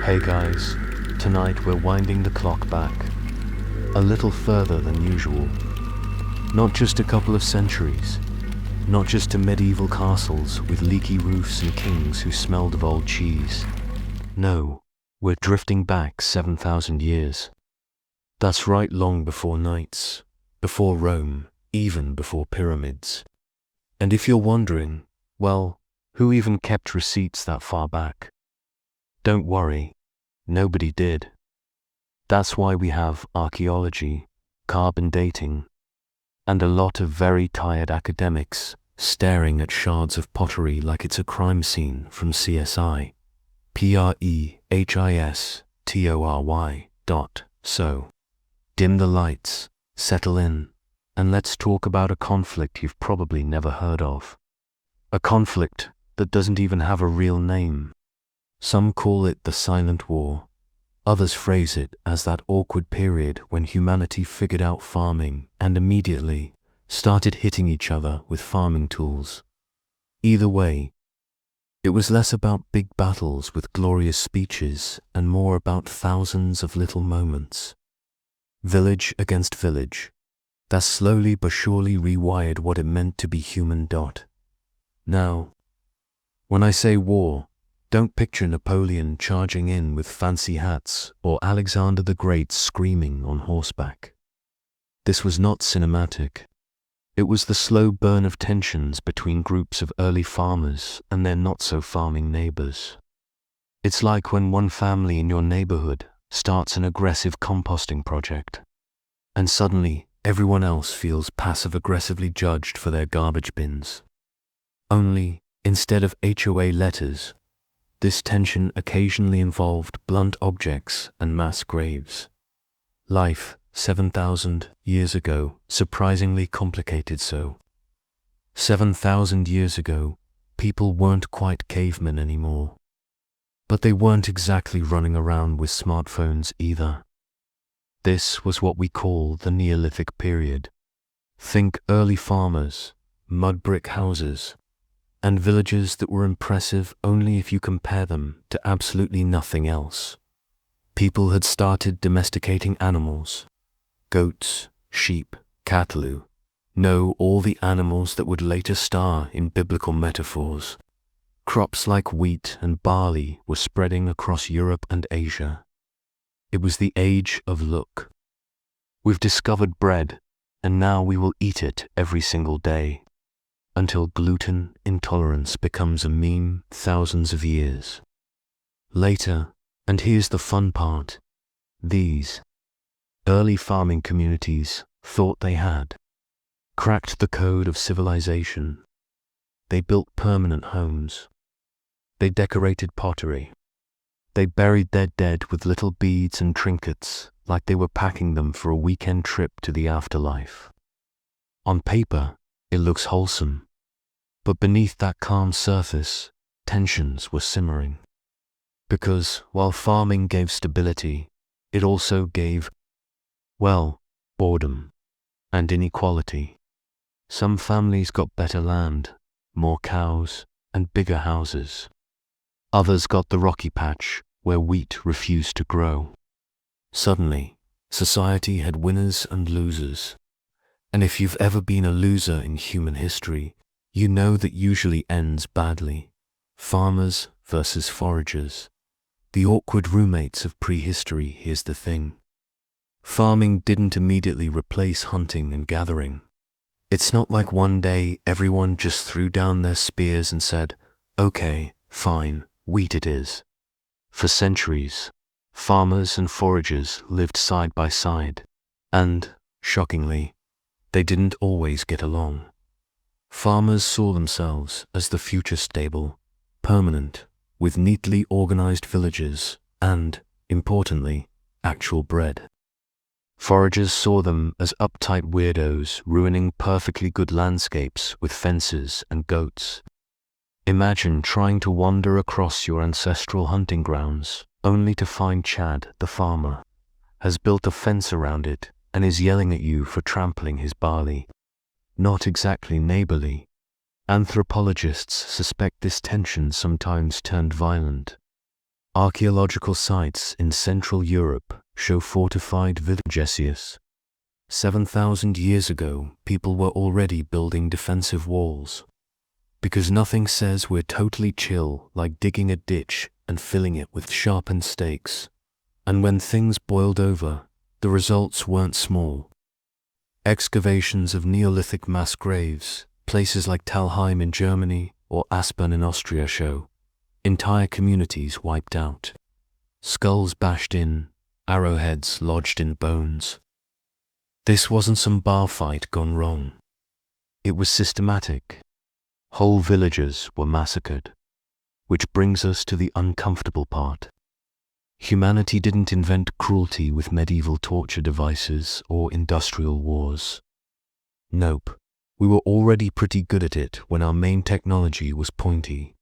Hey guys, tonight we're winding the clock back, a little further than usual. Not just a couple of centuries, not just to medieval castles with leaky roofs and kings who smelled of old cheese. No, we're drifting back 7,000 years. That's right, long before knights, before Rome, even before pyramids. And if you're wondering, well, who even kept receipts that far back? Don't worry, nobody did. That's why we have archaeology, carbon dating, and a lot of very tired academics staring at shards of pottery like it's a crime scene from CSI. PREHISTORY. So, dim the lights, settle in, and let's talk about a conflict you've probably never heard of. A conflict that doesn't even have a real name. Some call it the Silent War. Others phrase it as that awkward period when humanity figured out farming and immediately started hitting each other with farming tools. Either way, it was less about big battles with glorious speeches and more about thousands of little moments. Village against village, that slowly but surely rewired what it meant to be human. Now, when I say war, don't picture Napoleon charging in with fancy hats or Alexander the Great screaming on horseback. This was not cinematic. It was the slow burn of tensions between groups of early farmers and their not-so-farming neighbors. It's like when one family in your neighborhood starts an aggressive composting project, and suddenly everyone else feels passive-aggressively judged for their garbage bins. Only, instead of HOA letters, this tension occasionally involved blunt objects and mass graves. Life, 7,000 years ago, surprisingly complicated so. 7,000 years ago, people weren't quite cavemen anymore. But they weren't exactly running around with smartphones either. This was what we call the Neolithic period. Think early farmers, mud brick houses, and villages that were impressive only if you compare them to absolutely nothing else. People had started domesticating animals. Goats, sheep, cattle, all the animals that would later star in biblical metaphors. Crops like wheat and barley were spreading across Europe and Asia. It was the age of look. We've discovered bread, and now we will eat it every single day, until gluten intolerance becomes a meme thousands of years later. And here's the fun part. These early farming communities thought they had cracked the code of civilization. They built permanent homes. They decorated pottery. They buried their dead with little beads and trinkets like they were packing them for a weekend trip to the afterlife. On paper, it looks wholesome, but beneath that calm surface, tensions were simmering. Because while farming gave stability, it also gave, well, boredom and inequality. Some families got better land, more cows, and bigger houses. Others got the rocky patch where wheat refused to grow. Suddenly, society had winners and losers. And if you've ever been a loser in human history, you know that usually ends badly. Farmers versus foragers. The awkward roommates of prehistory. Here's the thing. Farming didn't immediately replace hunting and gathering. It's not like one day everyone just threw down their spears and said, okay, fine, wheat it is. For centuries, farmers and foragers lived side by side, and, shockingly, they didn't always get along. Farmers saw themselves as the future stable, permanent, with neatly organized villages and, importantly, actual bread. Foragers saw them as uptight weirdos ruining perfectly good landscapes with fences and goats. Imagine trying to wander across your ancestral hunting grounds only to find Chad, the farmer, has built a fence around it and is yelling at you for trampling his barley. Not exactly neighborly. Anthropologists suspect this tension sometimes turned violent. Archaeological sites in Central Europe show fortified villages. 7,000 years ago, people were already building defensive walls. Because nothing says we're totally chill like digging a ditch and filling it with sharpened stakes. And when things boiled over, the results weren't small. Excavations of Neolithic mass graves, places like Talheim in Germany or Aspern in Austria show entire communities wiped out. Skulls bashed in, arrowheads lodged in bones. This wasn't some bar fight gone wrong. It was systematic. Whole villages were massacred. Which brings us to the uncomfortable part. Humanity didn't invent cruelty with medieval torture devices or industrial wars. Nope, we were already pretty good at it when our main technology was pointy,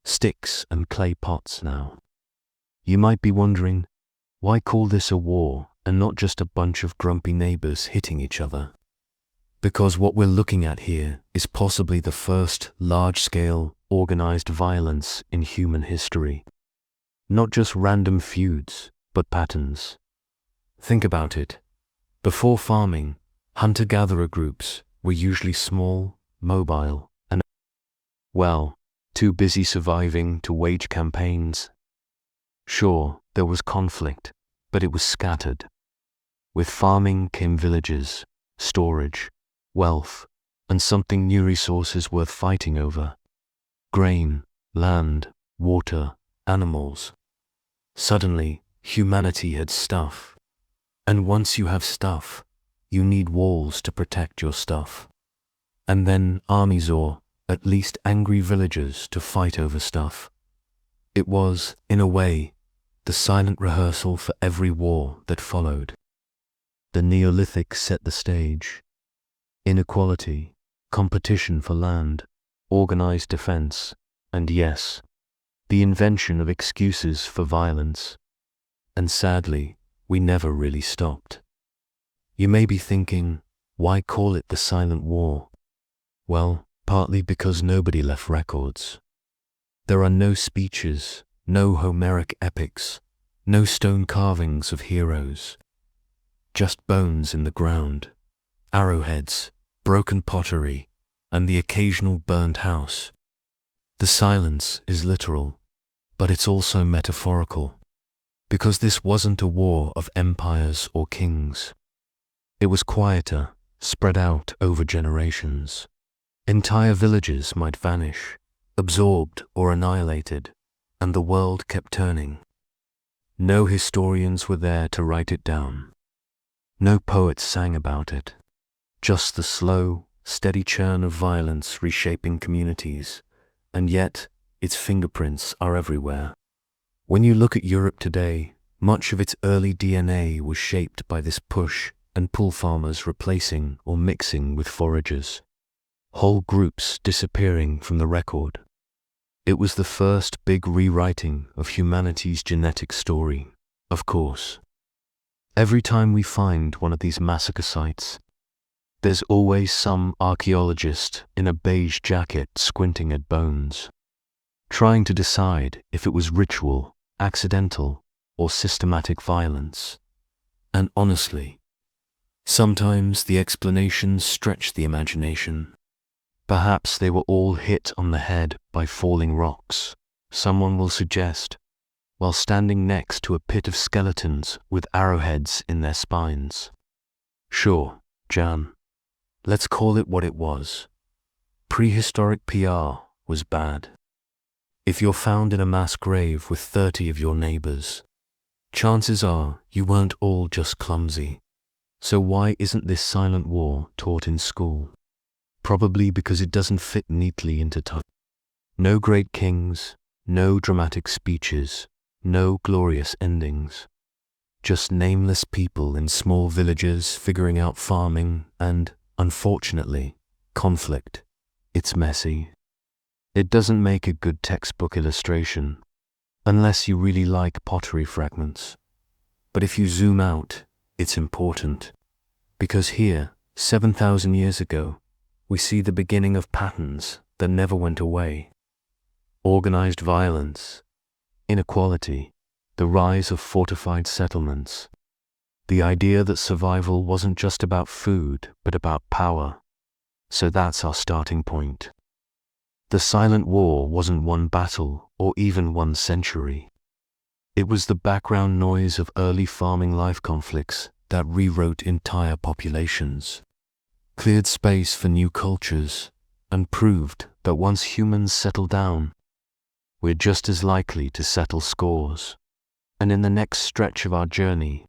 sticks and clay pots now. You might be wondering, why call this a war and not just a bunch of grumpy neighbors hitting each other? Because what we're looking at here is possibly the first large-scale, organized violence in human history. Not just random feuds, but patterns. Think about it. Before farming, hunter-gatherer groups were usually small, mobile, and, well, too busy surviving to wage campaigns. Sure, there was conflict, but it was scattered. With farming came villages, storage, wealth, and something new resources worth fighting over. Grain, land, water, animals. Suddenly, humanity had stuff. And once you have stuff, you need walls to protect your stuff. And then armies or, at least angry villagers to fight over stuff. It was, in a way, the silent rehearsal for every war that followed. The Neolithic set the stage. Inequality, competition for land, organized defense, and yes, the invention of excuses for violence. And sadly, we never really stopped. You may be thinking, why call it the Silent War? Well, partly because nobody left records. There are no speeches, no Homeric epics, no stone carvings of heroes. Just bones in the ground, arrowheads, broken pottery, and the occasional burned house. The silence is literal, but it's also metaphorical, because this wasn't a war of empires or kings. It was quieter, spread out over generations. Entire villages might vanish, absorbed or annihilated, and the world kept turning. No historians were there to write it down. No poets sang about it. Just the slow, steady churn of violence reshaping communities, and yet its fingerprints are everywhere. When you look at Europe today, much of its early DNA was shaped by this push and pull, farmers replacing or mixing with foragers. Whole groups disappearing from the record. It was the first big rewriting of humanity's genetic story, of course. Every time we find one of these massacre sites, there's always some archaeologist in a beige jacket squinting at bones, trying to decide if it was ritual, accidental, or systematic violence. And honestly, sometimes the explanations stretch the imagination. Perhaps they were all hit on the head by falling rocks, someone will suggest, while standing next to a pit of skeletons with arrowheads in their spines. Sure, Jan, let's call it what it was. Prehistoric PR was bad. If you're found in a mass grave with 30 of your neighbors, chances are you weren't all just clumsy. So why isn't this silent war taught in school? Probably because it doesn't fit neatly into time. No great kings, no dramatic speeches, no glorious endings. Just nameless people in small villages figuring out farming and, unfortunately, conflict. It's messy. It doesn't make a good textbook illustration, unless you really like pottery fragments. But if you zoom out, it's important. Because here, 7,000 years ago, we see the beginning of patterns that never went away. Organized violence, inequality, the rise of fortified settlements, the idea that survival wasn't just about food, but about power. So that's our starting point. The Silent War wasn't one battle or even one century. It was the background noise of early farming life conflicts that rewrote entire populations, cleared space for new cultures, and proved that once humans settle down, we're just as likely to settle scores. And in the next stretch of our journey,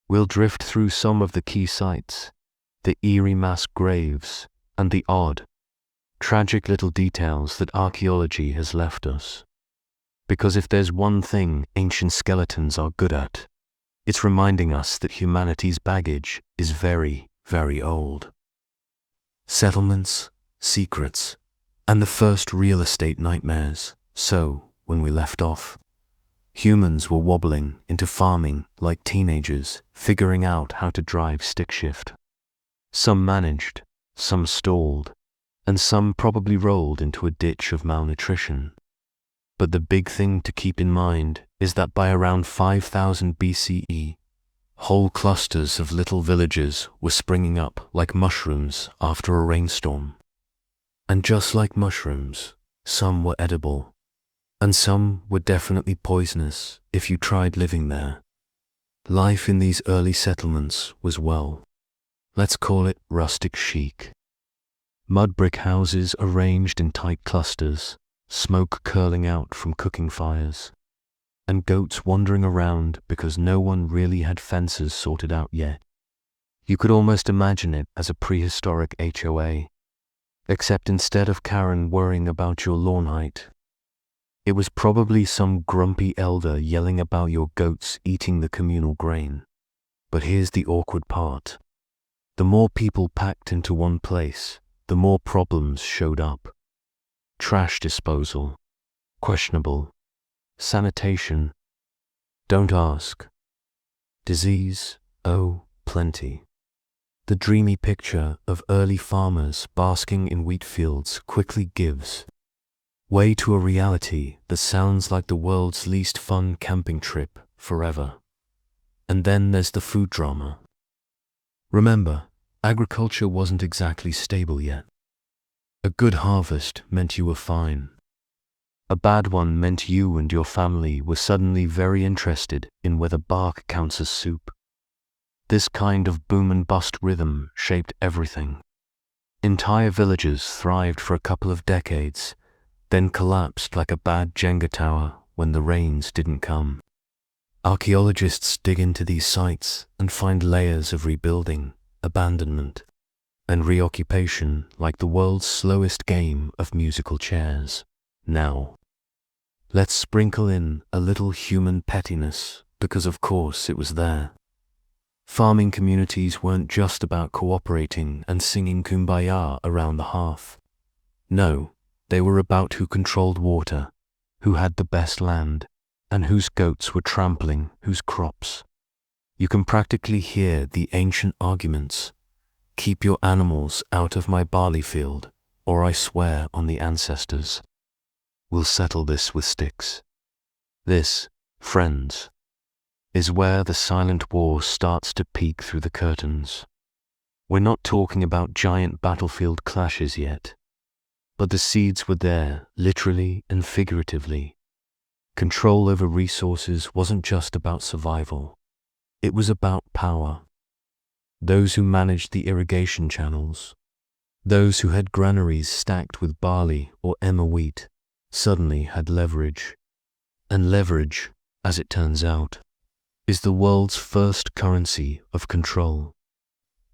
we'll drift through some of the key sites, the eerie mass graves, and the odd, tragic little details that archaeology has left us. Because if there's one thing ancient skeletons are good at, it's reminding us that humanity's baggage is very, very old. Settlements, secrets, and the first real estate nightmares. So, when we left off, humans were wobbling into farming like teenagers, figuring out how to drive stick shift. Some managed, some stalled, and some probably rolled into a ditch of malnutrition. But the big thing to keep in mind is that by around 5000 BCE, whole clusters of little villages were springing up like mushrooms after a rainstorm. And just like mushrooms, some were edible, and some were definitely poisonous if you tried living there. Life in these early settlements was, well, let's call it rustic chic. Mud brick houses arranged in tight clusters, smoke curling out from cooking fires, and goats wandering around because no one really had fences sorted out yet. You could almost imagine it as a prehistoric HOA, except instead of Karen worrying about your lawn height, it was probably some grumpy elder yelling about your goats eating the communal grain. But here's the awkward part. The more people packed into one place, the more problems showed up. Trash disposal, questionable. Sanitation, don't ask. Disease, oh, plenty. The dreamy picture of early farmers basking in wheat fields quickly gives way to a reality that sounds like the world's least fun camping trip forever. And then there's the food drama. Remember, agriculture wasn't exactly stable yet. A good harvest meant you were fine. A bad one meant you and your family were suddenly very interested in whether bark counts as soup. This kind of boom and bust rhythm shaped everything. Entire villages thrived for a couple of decades, then collapsed like a bad Jenga tower when the rains didn't come. Archaeologists dig into these sites and find layers of rebuilding, abandonment, and reoccupation like the world's slowest game of musical chairs. Now, let's sprinkle in a little human pettiness, because of course it was there. Farming communities weren't just about cooperating and singing Kumbaya around the hearth. No, they were about who controlled water, who had the best land, and whose goats were trampling whose crops. You can practically hear the ancient arguments. Keep your animals out of my barley field, or I swear on the ancestors. We'll settle this with sticks. This, friends, is where the Silent War starts to peek through the curtains. We're not talking about giant battlefield clashes yet, but the seeds were there, literally and figuratively. Control over resources wasn't just about survival. It was about power. Those who managed the irrigation channels, those who had granaries stacked with barley or emmer wheat, suddenly had leverage. And leverage, as it turns out, is the world's first currency of control.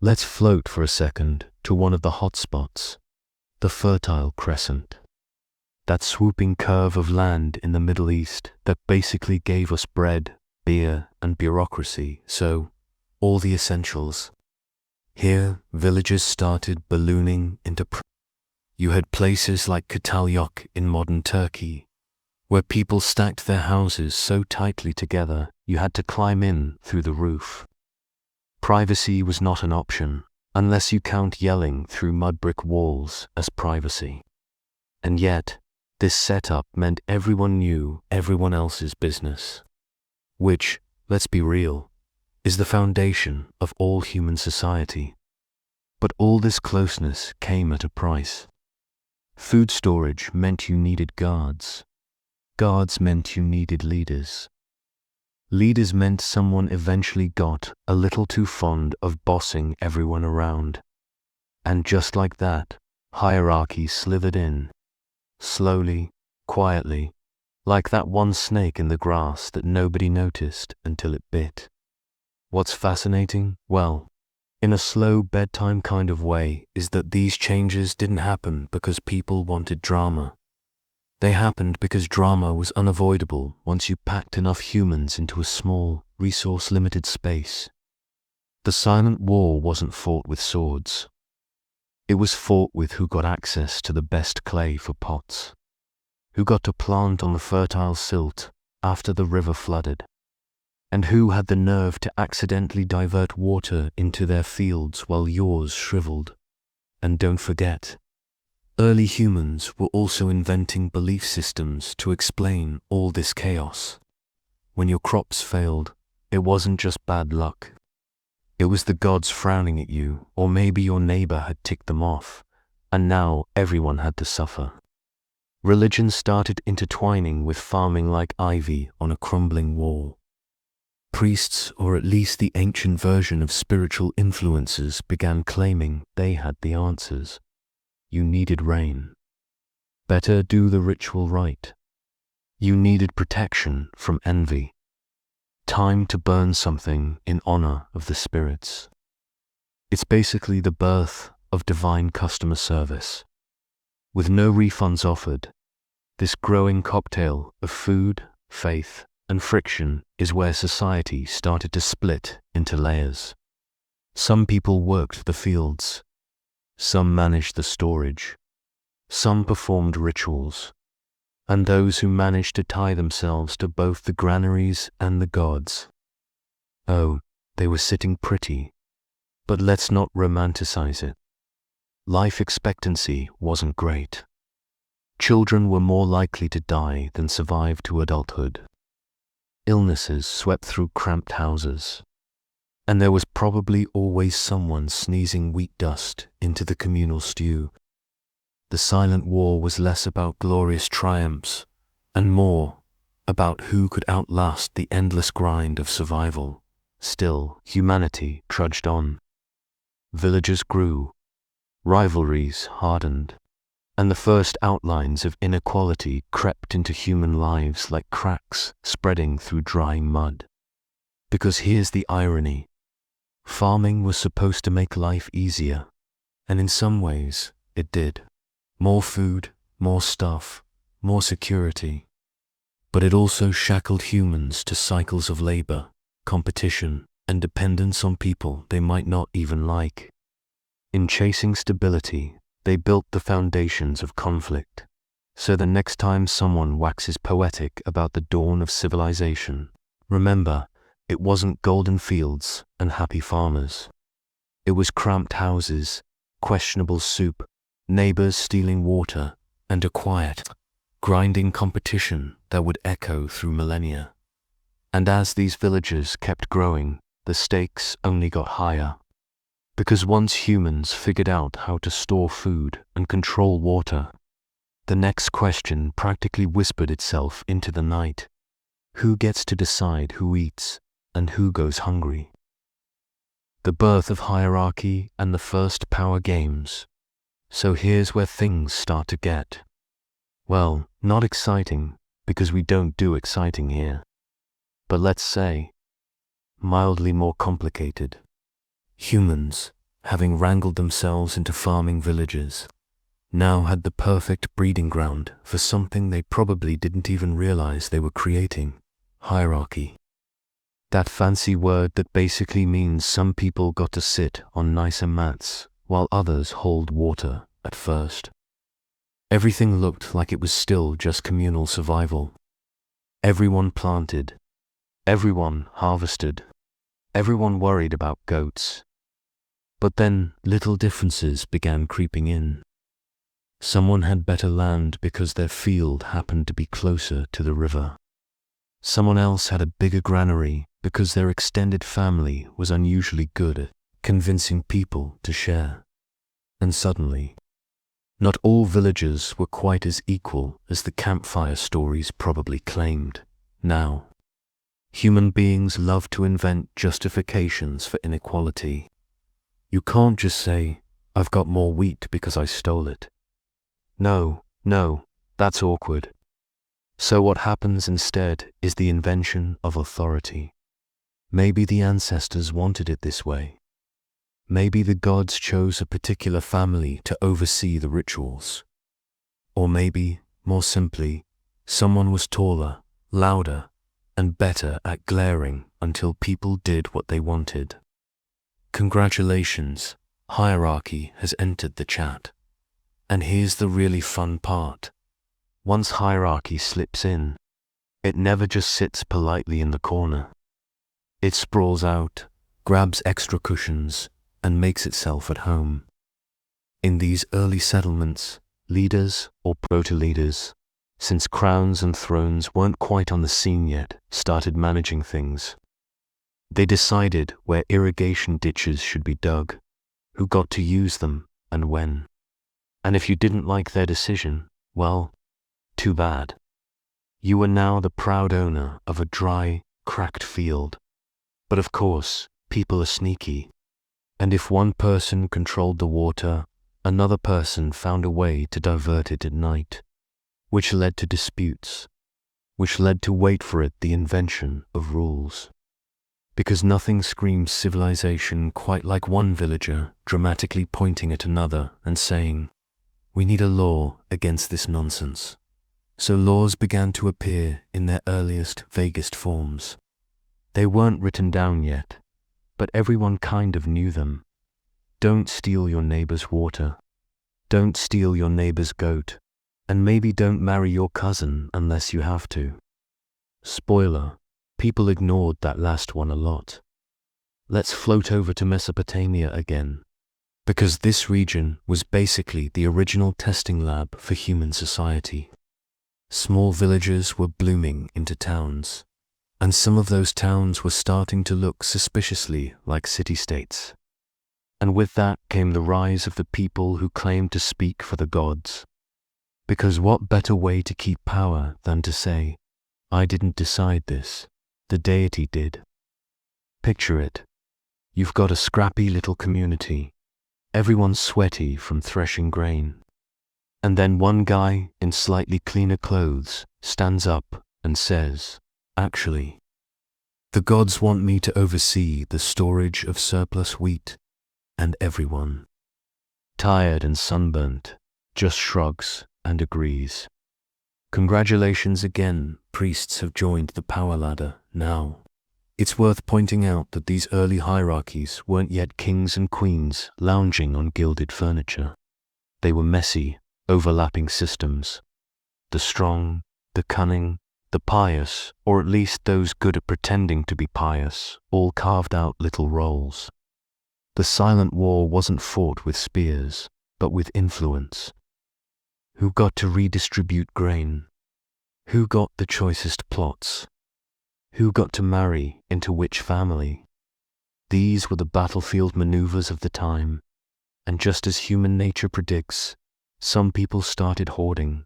Let's float for a second to one of the hotspots, the Fertile Crescent. That swooping curve of land in the Middle East that basically gave us bread, beer, and bureaucracy, so all the essentials. Here, villages started ballooning into You had places like Katalyok in modern Turkey, where people stacked their houses so tightly together you had to climb in through the roof. Privacy was not an option, unless you count yelling through mud brick walls as privacy. And yet, this setup meant everyone knew everyone else's business. which, let's be real, is the foundation of all human society. But all this closeness came at a price. Food storage meant you needed guards. Guards meant you needed leaders. Leaders meant someone eventually got a little too fond of bossing everyone around. And just like that, hierarchy slithered in. Slowly, quietly, like that one snake in the grass that nobody noticed until it bit. What's fascinating? Well, in a slow bedtime kind of way, is that these changes didn't happen because people wanted drama. They happened because drama was unavoidable once you packed enough humans into a small, resource-limited space. The silent war wasn't fought with swords. It was fought with who got access to the best clay for pots, who got to plant on the fertile silt after the river flooded, and who had the nerve to accidentally divert water into their fields while yours shriveled. And don't forget, early humans were also inventing belief systems to explain all this chaos. When your crops failed, it wasn't just bad luck. It was the gods frowning at you, or maybe your neighbor had ticked them off, and now everyone had to suffer. Religion started intertwining with farming like ivy on a crumbling wall. Priests, or at least the ancient version of spiritual influencers, began claiming they had the answers. You needed rain. Better do the ritual right. You needed protection from envy. Time to burn something in honor of the spirits. It's basically the birth of divine customer service. With no refunds offered, this growing cocktail of food, faith, and friction is where society started to split into layers. Some people worked the fields. Some managed the storage. Some performed rituals. And those who managed to tie themselves to both the granaries and the gods. Oh, they were sitting pretty. But let's not romanticize it. Life expectancy wasn't great. Children were more likely to die than survive to adulthood. Illnesses swept through cramped houses. And there was probably always someone sneezing wheat dust into the communal stew. The silent war was less about glorious triumphs and more about who could outlast the endless grind of survival. Still, humanity trudged on. Villages grew, rivalries hardened, and the first outlines of inequality crept into human lives like cracks spreading through dry mud. Because here's the irony. Farming was supposed to make life easier, and in some ways, it did. More food, more stuff, more security. But it also shackled humans to cycles of labor, competition, and dependence on people they might not even like. In chasing stability, they built the foundations of conflict. So the next time someone waxes poetic about the dawn of civilization, remember, it wasn't golden fields and happy farmers. It was cramped houses, questionable soup, neighbors stealing water, and a quiet, grinding competition that would echo through millennia. And as these villages kept growing, the stakes only got higher. Because once humans figured out how to store food and control water, the next question practically whispered itself into the night. Who gets to decide who eats and who goes hungry? The birth of hierarchy and the first power games. So here's where things start to get, well, not exciting, because we don't do exciting here. But let's say, mildly more complicated. Humans, having wrangled themselves into farming villages, now had the perfect breeding ground for something they probably didn't even realize they were creating: hierarchy. That fancy word that basically means some people got to sit on nicer mats while others hauled water at first. Everything looked like it was still just communal survival. Everyone planted. Everyone harvested. Everyone worried about goats. But then little differences began creeping in. Someone had better land because their field happened to be closer to the river. Someone else had a bigger granary because their extended family was unusually good at convincing people to share. And suddenly, not all villagers were quite as equal as the campfire stories probably claimed. Now, human beings love to invent justifications for inequality. You can't just say, "I've got more wheat because I stole it." No, that's awkward. So what happens instead is the invention of authority. Maybe the ancestors wanted it this way. Maybe the gods chose a particular family to oversee the rituals. Or maybe, more simply, someone was taller, louder, and better at glaring until people did what they wanted. Congratulations, hierarchy has entered the chat. And here's the really fun part. Once hierarchy slips in, it never just sits politely in the corner. It sprawls out, grabs extra cushions, and makes itself at home. In these early settlements, leaders or proto-leaders, since crowns and thrones weren't quite on the scene yet, started managing things. They decided where irrigation ditches should be dug, who got to use them, and when. And if you didn't like their decision, well, too bad. You were now the proud owner of a dry, cracked field. But of course, people are sneaky. And if one person controlled the water, another person found a way to divert it at night, which led to disputes, which led to, wait for it, the invention of rules. Because nothing screams civilization quite like one villager dramatically pointing at another and saying, "We need a law against this nonsense." So laws began to appear in their earliest, vaguest forms. They weren't written down yet, but everyone kind of knew them. Don't steal your neighbor's water. Don't steal your neighbor's goat. And maybe don't marry your cousin unless you have to. Spoiler, people ignored that last one a lot. Let's float over to Mesopotamia again, because this region was basically the original testing lab for human society. Small villages were blooming into towns, and some of those towns were starting to look suspiciously like city-states. And with that came the rise of the people who claimed to speak for the gods. Because what better way to keep power than to say, "I didn't decide this, the deity did." Picture it. You've got a scrappy little community. Everyone's sweaty from threshing grain. And then one guy in slightly cleaner clothes stands up and says, "Actually, the gods want me to oversee the storage of surplus wheat," and everyone, tired and sunburnt, just shrugs and agrees. Congratulations again, priests have joined the power ladder now. It's worth pointing out that these early hierarchies weren't yet kings and queens lounging on gilded furniture. They were messy, overlapping systems. The strong, the cunning, the pious, or at least those good at pretending to be pious, all carved out little roles. The silent war wasn't fought with spears, but with influence. Who got to redistribute grain? Who got the choicest plots? Who got to marry into which family? These were the battlefield maneuvers of the time, and just as human nature predicts, some people started hoarding.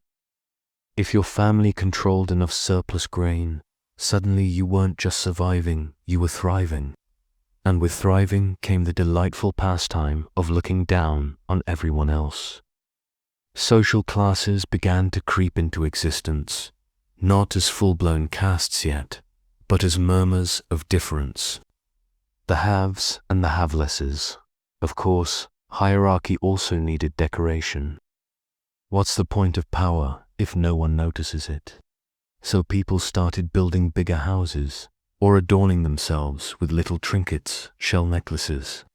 If your family controlled enough surplus grain, suddenly you weren't just surviving, you were thriving. And with thriving came the delightful pastime of looking down on everyone else. Social classes began to creep into existence, not as full-blown castes yet, but as murmurs of difference. The haves and the havelesses. Of course, hierarchy also needed decoration. What's the point of power if no one notices it? So people started building bigger houses, or adorning themselves with little trinkets, shell necklaces,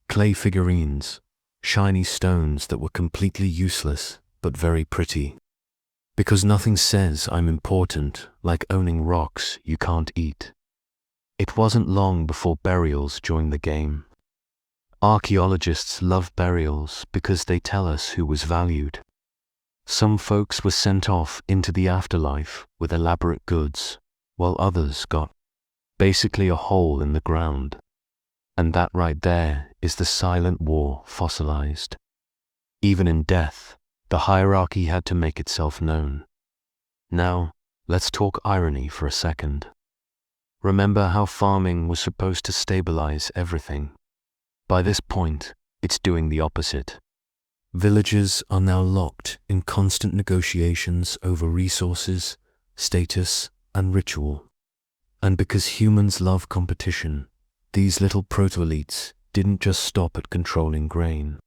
clay figurines, shiny stones that were completely useless but very pretty. Because nothing says I'm important like owning rocks you can't eat. It wasn't long before burials joined the game. Archaeologists love burials because they tell us who was valued. Some folks were sent off into the afterlife with elaborate goods, while others got basically a hole in the ground. And that right there is the silent war fossilized. Even in death, the hierarchy had to make itself known. Now, let's talk irony for a second. Remember how farming was supposed to stabilize everything? By this point, it's doing the opposite. Villages are now locked in constant negotiations over resources, status, and ritual. And because humans love competition, these little proto-elites didn't just stop at controlling grain.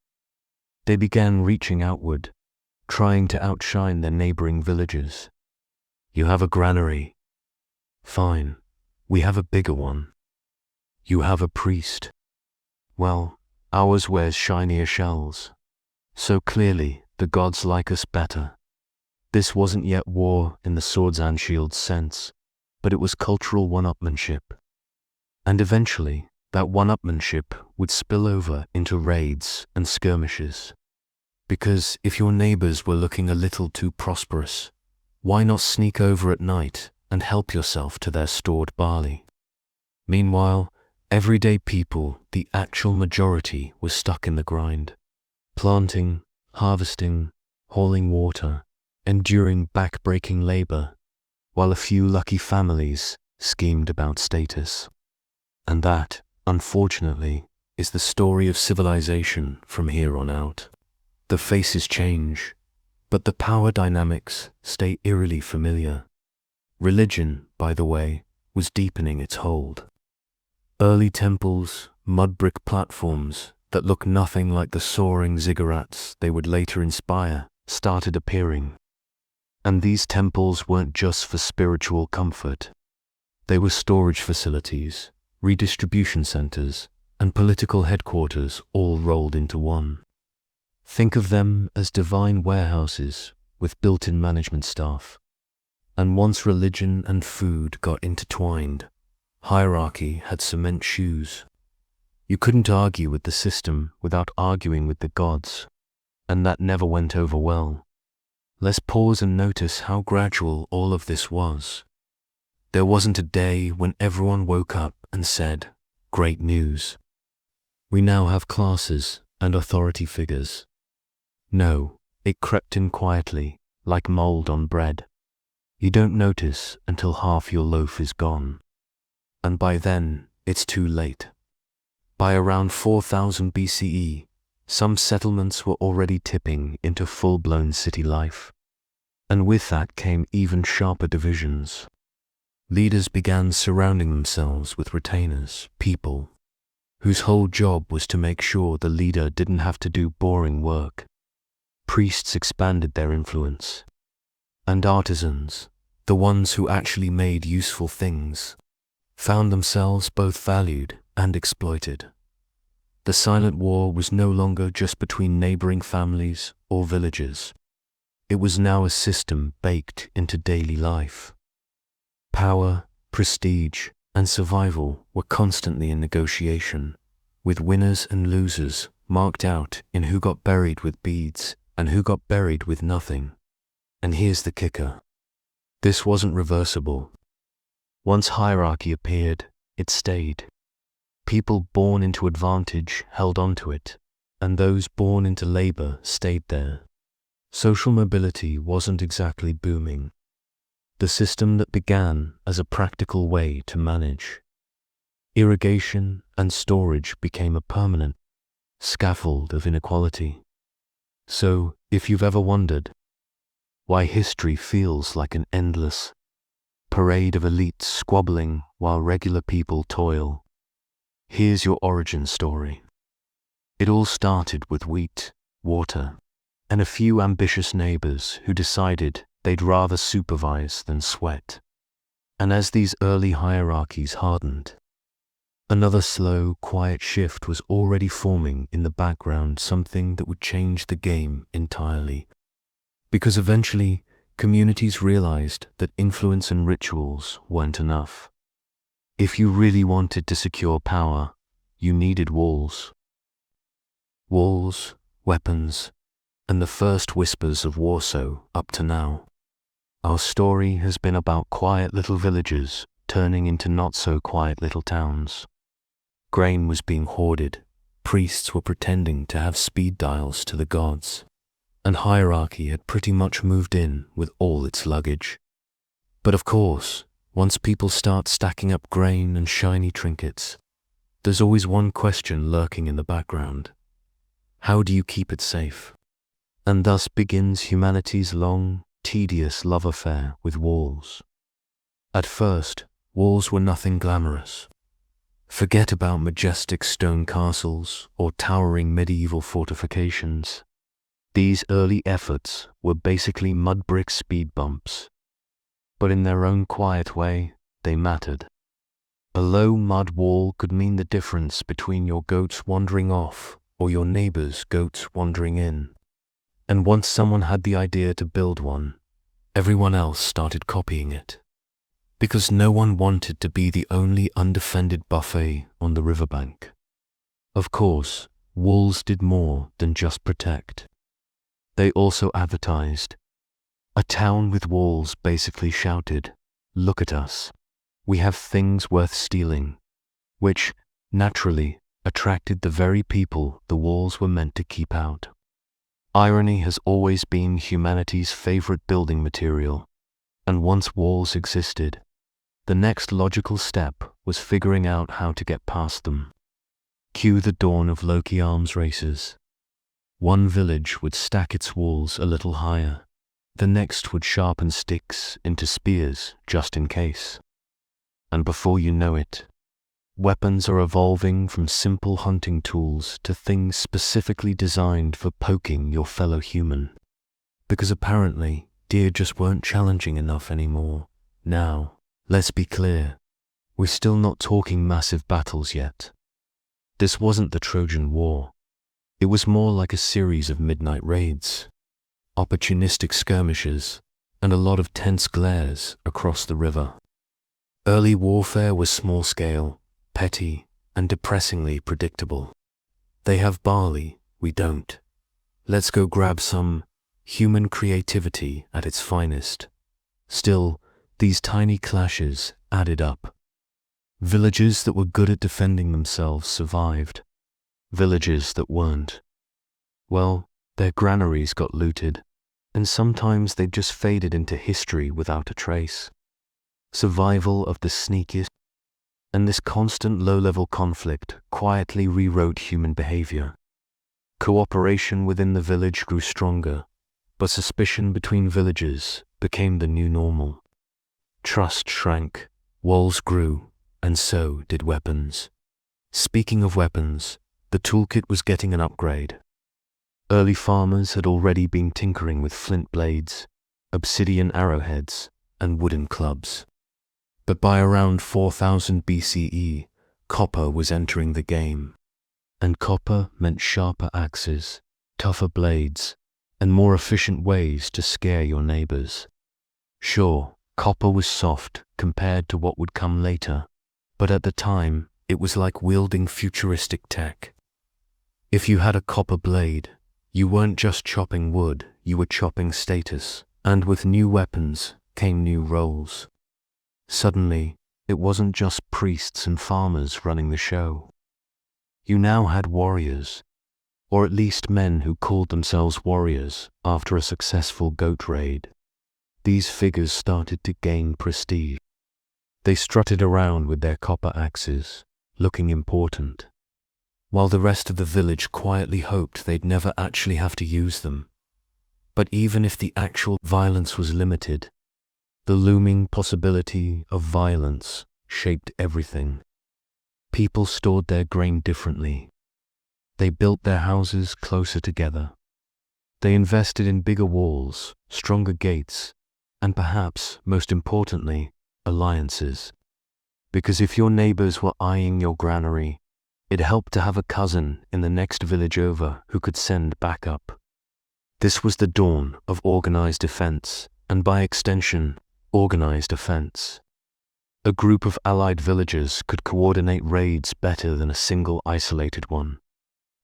They began reaching outward, trying to outshine their neighboring villages. You have a granary. Fine, we have a bigger one. You have a priest. Well, ours wears shinier shells. So clearly, the gods like us better. This wasn't yet war in the swords and shields sense, but it was cultural one-upmanship. And eventually, that one-upmanship would spill over into raids and skirmishes. Because if your neighbors were looking a little too prosperous, why not sneak over at night and help yourself to their stored barley? Meanwhile, everyday people, the actual majority, was stuck in the grind. Planting, harvesting, hauling water, enduring back-breaking labor, while a few lucky families schemed about status. And that, unfortunately, is the story of civilization from here on out. The faces change, but the power dynamics stay eerily familiar. Religion, by the way, was deepening its hold. Early temples, mud brick platforms that look nothing like the soaring ziggurats they would later inspire started appearing. And these temples weren't just for spiritual comfort. They were storage facilities, redistribution centers, and political headquarters all rolled into one. Think of them as divine warehouses with built-in management staff. And once religion and food got intertwined, hierarchy had cement shoes. You couldn't argue with the system without arguing with the gods, and that never went over well. Let's pause and notice how gradual all of this was. There wasn't a day when everyone woke up and said, "Great news. We now have classes and authority figures." No, it crept in quietly, like mold on bread. You don't notice until half your loaf is gone. And by then, it's too late. By around 4000 BCE, some settlements were already tipping into full-blown city life. And with that came even sharper divisions. Leaders began surrounding themselves with retainers, people, whose whole job was to make sure the leader didn't have to do boring work. Priests expanded their influence. And artisans, the ones who actually made useful things, found themselves both valued and exploited. The silent war was no longer just between neighboring families or villages. It was now a system baked into daily life. Power, prestige, and survival were constantly in negotiation, with winners and losers marked out in who got buried with beads and who got buried with nothing. And here's the kicker. This wasn't reversible. Once hierarchy appeared, it stayed. People born into advantage held on to it, and those born into labor stayed there. Social mobility wasn't exactly booming. The system that began as a practical way to manage irrigation and storage became a permanent scaffold of inequality. So, if you've ever wondered why history feels like an endless parade of elites squabbling while regular people toil, here's your origin story. It all started with wheat, water, and a few ambitious neighbors who decided they'd rather supervise than sweat. And as these early hierarchies hardened, another slow, quiet shift was already forming in the background, something that would change the game entirely. Because eventually, communities realized that influence and rituals weren't enough. If you really wanted to secure power, you needed walls. Walls, weapons, and the first whispers of Warsaw up to now. Our story has been about quiet little villages turning into not-so-quiet little towns. Grain was being hoarded, priests were pretending to have speed dials to the gods, and hierarchy had pretty much moved in with all its luggage. But of course, once people start stacking up grain and shiny trinkets, there's always one question lurking in the background. How do you keep it safe? And thus begins humanity's long, tedious love affair with walls. At first, walls were nothing glamorous. Forget about majestic stone castles or towering medieval fortifications. These early efforts were basically mud brick speed bumps. But in their own quiet way, they mattered. A low mud wall could mean the difference between your goats wandering off or your neighbor's goats wandering in. And once someone had the idea to build one, everyone else started copying it. Because no one wanted to be the only undefended buffet on the riverbank. Of course, walls did more than just protect. They also advertised. A town with walls basically shouted, "Look at us. We have things worth stealing," which, naturally, attracted the very people the walls were meant to keep out. Irony has always been humanity's favorite building material, and once walls existed, the next logical step was figuring out how to get past them. Cue the dawn of Loki arms races. One village would stack its walls a little higher, the next would sharpen sticks into spears just in case. And before you know it, weapons are evolving from simple hunting tools to things specifically designed for poking your fellow human. Because apparently, deer just weren't challenging enough anymore. Now, let's be clear, we're still not talking massive battles yet. This wasn't the Trojan War. It was more like a series of midnight raids, opportunistic skirmishes, and a lot of tense glares across the river. Early warfare was small-scale, petty, and depressingly predictable. They have barley, we don't. Let's go grab some. Human creativity at its finest. Still, these tiny clashes added up. Villages that were good at defending themselves survived. Villages that weren't, well, their granaries got looted, and sometimes they just faded into history without a trace. Survival of the sneakiest, and this constant low-level conflict quietly rewrote human behavior. Cooperation within the village grew stronger, but suspicion between villages became the new normal. Trust shrank, walls grew, and so did weapons. Speaking of weapons, the toolkit was getting an upgrade. Early farmers had already been tinkering with flint blades, obsidian arrowheads, and wooden clubs. But by around 4000 BCE, copper was entering the game. And copper meant sharper axes, tougher blades, and more efficient ways to scare your neighbors. Sure, copper was soft compared to what would come later, but at the time, it was like wielding futuristic tech. If you had a copper blade, you weren't just chopping wood, you were chopping status, and with new weapons came new roles. Suddenly, it wasn't just priests and farmers running the show. You now had warriors, or at least men who called themselves warriors after a successful goat raid. These figures started to gain prestige. They strutted around with their copper axes, looking important, while the rest of the village quietly hoped they'd never actually have to use them. But even if the actual violence was limited, the looming possibility of violence shaped everything. People stored their grain differently. They built their houses closer together. They invested in bigger walls, stronger gates, and perhaps, most importantly, alliances. Because if your neighbors were eyeing your granary, it helped to have a cousin in the next village over who could send backup. This was the dawn of organized defense, and by extension, organized offense. A group of allied villagers could coordinate raids better than a single isolated one.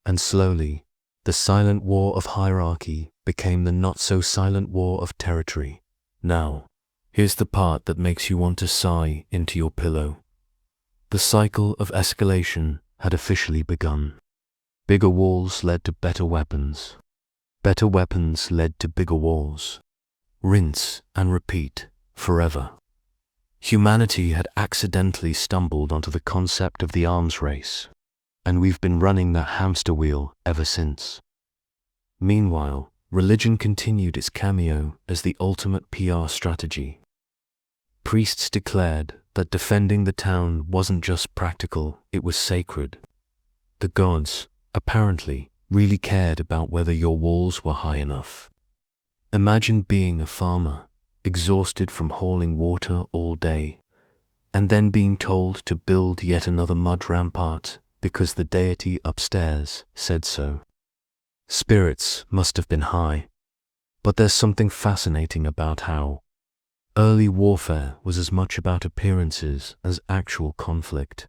And slowly, the silent war of hierarchy became the not-so-silent war of territory. Now, Here's the part that makes you want to sigh into your pillow. The cycle of escalation had officially begun. Bigger walls led to better weapons. Better weapons led to bigger walls. Rinse and repeat forever. Humanity had accidentally stumbled onto the concept of the arms race, and we've been running that hamster wheel ever since. Meanwhile, religion continued its cameo as the ultimate PR strategy. Priests declared that defending the town wasn't just practical, it was sacred. The gods, apparently, really cared about whether your walls were high enough. Imagine being a farmer, exhausted from hauling water all day, and then being told to build yet another mud rampart because the deity upstairs said so. Spirits must have been high, but there's something fascinating about how early warfare was as much about appearances as actual conflict.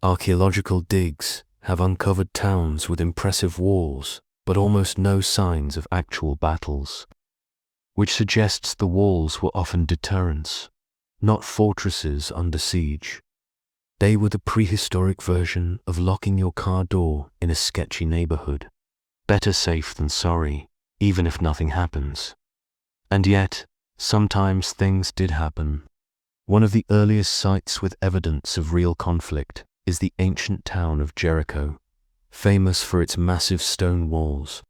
Archaeological digs have uncovered towns with impressive walls, but almost no signs of actual battles, which suggests the walls were often deterrents, not fortresses under siege. They were the prehistoric version of locking your car door in a sketchy neighborhood. Better safe than sorry, even if nothing happens. And yet, sometimes things did happen. One of the earliest sites with evidence of real conflict is the ancient town of Jericho, famous for its massive stone walls.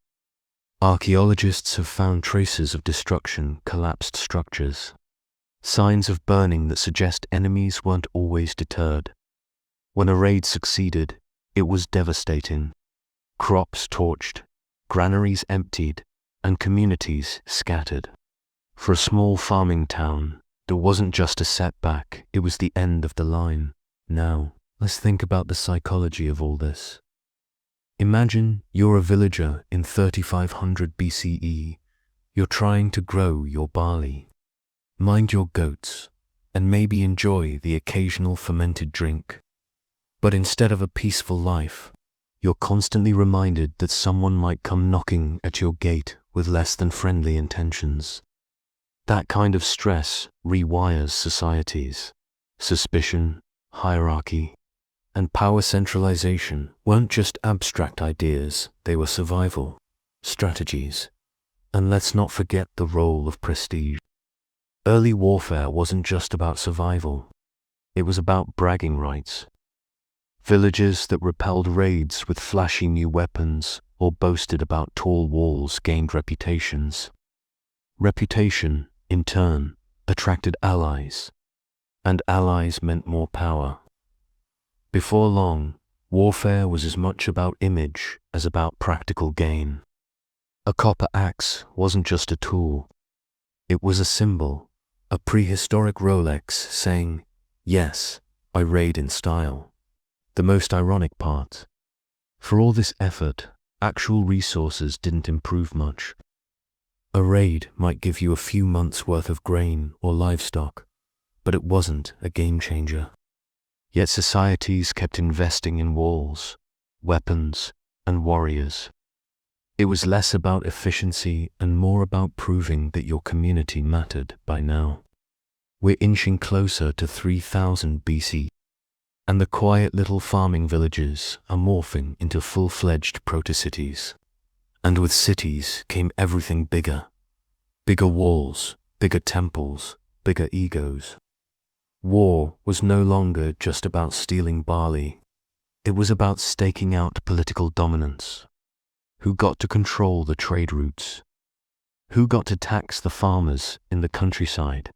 Archaeologists have found traces of destruction, collapsed structures, signs of burning that suggest enemies weren't always deterred. When a raid succeeded, it was devastating. Crops torched, granaries emptied, and communities scattered. For a small farming town, there wasn't just a setback, it was the end of the line. Now, let's think about the psychology of all this. Imagine you're a villager in 3500 BCE. You're trying to grow your barley, mind your goats, and maybe enjoy the occasional fermented drink. But instead of a peaceful life, you're constantly reminded that someone might come knocking at your gate with less than friendly intentions. That kind of stress rewires societies. Suspicion, hierarchy, and power centralization weren't just abstract ideas, they were survival strategies. And let's not forget the role of prestige. Early warfare wasn't just about survival, it was about bragging rights. Villages that repelled raids with flashy new weapons or boasted about tall walls gained reputations. Reputation, in turn, attracted allies, and allies meant more power. Before long, warfare was as much about image as about practical gain. A copper axe wasn't just a tool, it was a symbol, a prehistoric Rolex saying, "Yes, I raid in style." The most ironic part, for all this effort, actual resources didn't improve much. A raid might give you a few months' worth of grain or livestock, but it wasn't a game changer. Yet societies kept investing in walls, weapons, and warriors. It was less about efficiency and more about proving that your community mattered by now. We're inching closer to 3000 BC, and the quiet little farming villages are morphing into full-fledged proto-cities. And with cities came everything bigger. Bigger walls, bigger temples, bigger egos. War was no longer just about stealing barley. It was about staking out political dominance. Who got to control the trade routes? Who got to tax the farmers in the countryside?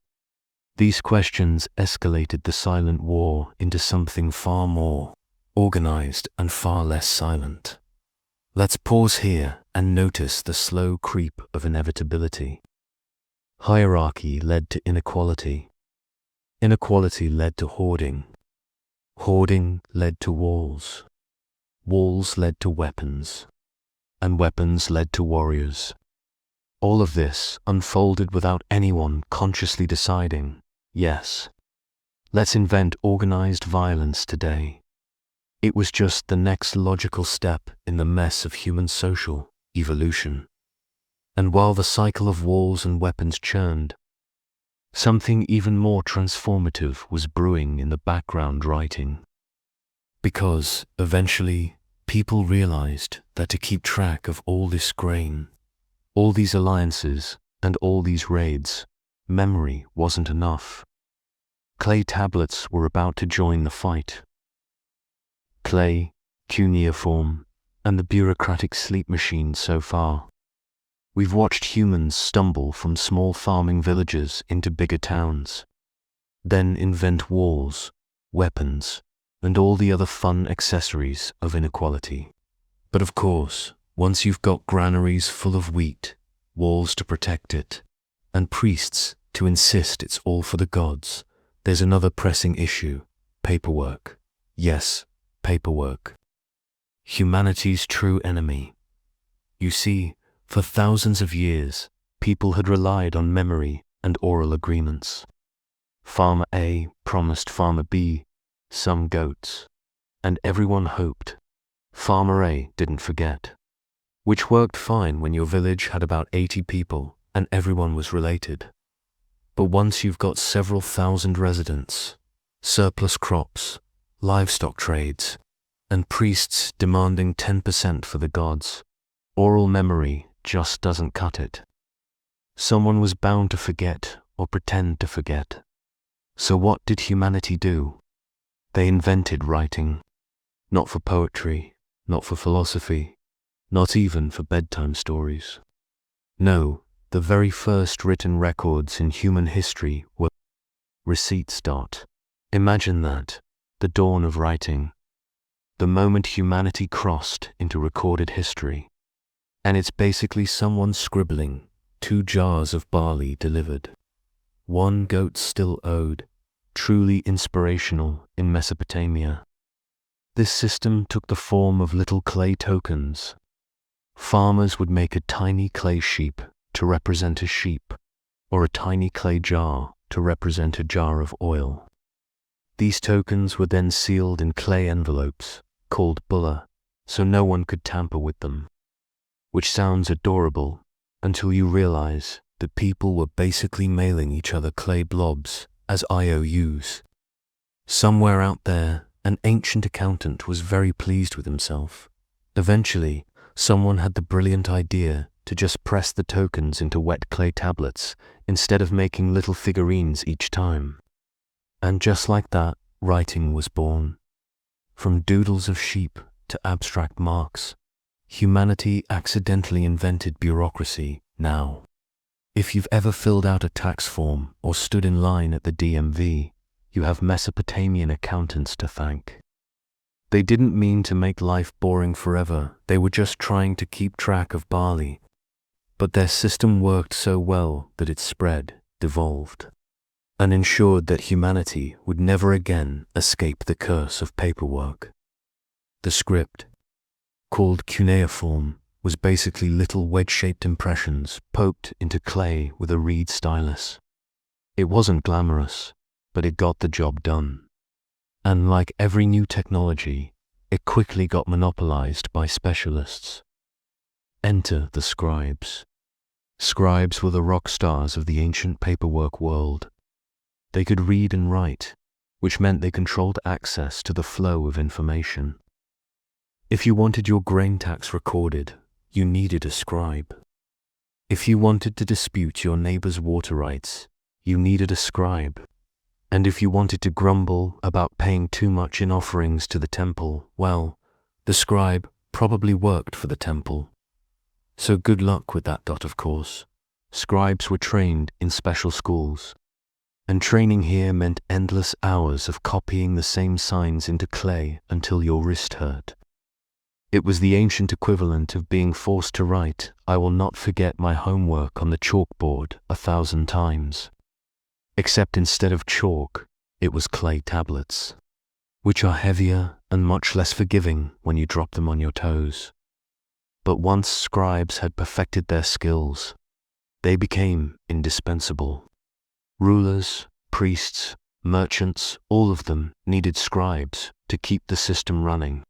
These questions escalated the silent war into something far more organized and far less silent. Let's pause here and notice the slow creep of inevitability. Hierarchy led to inequality. Inequality led to hoarding. Hoarding led to walls. Walls led to weapons. And weapons led to warriors. All of this unfolded without anyone consciously deciding, yes, let's invent organized violence today. It was just the next logical step in the mess of human social evolution. And while the cycle of walls and weapons churned, Something even more transformative was brewing in the background writing. Because, eventually, people realized that to keep track of all this grain, all these alliances, and all these raids, memory wasn't enough. Clay tablets were about to join the fight. Clay, cuneiform, and the bureaucratic sleep machine so far. We've watched humans stumble from small farming villages into bigger towns, then invent wars, weapons, and all the other fun accessories of inequality. But of course, once you've got granaries full of wheat, walls to protect it, and priests to insist it's all for the gods, there's another pressing issue: paperwork. Yes, paperwork. Humanity's true enemy. You see, for thousands of years, people had relied on memory and oral agreements. Farmer A promised Farmer B some goats, and everyone hoped Farmer A didn't forget, which worked fine when your village had about 80 people and everyone was related. But once you've got several thousand residents, surplus crops, livestock trades, and priests demanding 10% for the gods, oral memory just doesn't cut it. Someone was bound to forget or pretend to forget. So what did humanity do? They invented writing. Not for poetry, not for philosophy, not even for bedtime stories. No, the very first written records in human history were receipts. Imagine that, the dawn of writing, the moment humanity crossed into recorded history. And it's basically someone scribbling, 2 jars of barley delivered, 1 goat still owed, truly inspirational in Mesopotamia. This system took the form of little clay tokens. Farmers would make a tiny clay sheep to represent a sheep, or a tiny clay jar to represent a jar of oil. These tokens were then sealed in clay envelopes, called bulla, so no one could tamper with them. Which sounds adorable, until you realize that people were basically mailing each other clay blobs as IOUs. Somewhere out there, an ancient accountant was very pleased with himself. Eventually, someone had the brilliant idea to just press the tokens into wet clay tablets instead of making little figurines each time. And just like that, writing was born. From doodles of sheep to abstract marks, humanity accidentally invented bureaucracy now. If you've ever filled out a tax form or stood in line at the DMV, you have Mesopotamian accountants to thank. They didn't mean to make life boring forever, they were just trying to keep track of barley. But their system worked so well that it spread, devolved, and ensured that humanity would never again escape the curse of paperwork. The script, called cuneiform, was basically little wedge-shaped impressions poked into clay with a reed stylus. It wasn't glamorous, but it got the job done. And like every new technology, it quickly got monopolized by specialists. Enter the scribes. Scribes were the rock stars of the ancient paperwork world. They could read and write, which meant they controlled access to the flow of information. If you wanted your grain tax recorded, you needed a scribe. If you wanted to dispute your neighbor's water rights, you needed a scribe. And if you wanted to grumble about paying too much in offerings to the temple, well, the scribe probably worked for the temple. So good luck with that. Of course. Scribes were trained in special schools. And training here meant endless hours of copying the same signs into clay until your wrist hurt. It was the ancient equivalent of being forced to write, "I will not forget my homework" on the chalkboard 1,000 times. Except instead of chalk, it was clay tablets, which are heavier and much less forgiving when you drop them on your toes. But once scribes had perfected their skills, they became indispensable. Rulers, priests, merchants, all of them needed scribes to keep the system running.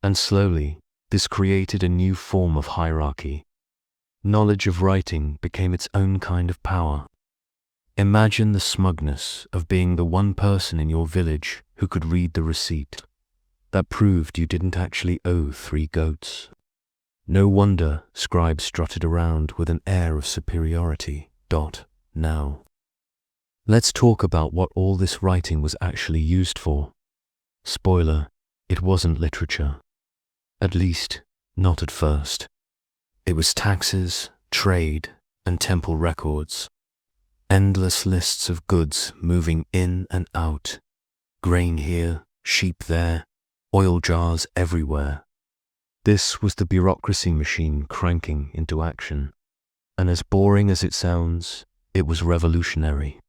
And slowly, this created a new form of hierarchy. Knowledge of writing became its own kind of power. Imagine the smugness of being the one person in your village who could read the receipt that proved you didn't actually owe 3 goats. No wonder scribes strutted around with an air of superiority. Now, let's talk about what all this writing was actually used for. Spoiler, it wasn't literature. At least, not at first. It was taxes, trade, and temple records. Endless lists of goods moving in and out. Grain here, sheep there, oil jars everywhere. This was the bureaucracy machine cranking into action. And as boring as it sounds, it was revolutionary.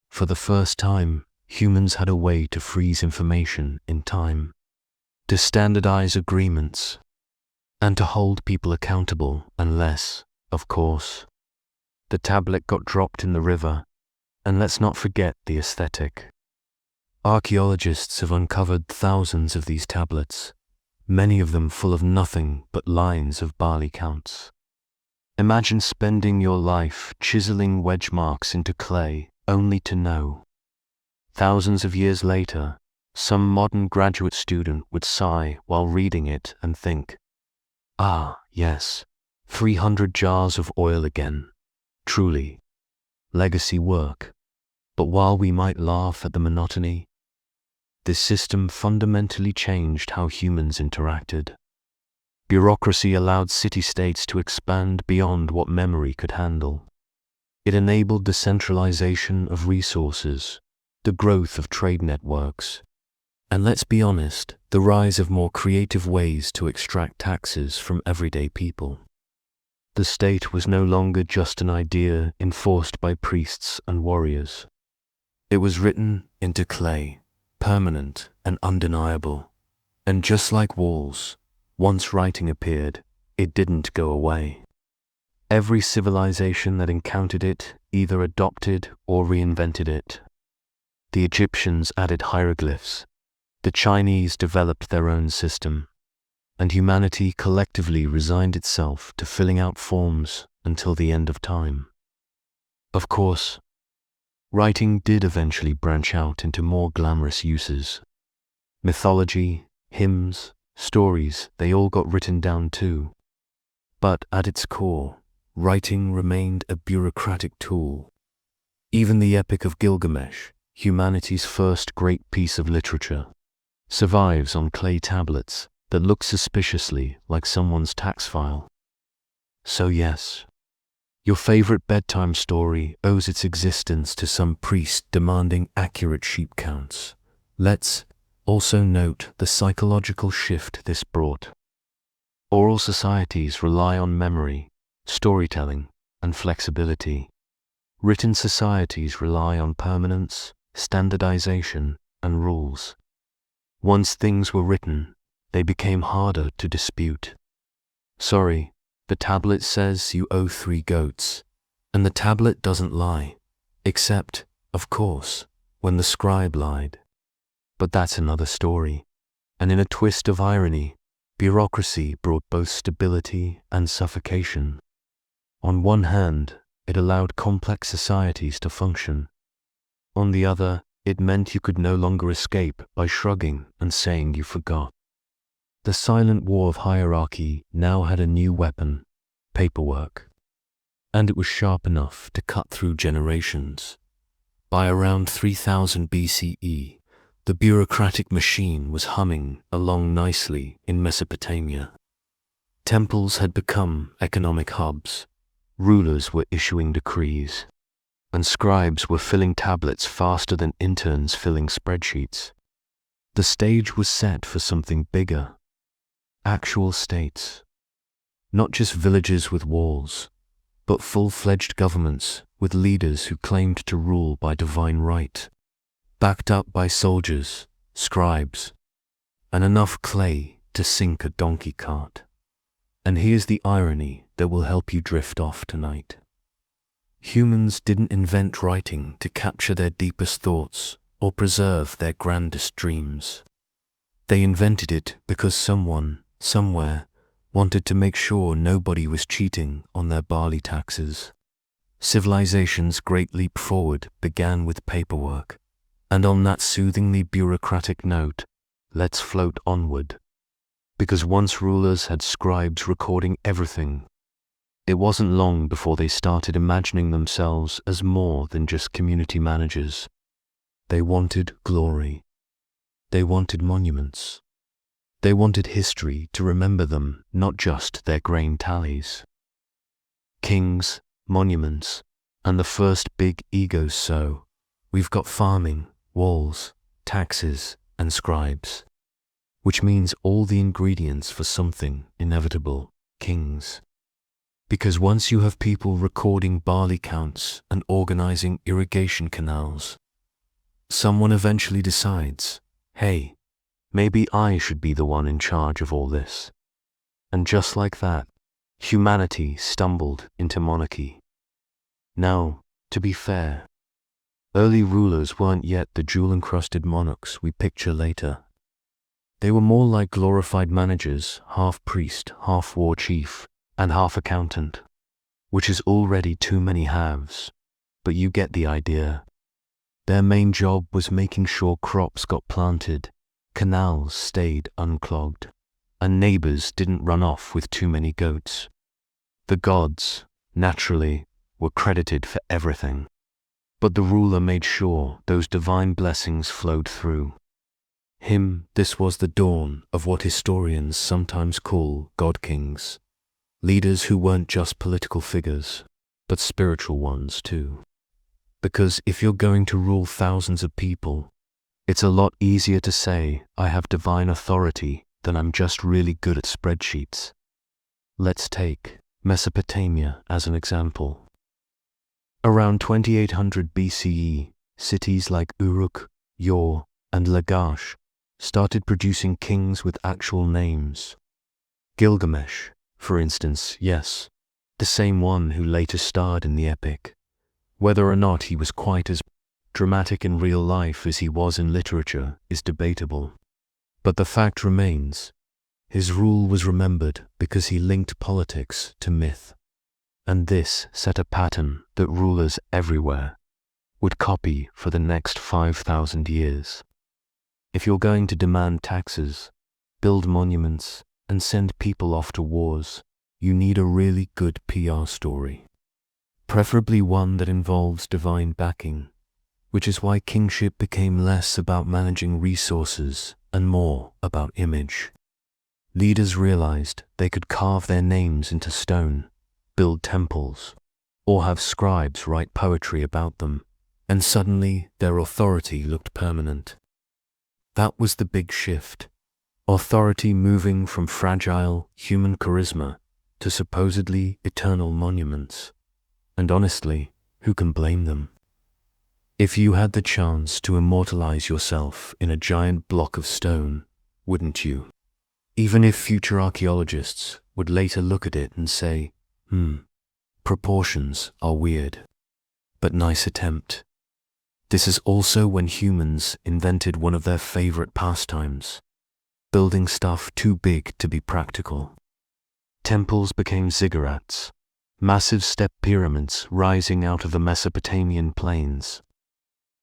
For the first time, humans had a way to freeze information in time, to standardize agreements, and to hold people accountable unless, of course, the tablet got dropped in the river. And let's not forget the aesthetic. Archaeologists have uncovered thousands of these tablets, many of them full of nothing but lines of barley counts. Imagine spending your life chiseling wedge marks into clay only to know, thousands of years later, some modern graduate student would sigh while reading it and think, "Ah, yes, 300 jars of oil again. Truly, legacy work." But while we might laugh at the monotony, this system fundamentally changed how humans interacted. Bureaucracy allowed city-states to expand beyond what memory could handle. It enabled the centralization of resources, the growth of trade networks, and let's be honest, the rise of more creative ways to extract taxes from everyday people. The state was no longer just an idea enforced by priests and warriors. It was written into clay, permanent and undeniable. And just like walls, once writing appeared, it didn't go away. Every civilization that encountered it either adopted or reinvented it. The Egyptians added hieroglyphs, the Chinese developed their own system, and humanity collectively resigned itself to filling out forms until the end of time. Of course, writing did eventually branch out into more glamorous uses. Mythology, hymns, stories, they all got written down too. But at its core, writing remained a bureaucratic tool. Even the Epic of Gilgamesh, humanity's first great piece of literature, survives on clay tablets that look suspiciously like someone's tax file. So yes, your favorite bedtime story owes its existence to some priest demanding accurate sheep counts. Let's also note the psychological shift this brought. Oral societies rely on memory, storytelling, and flexibility. Written societies rely on permanence, standardization, and rules. Once things were written, they became harder to dispute. Sorry, the tablet says you owe 3 goats, and the tablet doesn't lie, except, of course, when the scribe lied. But that's another story, and in a twist of irony, bureaucracy brought both stability and suffocation. On one hand, it allowed complex societies to function. On the other, it meant you could no longer escape by shrugging and saying you forgot. The silent war of hierarchy now had a new weapon, paperwork. And it was sharp enough to cut through generations. By around 3000 BCE, the bureaucratic machine was humming along nicely in Mesopotamia. Temples had become economic hubs, rulers were issuing decrees, and scribes were filling tablets faster than interns filling spreadsheets. The stage was set for something bigger. Actual states. Not just villages with walls, but full-fledged governments with leaders who claimed to rule by divine right, backed up by soldiers, scribes, and enough clay to sink a donkey cart. And here's the irony that will help you drift off tonight. Humans didn't invent writing to capture their deepest thoughts or preserve their grandest dreams. They invented it because someone, somewhere, wanted to make sure nobody was cheating on their barley taxes. Civilization's great leap forward began with paperwork. And on that soothingly bureaucratic note, let's float onward. Because once rulers had scribes recording everything, it wasn't long before they started imagining themselves as more than just community managers. They wanted glory. They wanted monuments. They wanted history to remember them, not just their grain tallies. Kings, monuments, and the first big egos. So we've got farming, walls, taxes, and scribes, which means all the ingredients for something inevitable: kings. Because once you have people recording barley counts and organizing irrigation canals, someone eventually decides, hey, maybe I should be the one in charge of all this. And just like that, humanity stumbled into monarchy. Now, to be fair, early rulers weren't yet the jewel-encrusted monarchs we picture later. They were more like glorified managers, half priest, half war chief, and half accountant, which is already too many halves, but you get the idea. Their main job was making sure crops got planted, canals stayed unclogged, and neighbors didn't run off with too many goats. The gods, naturally, were credited for everything, but the ruler made sure those divine blessings flowed through him. This was the dawn of what historians sometimes call God Kings, leaders who weren't just political figures, but spiritual ones too. Because if you're going to rule thousands of people, it's a lot easier to say I have divine authority than I'm just really good at spreadsheets. Let's take Mesopotamia as an example. Around 2800 BCE, cities like Uruk, Ur, and Lagash started producing kings with actual names. Gilgamesh, for instance, yes, the same one who later starred in the epic. Whether or not he was quite as dramatic in real life as he was in literature is debatable. But the fact remains, his rule was remembered because he linked politics to myth. And this set a pattern that rulers everywhere would copy for the next 5,000 years. If you're going to demand taxes, build monuments, and send people off to wars, you need a really good PR story. Preferably one that involves divine backing, which is why kingship became less about managing resources and more about image. Leaders realized they could carve their names into stone, build temples, or have scribes write poetry about them, and suddenly their authority looked permanent. That was the big shift. Authority moving from fragile human charisma to supposedly eternal monuments. And honestly, who can blame them? If you had the chance to immortalize yourself in a giant block of stone, wouldn't you? Even if future archaeologists would later look at it and say, proportions are weird, but nice attempt. This is also when humans invented one of their favorite pastimes, building stuff too big to be practical. Temples became ziggurats, massive step pyramids rising out of the Mesopotamian plains.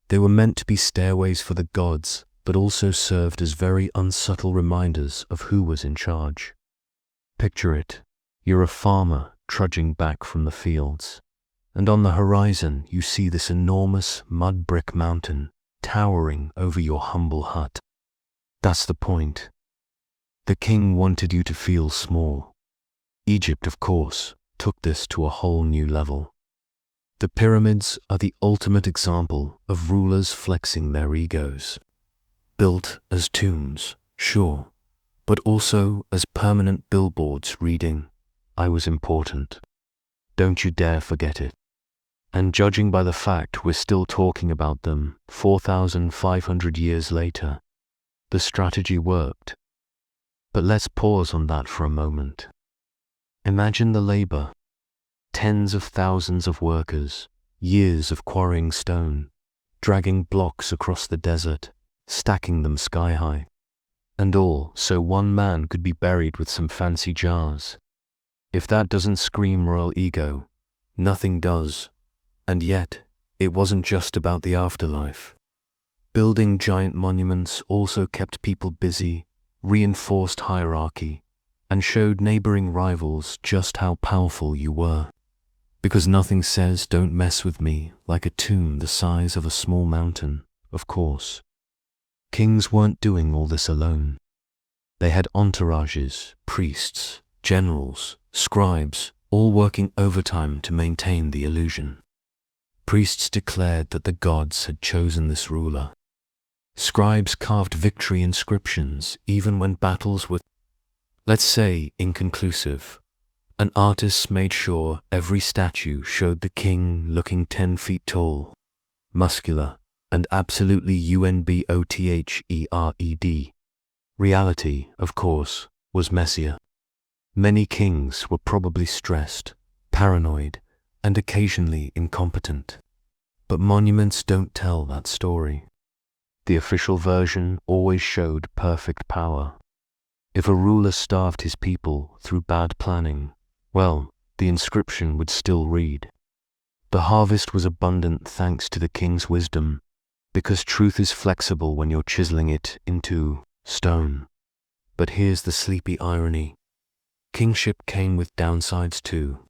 They were meant to be stairways for the gods, but also served as very unsubtle reminders of who was in charge. Picture it, you're a farmer trudging back from the fields, and on the horizon you see this enormous mud brick mountain towering over your humble hut. That's the point. The king wanted you to feel small. Egypt, of course, took this to a whole new level. The pyramids are the ultimate example of rulers flexing their egos. Built as tombs, sure, but also as permanent billboards reading, I was important. Don't you dare forget it. And judging by the fact we're still talking about them 4,500 years later, the strategy worked. But let's pause on that for a moment. Imagine the labor. Tens of thousands of workers, years of quarrying stone, dragging blocks across the desert, stacking them sky high. And all so one man could be buried with some fancy jars. If that doesn't scream royal ego, nothing does, And yet, it wasn't just about the afterlife. Building giant monuments also kept people busy, reinforced hierarchy, and showed neighboring rivals just how powerful you were. Because nothing says "don't mess with me" like a tomb the size of a small mountain, of course. Kings weren't doing all this alone. They had entourages, priests, generals, scribes, all working overtime to maintain the illusion. Priests declared that the gods had chosen this ruler. Scribes carved victory inscriptions even when battles were, let's say, inconclusive. And artists made sure every statue showed the king looking 10 feet tall, muscular, and absolutely unbothered. Reality, of course, was messier. Many kings were probably stressed, paranoid, and occasionally incompetent. But monuments don't tell that story. The official version always showed perfect power. If a ruler starved his people through bad planning, well, the inscription would still read, "The harvest was abundant thanks to the king's wisdom," because truth is flexible when you're chiseling it into stone. But here's the sleepy irony. Kingship came with downsides too.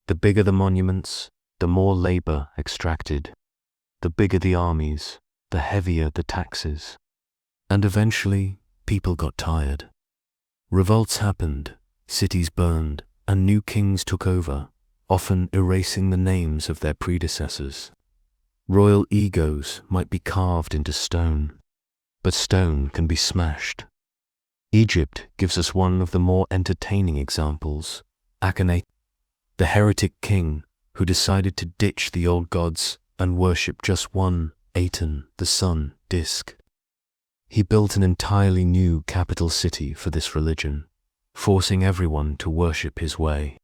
The bigger the monuments, the more labor extracted. The bigger the armies, the heavier the taxes. And eventually, people got tired. Revolts happened, cities burned, and new kings took over, often erasing the names of their predecessors. Royal egos might be carved into stone, but stone can be smashed. Egypt gives us one of the more entertaining examples: Akhenaten, the heretic king who decided to ditch the old gods and worship just one, Aten, the sun, disk. He built an entirely new capital city for this religion, forcing everyone to worship his way.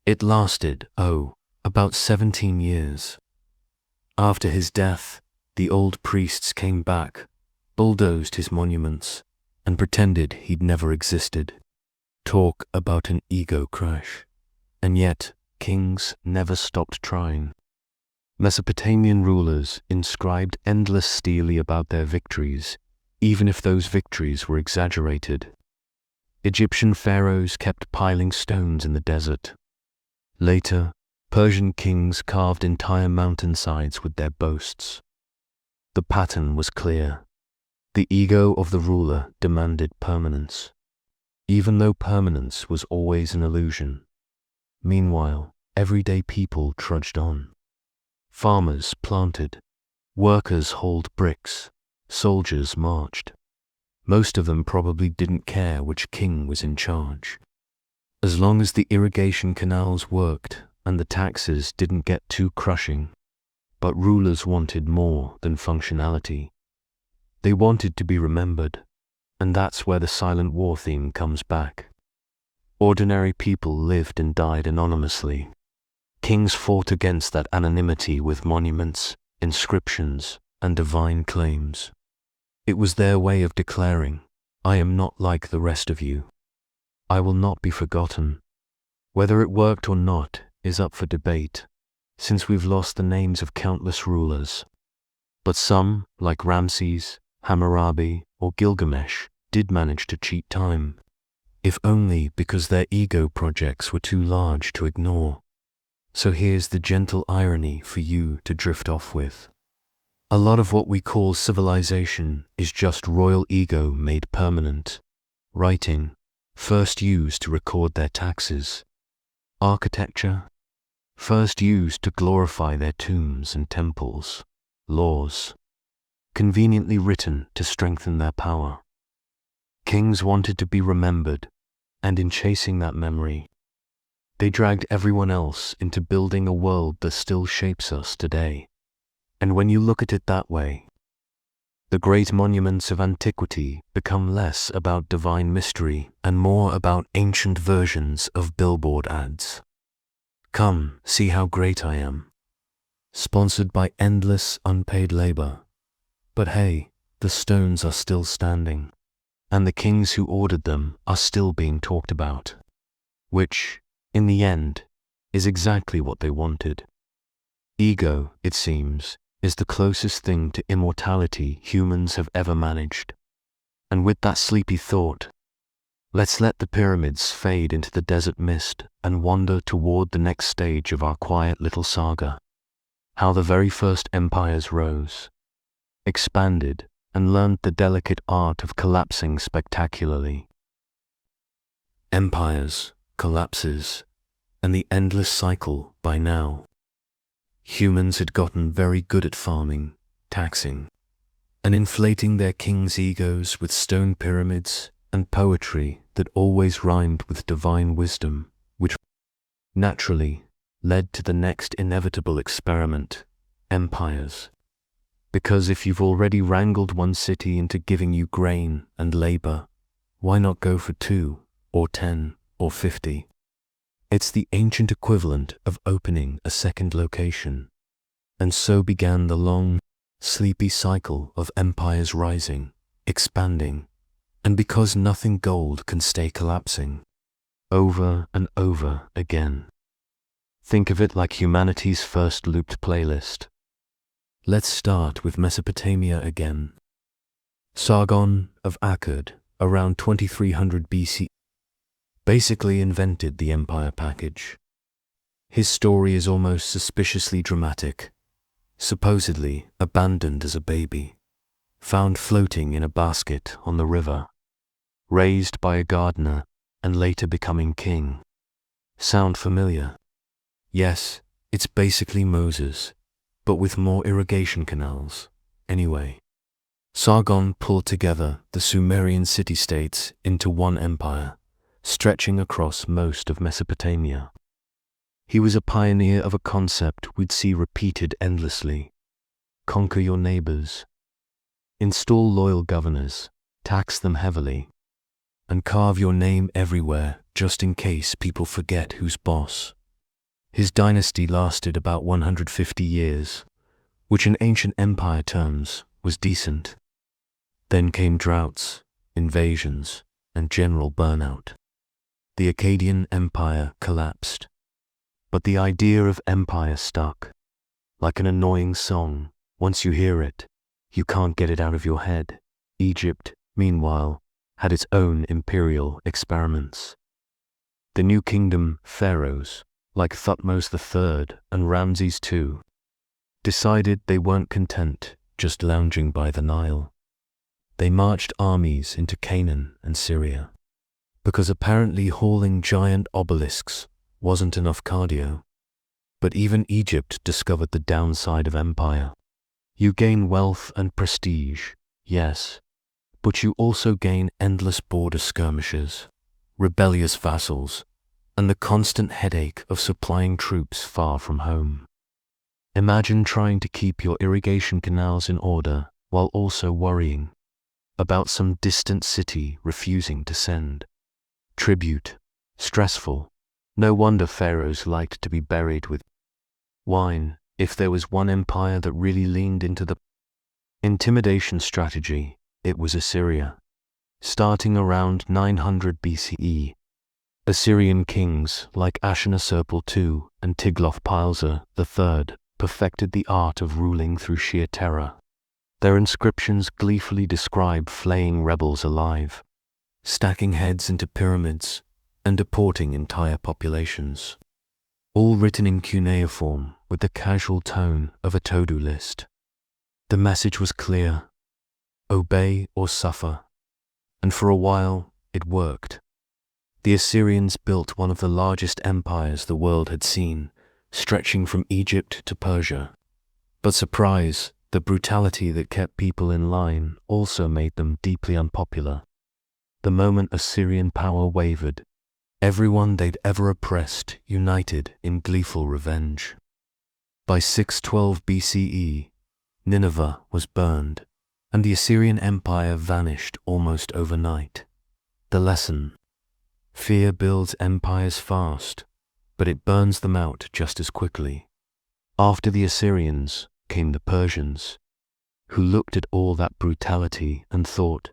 It lasted, about 17 years. After his death, the old priests came back, bulldozed his monuments, and pretended he'd never existed. Talk about an ego crash. And yet, kings never stopped trying. Mesopotamian rulers inscribed endless stele about their victories, even if those victories were exaggerated. Egyptian pharaohs kept piling stones in the desert. Later, Persian kings carved entire mountainsides with their boasts. The pattern was clear. The ego of the ruler demanded permanence, even though permanence was always an illusion. Meanwhile, everyday people trudged on. Farmers planted, workers hauled bricks, soldiers marched. Most of them probably didn't care which king was in charge. As long as the irrigation canals worked and the taxes didn't get too crushing. But rulers wanted more than functionality. They wanted to be remembered, and that's where the silent war theme comes back. Ordinary people lived and died anonymously. Kings fought against that anonymity with monuments, inscriptions, and divine claims. It was their way of declaring, "I am not like the rest of you. I will not be forgotten." Whether it worked or not is up for debate, since we've lost the names of countless rulers. But some, like Ramses, Hammurabi, or Gilgamesh, did manage to cheat time, if only because their ego projects were too large to ignore. So here's the gentle irony for you to drift off with. A lot of what we call civilization is just royal ego made permanent. Writing, first used to record their taxes. Architecture, first used to glorify their tombs and temples. Laws, conveniently written to strengthen their power. Kings wanted to be remembered, and in chasing that memory, they dragged everyone else into building a world that still shapes us today. And when you look at it that way, the great monuments of antiquity become less about divine mystery and more about ancient versions of billboard ads. "Come, see how great I am." Sponsored by endless unpaid labor. But hey, the stones are still standing, and the kings who ordered them are still being talked about. Which, in the end, is exactly what they wanted. Ego, it seems, is the closest thing to immortality humans have ever managed. And with that sleepy thought, let's let the pyramids fade into the desert mist and wander toward the next stage of our quiet little saga. How the very first empires rose, expanded, and learned the delicate art of collapsing spectacularly. Empires, collapses, and the endless cycle by now. Humans had gotten very good at farming, taxing, and inflating their kings' egos with stone pyramids and poetry that always rhymed with divine wisdom, which naturally led to the next inevitable experiment, empires. Because if you've already wrangled one city into giving you grain and labor, why not go for 2, or 10, or 50? It's the ancient equivalent of opening a second location. And so began the long, sleepy cycle of empires rising, expanding, and because nothing gold can stay collapsing, over and over again. Think of it like humanity's first looped playlist. Let's start with Mesopotamia again. Sargon of Akkad, around 2300 BC, basically invented the empire package. His story is almost suspiciously dramatic. Supposedly abandoned as a baby, found floating in a basket on the river, raised by a gardener and later becoming king. Sound familiar? Yes, it's basically Moses, but with more irrigation canals. Anyway, Sargon pulled together the Sumerian city-states into one empire, stretching across most of Mesopotamia. He was a pioneer of a concept we'd see repeated endlessly. Conquer your neighbors. Install loyal governors, tax them heavily, and carve your name everywhere just in case people forget who's boss. His dynasty lasted about 150 years, which in ancient empire terms was decent. Then came droughts, invasions, and general burnout. The Akkadian Empire collapsed. But the idea of empire stuck. Like an annoying song, once you hear it, you can't get it out of your head. Egypt, meanwhile, had its own imperial experiments. The new kingdom pharaohs, like Thutmose III and Ramses II, decided they weren't content just lounging by the Nile. They marched armies into Canaan and Syria, because apparently hauling giant obelisks wasn't enough cardio. But even Egypt discovered the downside of empire. You gain wealth and prestige, yes, but you also gain endless border skirmishes, rebellious vassals, and the constant headache of supplying troops far from home. Imagine trying to keep your irrigation canals in order while also worrying about some distant city refusing to send tribute. Stressful. No wonder pharaohs liked to be buried with wine. If there was one empire that really leaned into the intimidation strategy, it was Assyria. Starting around 900 BCE, Assyrian kings like Ashurnasirpal II and Tiglath-Pileser III perfected the art of ruling through sheer terror. Their inscriptions gleefully describe flaying rebels alive, stacking heads into pyramids, and deporting entire populations. All written in cuneiform with the casual tone of a to-do list. The message was clear: obey or suffer. And for a while, it worked. The Assyrians built one of the largest empires the world had seen, stretching from Egypt to Persia. But surprise, the brutality that kept people in line also made them deeply unpopular. The moment Assyrian power wavered, everyone they'd ever oppressed united in gleeful revenge. By 612 BCE, Nineveh was burned, and the Assyrian Empire vanished almost overnight. The lesson: fear builds empires fast, but it burns them out just as quickly. After the Assyrians came the Persians, who looked at all that brutality and thought,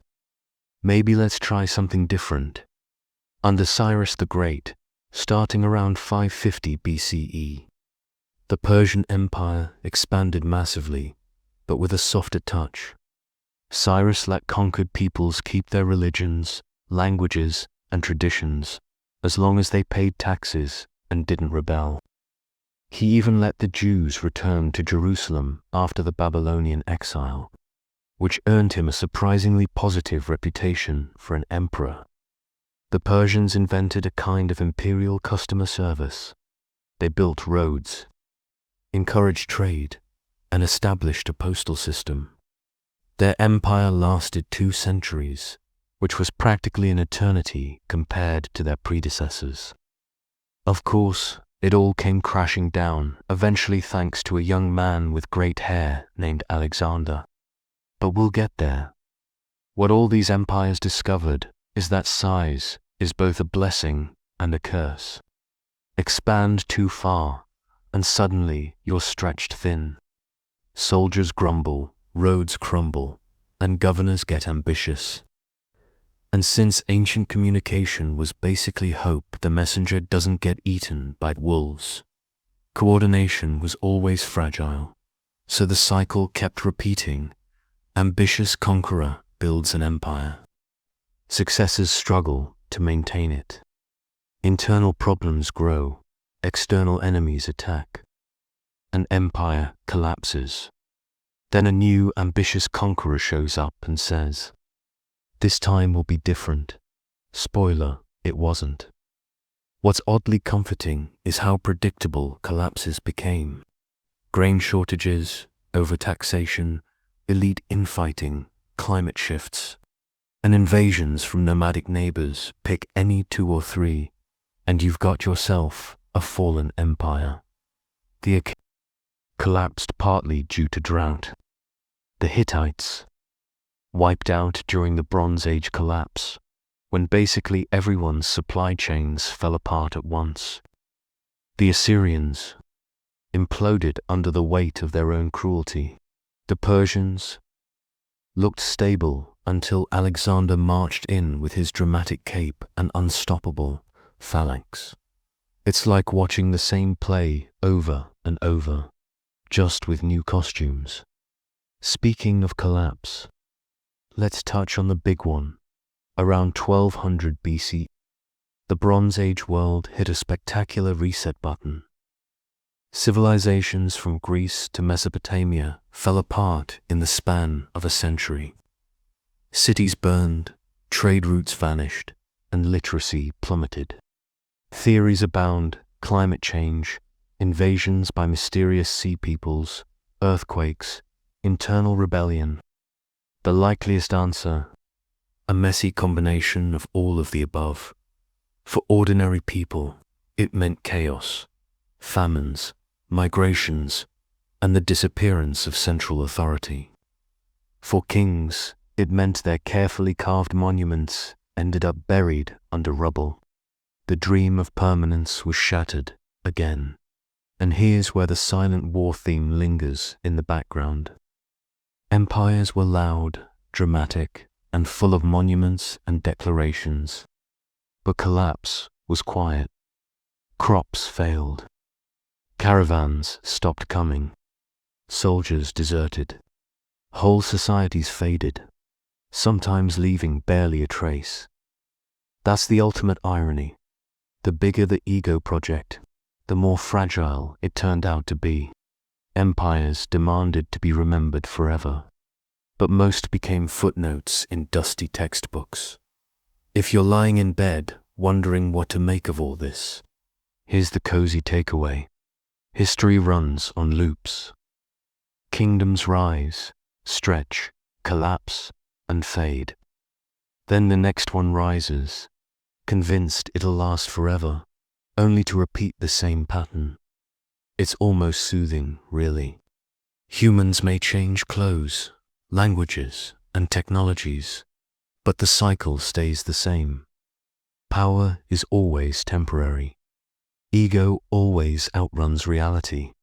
maybe let's try something different. Under Cyrus the Great, starting around 550 BCE, The Persian Empire expanded massively, but with a softer touch. Cyrus let conquered peoples keep their religions, languages, and traditions, as long as they paid taxes and didn't rebel. He even let the Jews return to Jerusalem after the Babylonian exile, which earned him a surprisingly positive reputation for an emperor. The Persians invented a kind of imperial customer service. They built roads, encouraged trade, and established a postal system. Their empire lasted 2 centuries, which was practically an eternity compared to their predecessors. Of course, it all came crashing down, eventually thanks to a young man with great hair named Alexander. But we'll get there. What all these empires discovered is that size is both a blessing and a curse. Expand too far, and suddenly you're stretched thin. Soldiers grumble, roads crumble, and governors get ambitious. And since ancient communication was basically hope the messenger doesn't get eaten by wolves, coordination was always fragile. So the cycle kept repeating. Ambitious conqueror builds an empire. Successors struggle to maintain it. Internal problems grow, external enemies attack. An empire collapses. Then a new ambitious conqueror shows up and says, "This time will be different." Spoiler, it wasn't. What's oddly comforting is how predictable collapses became. Grain shortages, overtaxation, elite infighting, climate shifts, and invasions from nomadic neighbors. Pick any 2 or 3, and you've got yourself a fallen empire. The Achaeans collapsed partly due to drought. The Hittites wiped out during the Bronze Age collapse, when basically everyone's supply chains fell apart at once. The Assyrians imploded under the weight of their own cruelty. The Persians looked stable until Alexander marched in with his dramatic cape and unstoppable phalanx. It's like watching the same play over and over, just with new costumes. Speaking of collapse, let's touch on the big one. Around 1200 BC, the Bronze Age world hit a spectacular reset button. Civilizations from Greece to Mesopotamia fell apart in the span of a century. Cities burned, trade routes vanished, and literacy plummeted. Theories abound: climate change, invasions by mysterious sea peoples, earthquakes, internal rebellion. The likeliest answer: a messy combination of all of the above. For ordinary people, it meant chaos, famines, migrations, and the disappearance of central authority. For kings, it meant their carefully carved monuments ended up buried under rubble. The dream of permanence was shattered again. And here's where the silent war theme lingers in the background. Empires were loud, dramatic, and full of monuments and declarations. But collapse was quiet. Crops failed. Caravans stopped coming. Soldiers deserted. Whole societies faded, sometimes leaving barely a trace. That's the ultimate irony. The bigger the ego project, the more fragile it turned out to be. Empires demanded to be remembered forever, but most became footnotes in dusty textbooks. If you're lying in bed wondering what to make of all this, here's the cozy takeaway. History runs on loops. Kingdoms rise, stretch, collapse, and fade. Then the next one rises, convinced it'll last forever, only to repeat the same pattern. It's almost soothing, really. Humans may change clothes, languages, and technologies, but the cycle stays the same. Power is always temporary. Ego always outruns reality,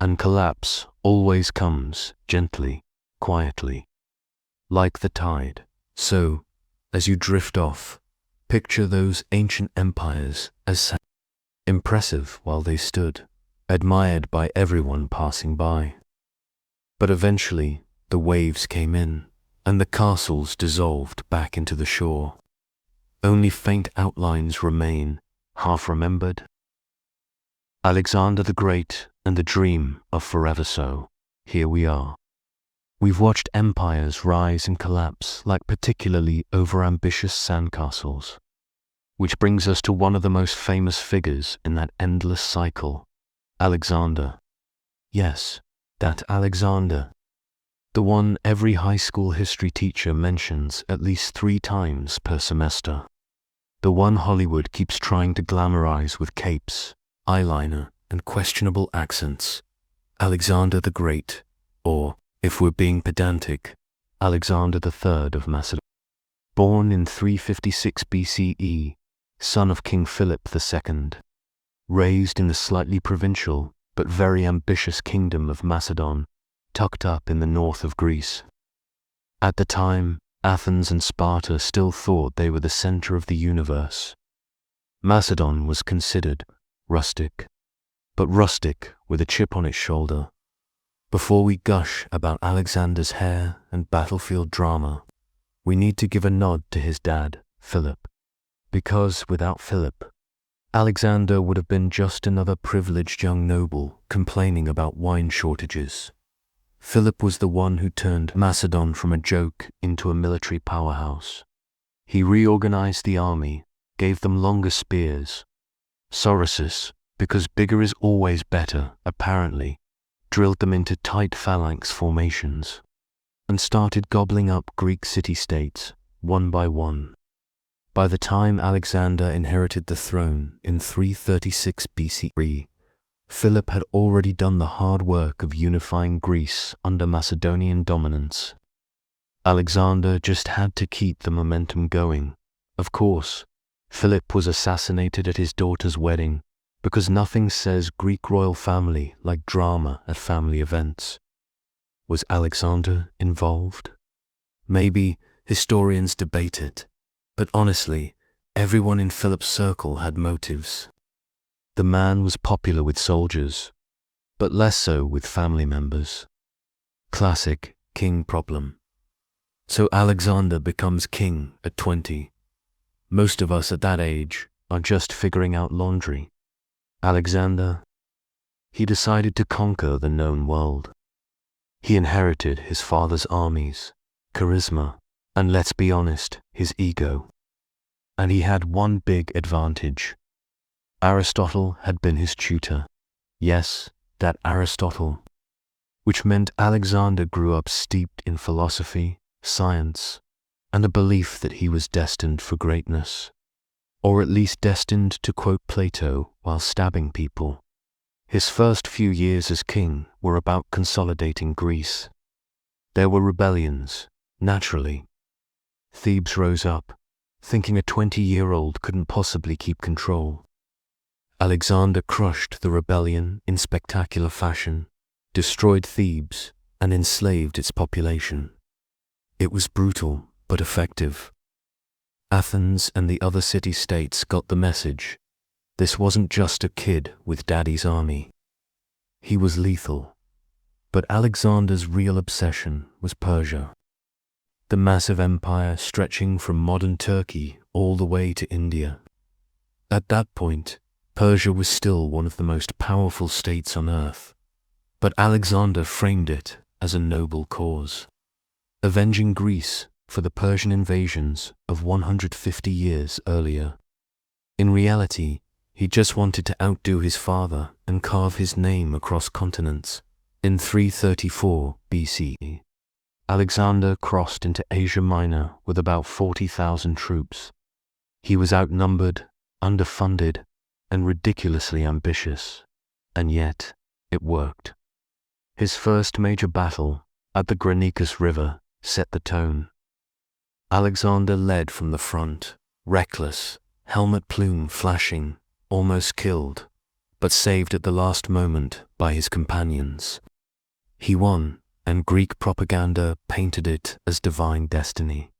and collapse always comes gently, quietly, like the tide. So, as you drift off, picture those ancient empires as impressive while they stood, admired by everyone passing by. But eventually, the waves came in, and the castles dissolved back into the shore. Only faint outlines remain, half remembered. Alexander the Great and the dream of forever so. Here we are. We've watched empires rise and collapse like particularly overambitious sandcastles. Which brings us to one of the most famous figures in that endless cycle, Alexander. Yes, that Alexander. The one every high school history teacher mentions at least 3 times per semester. The one Hollywood keeps trying to glamorize with capes, eyeliner, and questionable accents. Alexander the Great, or, if we're being pedantic, Alexander III of Macedon. Born in 356 BCE, son of King Philip II. Raised in the slightly provincial but very ambitious kingdom of Macedon, tucked up in the north of Greece. At the time, Athens and Sparta still thought they were the center of the universe. Macedon was considered rustic, but rustic with a chip on its shoulder. Before we gush about Alexander's hair and battlefield drama, we need to give a nod to his dad, Philip, because without Philip, Alexander would have been just another privileged young noble complaining about wine shortages. Philip was the one who turned Macedon from a joke into a military powerhouse. He reorganized the army, gave them longer spears. Saurusus, because bigger is always better, apparently, drilled them into tight phalanx formations, and started gobbling up Greek city-states, one by one. By the time Alexander inherited the throne in 336 BCE, Philip had already done the hard work of unifying Greece under Macedonian dominance. Alexander just had to keep the momentum going. Of course, Philip was assassinated at his daughter's wedding because nothing says Greek royal family like drama at family events. Was Alexander involved? Maybe. Historians debate it, but honestly, everyone in Philip's circle had motives. The man was popular with soldiers, but less so with family members. Classic king problem. So Alexander becomes king at 20. Most of us at that age are just figuring out laundry. Alexander, he decided to conquer the known world. He inherited his father's armies, charisma, and let's be honest, his ego. And he had one big advantage. Aristotle had been his tutor. Yes, that Aristotle. Which meant Alexander grew up steeped in philosophy, science, and a belief that he was destined for greatness. Or at least destined to quote Plato while stabbing people. His first few years as king were about consolidating Greece. There were rebellions, naturally. Thebes rose up, thinking a 20-year-old couldn't possibly keep control. Alexander crushed the rebellion in spectacular fashion, destroyed Thebes, and enslaved its population. It was brutal, but effective. Athens and the other city-states got the message. This wasn't just a kid with daddy's army. He was lethal. But Alexander's real obsession was Persia. The massive empire stretching from modern Turkey all the way to India. At that point, Persia was still one of the most powerful states on earth, but Alexander framed it as a noble cause, avenging Greece for the Persian invasions of 150 years earlier. In reality, he just wanted to outdo his father and carve his name across continents. In 334 BCE, Alexander crossed into Asia Minor with about 40,000 troops. He was outnumbered, underfunded, and ridiculously ambitious, and yet it worked. His first major battle, at the Granicus River, set the tone. Alexander led from the front, reckless, helmet plume flashing, almost killed, but saved at the last moment by his companions. He won, and Greek propaganda painted it as divine destiny.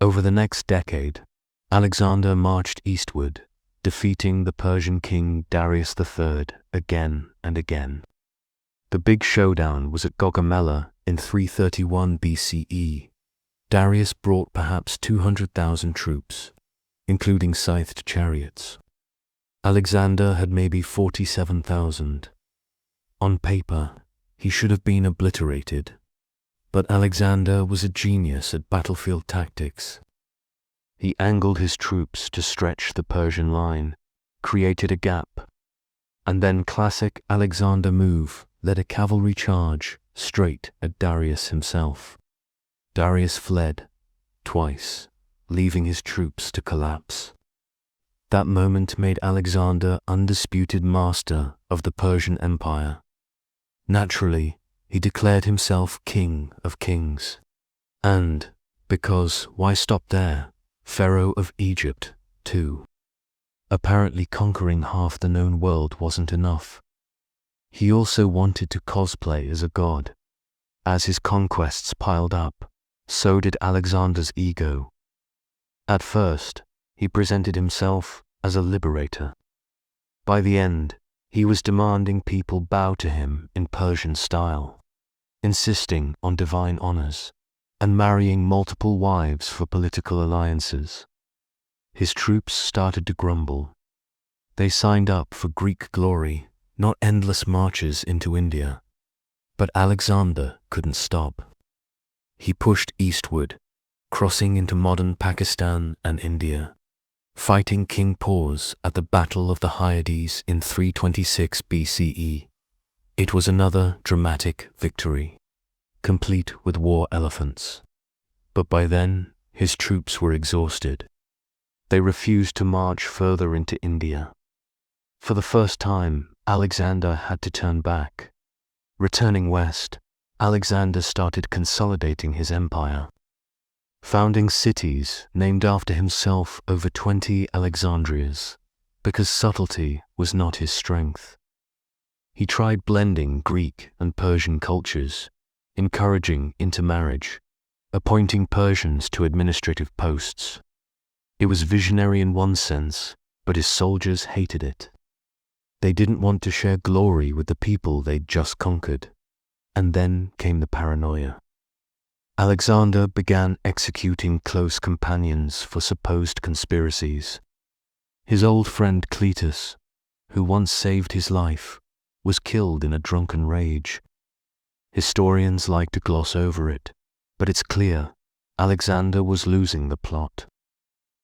Over the next decade, Alexander marched eastward, defeating the Persian king Darius III again and again. The big showdown was at Gaugamela in 331 BCE. Darius brought perhaps 200,000 troops, including scythed chariots. Alexander had maybe 47,000. On paper, he should have been obliterated, but Alexander was a genius at battlefield tactics. He angled his troops to stretch the Persian line, created a gap, and then classic Alexander move led a cavalry charge straight at Darius himself. Darius fled twice, leaving his troops to collapse. That moment made Alexander undisputed master of the Persian Empire. Naturally, he declared himself king of kings. And, because why stop there, Pharaoh of Egypt, too. Apparently conquering half the known world wasn't enough. He also wanted to cosplay as a god. As his conquests piled up, so did Alexander's ego. At first, he presented himself as a liberator. By the end, he was demanding people bow to him in Persian style, insisting on divine honors, and marrying multiple wives for political alliances. His troops started to grumble. They signed up for Greek glory, not endless marches into India. But Alexander couldn't stop. He pushed eastward, crossing into modern Pakistan and India, fighting King Pors at the Battle of the Hyades in 326 BCE. It was another dramatic victory, complete with war elephants. But by then, his troops were exhausted. They refused to march further into India. For the first time, Alexander had to turn back. Returning west, Alexander started consolidating his empire, founding cities named after himself, over 20 Alexandrias, because subtlety was not his strength. He tried blending Greek and Persian cultures, encouraging intermarriage, appointing Persians to administrative posts. It was visionary in one sense, but his soldiers hated it. They didn't want to share glory with the people they'd just conquered. And then came the paranoia. Alexander began executing close companions for supposed conspiracies. His old friend Cletus, who once saved his life, was killed in a drunken rage. Historians like to gloss over it, but it's clear Alexander was losing the plot.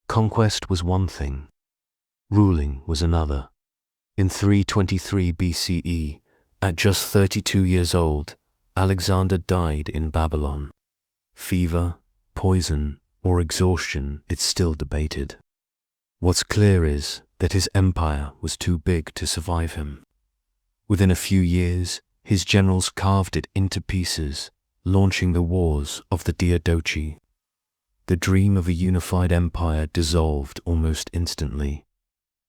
Conquest was one thing, ruling was another. In 323 BCE, at just 32 years old, Alexander died in Babylon. Fever, poison, or exhaustion, it's still debated. What's clear is that his empire was too big to survive him. Within a few years, his generals carved it into pieces, launching the wars of the Diadochi. The dream of a unified empire dissolved almost instantly.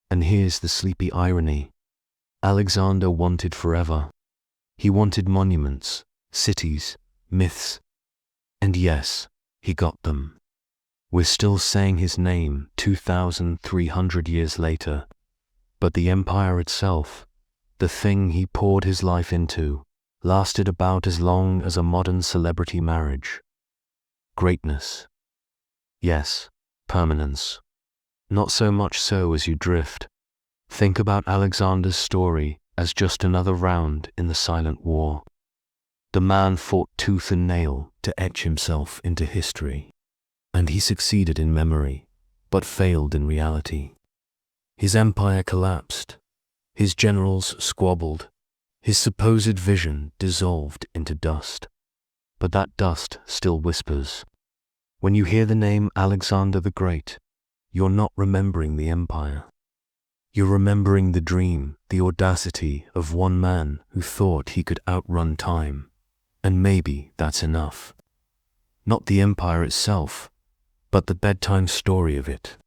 And here's the sleepy irony. Alexander wanted forever. He wanted monuments, cities, myths. And yes, he got them. We're still saying his name 2,300 years later. But the empire itself, the thing he poured his life into, lasted about as long as a modern celebrity marriage. Greatness. Yes, permanence. Not so much so as you drift. Think about Alexander's story as just another round in the silent war. The man fought tooth and nail to etch himself into history. And he succeeded in memory, but failed in reality. His empire collapsed. His generals squabbled. His supposed vision dissolved into dust. But that dust still whispers. When you hear the name Alexander the Great, you're not remembering the empire. You're remembering the dream, the audacity of one man who thought he could outrun time. And maybe that's enough. Not the empire itself, but the bedtime story of it.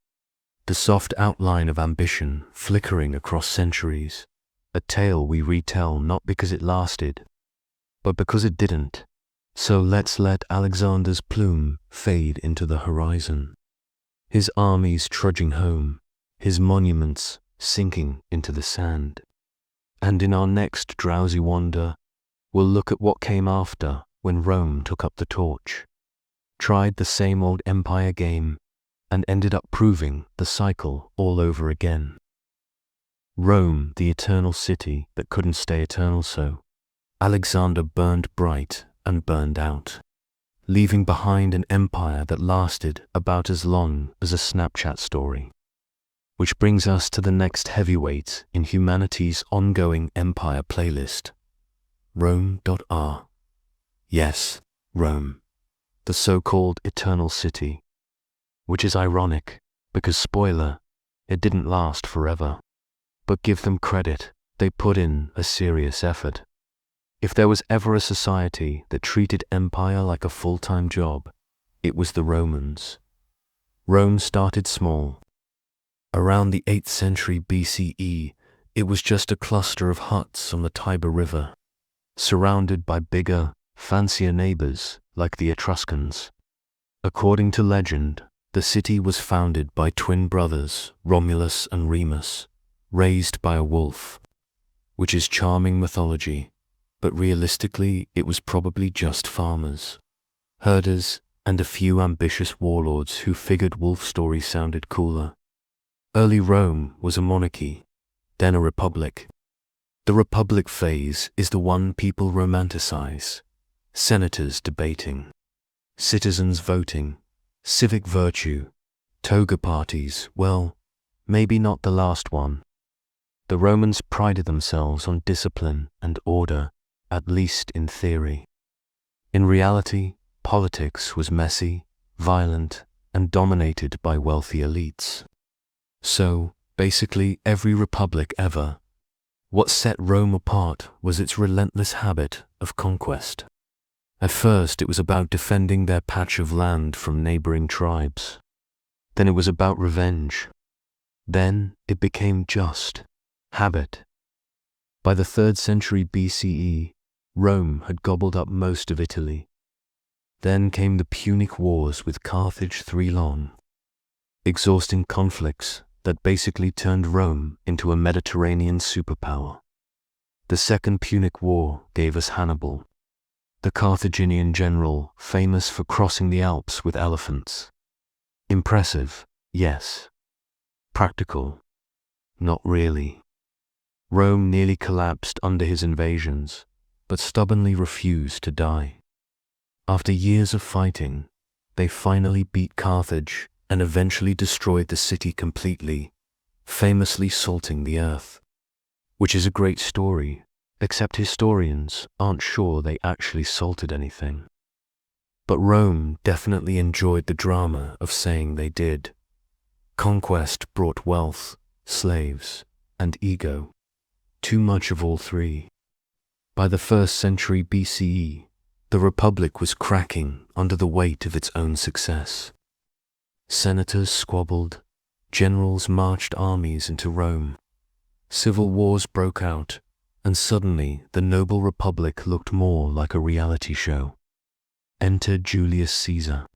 The soft outline of ambition flickering across centuries. A tale we retell not because it lasted, but because it didn't. So let's let Alexander's plume fade into the horizon. His armies trudging home, his monuments sinking into the sand. And in our next drowsy wander, we'll look at what came after when Rome took up the torch, tried the same old empire game, and ended up proving the cycle all over again. Rome, the eternal city that couldn't stay eternal, so Alexander burned bright and burned out, leaving behind an empire that lasted about as long as a Snapchat story. Which brings us to the next heavyweight in humanity's ongoing empire playlist, Rome.R. Yes, Rome, the so-called eternal city, which is ironic because, spoiler, it didn't last forever. But give them credit, they put in a serious effort. If there was ever a society that treated empire like a full-time job, it was the Romans. Rome started small. Around the 8th century BCE, it was just a cluster of huts on the Tiber River, surrounded by bigger, fancier neighbors like the Etruscans. According to legend, the city was founded by twin brothers, Romulus and Remus, raised by a wolf, which is charming mythology, but realistically it was probably just farmers, herders, and a few ambitious warlords who figured wolf stories sounded cooler. Early Rome was a monarchy, then a republic. The republic phase is the one people romanticize: senators debating, citizens voting, civic virtue, toga parties, well, maybe not the last one. The Romans prided themselves on discipline and order, at least in theory. In reality, politics was messy, violent, and dominated by wealthy elites. So, basically every republic ever. What set Rome apart was its relentless habit of conquest. At first it was about defending their patch of land from neighboring tribes. Then it was about revenge. Then it became just habit. By the 3rd century BCE, Rome had gobbled up most of Italy. Then came the Punic Wars with Carthage 3 long, exhausting conflicts that basically turned Rome into a Mediterranean superpower. The Second Punic War gave us Hannibal, the Carthaginian general famous for crossing the Alps with elephants. Impressive, yes. Practical, not really. Rome nearly collapsed under his invasions, but stubbornly refused to die. After years of fighting, they finally beat Carthage and eventually destroyed the city completely, famously salting the earth. Which is a great story, except historians aren't sure they actually salted anything. But Rome definitely enjoyed the drama of saying they did. Conquest brought wealth, slaves, and ego. Too much of all three. By the 1st century BCE, the Republic was cracking under the weight of its own success. Senators squabbled, generals marched armies into Rome, civil wars broke out, and suddenly the noble Republic looked more like a reality show. Enter Julius Caesar,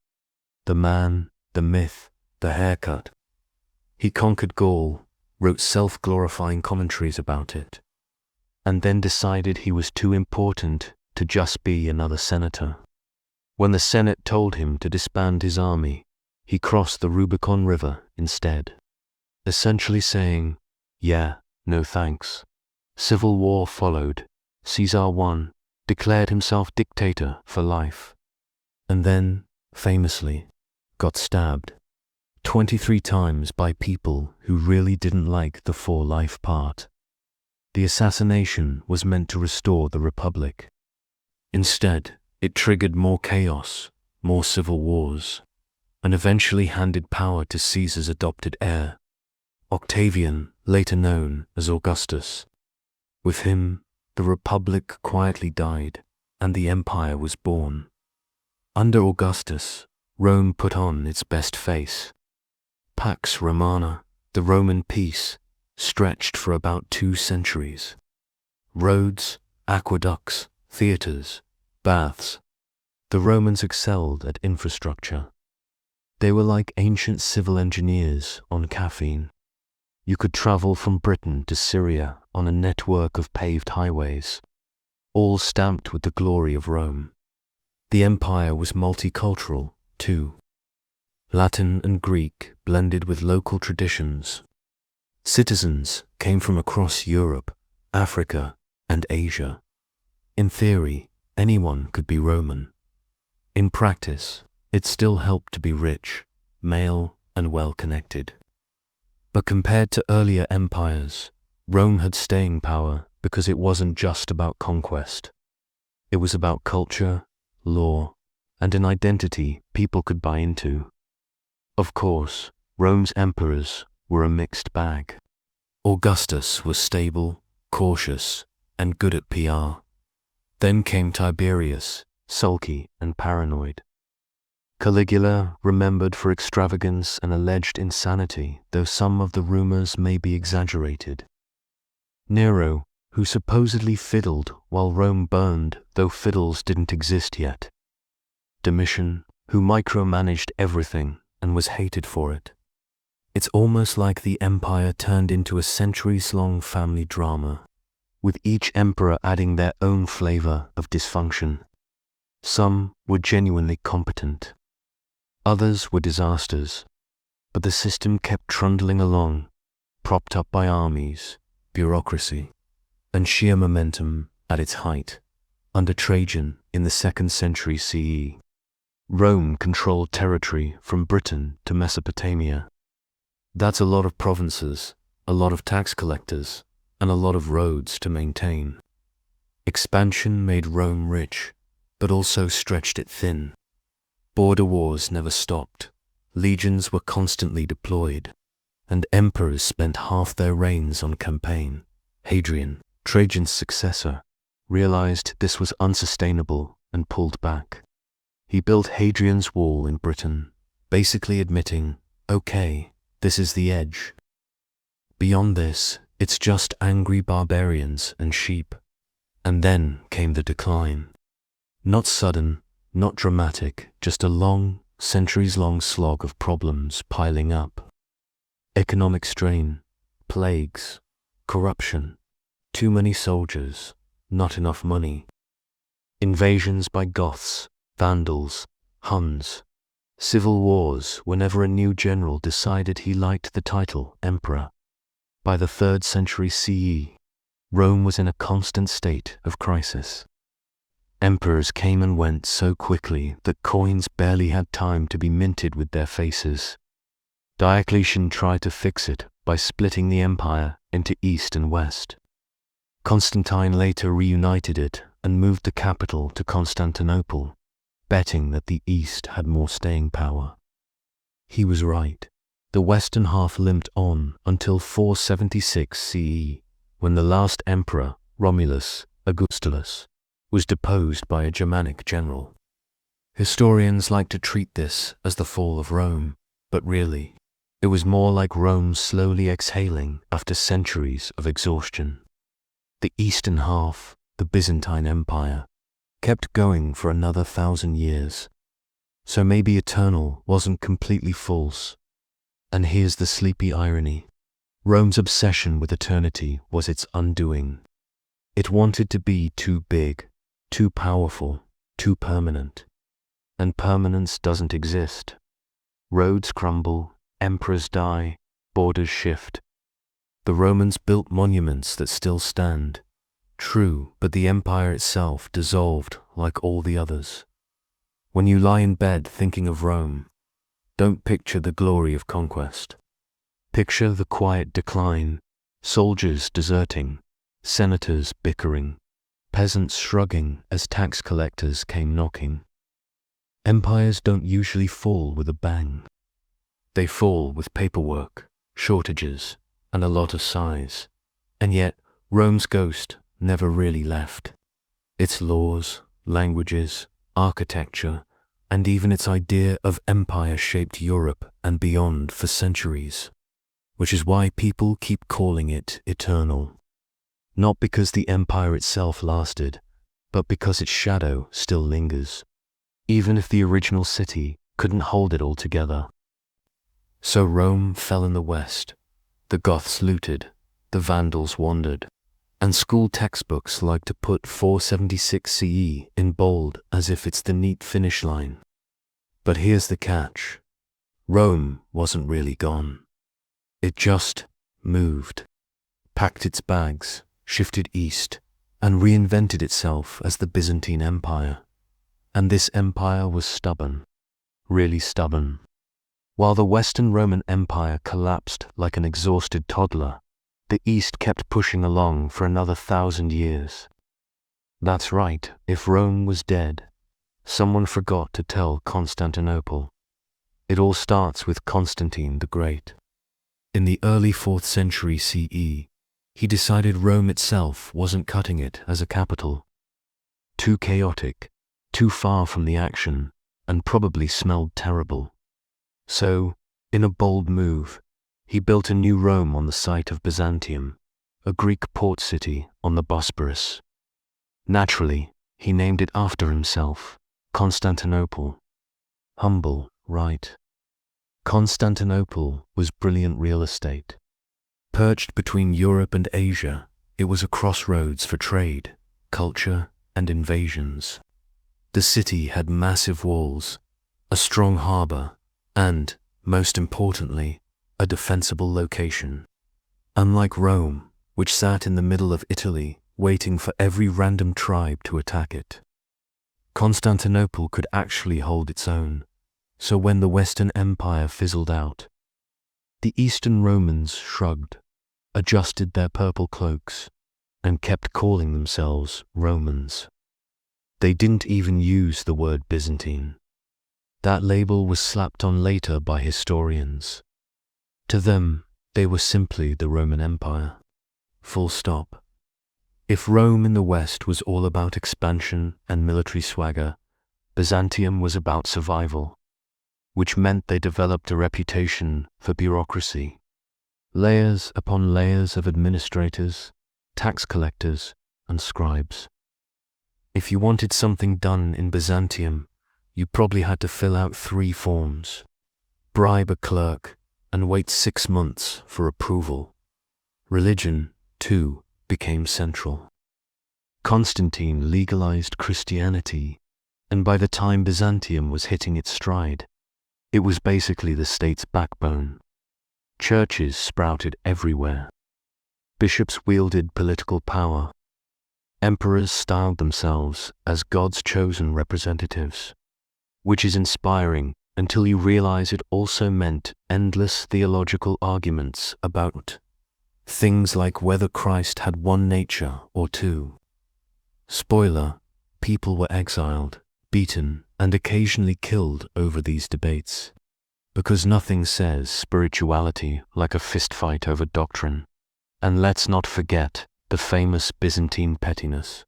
the man, the myth, the haircut. He conquered Gaul, wrote self-glorifying commentaries about it, and then decided he was too important to just be another senator. When the Senate told him to disband his army, he crossed the Rubicon River instead, essentially saying, yeah, no thanks. Civil war followed. Caesar won, declared himself dictator for life, and then, famously, got stabbed 23 times by people who really didn't like the for-life part. The assassination was meant to restore the Republic. Instead, it triggered more chaos, more civil wars, and eventually handed power to Caesar's adopted heir, Octavian, later known as Augustus. With him, the Republic quietly died, and the Empire was born. Under Augustus, Rome put on its best face. Pax Romana, the Roman peace, stretched for about 2 centuries. Roads, aqueducts, theaters, baths. The Romans excelled at infrastructure. They were like ancient civil engineers on caffeine. You could travel from Britain to Syria on a network of paved highways, all stamped with the glory of Rome. The empire was multicultural, too. Latin and Greek blended with local traditions. Citizens came from across Europe, Africa, and Asia. In theory, anyone could be Roman. In practice, it still helped to be rich, male, and well-connected. But compared to earlier empires, Rome had staying power because it wasn't just about conquest. It was about culture, law, and an identity people could buy into. Of course, Rome's emperors were a mixed bag. Augustus was stable, cautious, and good at PR. Then came Tiberius, sulky and paranoid. Caligula, remembered for extravagance and alleged insanity, though some of the rumors may be exaggerated. Nero, who supposedly fiddled while Rome burned, though fiddles didn't exist yet. Domitian, who micromanaged everything and was hated for it. It's almost like the empire turned into a centuries-long family drama, with each emperor adding their own flavor of dysfunction. Some were genuinely competent. Others were disasters, but the system kept trundling along, propped up by armies, bureaucracy, and sheer momentum at its height. Under Trajan in the 2nd century CE, Rome controlled territory from Britain to Mesopotamia. That's a lot of provinces, a lot of tax collectors, and a lot of roads to maintain. Expansion made Rome rich, but also stretched it thin. Border wars never stopped, legions were constantly deployed, and emperors spent half their reigns on campaign. Hadrian, Trajan's successor, realized this was unsustainable and pulled back. He built Hadrian's Wall in Britain, basically admitting, okay, this is the edge. Beyond this, it's just angry barbarians and sheep. And then came the decline. Not sudden, not dramatic, just a long, centuries-long slog of problems piling up. Economic strain, plagues, corruption, too many soldiers, not enough money. Invasions by Goths, Vandals, Huns. Civil wars whenever a new general decided he liked the title emperor. By the 3rd century CE, Rome was in a constant state of crisis. Emperors came and went so quickly that coins barely had time to be minted with their faces. Diocletian tried to fix it by splitting the empire into East and West. Constantine later reunited it and moved the capital to Constantinople, betting that the East had more staying power. He was right. The western half limped on until 476 CE, when the last emperor, Romulus Augustulus, was deposed by a Germanic general. Historians like to treat this as the fall of Rome, but really, it was more like Rome slowly exhaling after centuries of exhaustion. The eastern half, the Byzantine Empire, kept going for another 1,000 years. So maybe eternal wasn't completely false. And here's the sleepy irony. Rome's obsession with eternity was its undoing. It wanted to be too big, too powerful, too permanent. And permanence doesn't exist. Roads crumble, emperors die, borders shift. The Romans built monuments that still stand. True, but the empire itself dissolved like all the others. When you lie in bed thinking of Rome, don't picture the glory of conquest. Picture the quiet decline, soldiers deserting, senators bickering, peasants shrugging as tax collectors came knocking. Empires don't usually fall with a bang. They fall with paperwork, shortages, and a lot of sighs. And yet, Rome's ghost never really left. Its laws, languages, architecture, and even its idea of empire shaped Europe and beyond for centuries, which is why people keep calling it eternal. Not because the empire itself lasted, but because its shadow still lingers, even if the original city couldn't hold it all together. So Rome fell in the west, The Goths looted, the Vandals wandered, and school textbooks like to put 476 CE in bold as if it's the neat finish line. But here's the catch. Rome wasn't really gone. It just moved, packed its bags, shifted east, and reinvented itself as the Byzantine Empire. And this empire was stubborn, really stubborn. While the Western Roman Empire collapsed like an exhausted toddler, the East kept pushing along for another 1,000 years. That's right, if Rome was dead, someone forgot to tell Constantinople. It all starts with Constantine the Great. In the early 4th century CE, he decided Rome itself wasn't cutting it as a capital. Too chaotic, too far from the action, and probably smelled terrible. So, in a bold move, he built a new Rome on the site of Byzantium, a Greek port city on the Bosporus. Naturally, he named it after himself, Constantinople. Humble, right? Constantinople was brilliant real estate. Perched between Europe and Asia, it was a crossroads for trade, culture, and invasions. The city had massive walls, a strong harbor, and, most importantly, a defensible location. Unlike Rome, which sat in the middle of Italy, waiting for every random tribe to attack it, Constantinople could actually hold its own. So when the Western Empire fizzled out, the Eastern Romans shrugged, adjusted their purple cloaks, and kept calling themselves Romans. They didn't even use the word Byzantine. That label was slapped on later by historians. To them, they were simply the Roman Empire. Full stop. If Rome in the West was all about expansion and military swagger, Byzantium was about survival, which meant they developed a reputation for bureaucracy. Layers upon layers of administrators, tax collectors, and scribes. If you wanted something done in Byzantium, you probably had to fill out 3 forms, bribe a clerk, and wait 6 months for approval. Religion, too, became central. Constantine legalized Christianity, and by the time Byzantium was hitting its stride, it was basically the state's backbone. Churches sprouted everywhere. Bishops wielded political power. Emperors styled themselves as God's chosen representatives, which is inspiring until you realize it also meant endless theological arguments about things like whether Christ had one nature or two. Spoiler, people were exiled, beaten, and occasionally killed over these debates, because nothing says spirituality like a fistfight over doctrine. And let's not forget the famous Byzantine pettiness.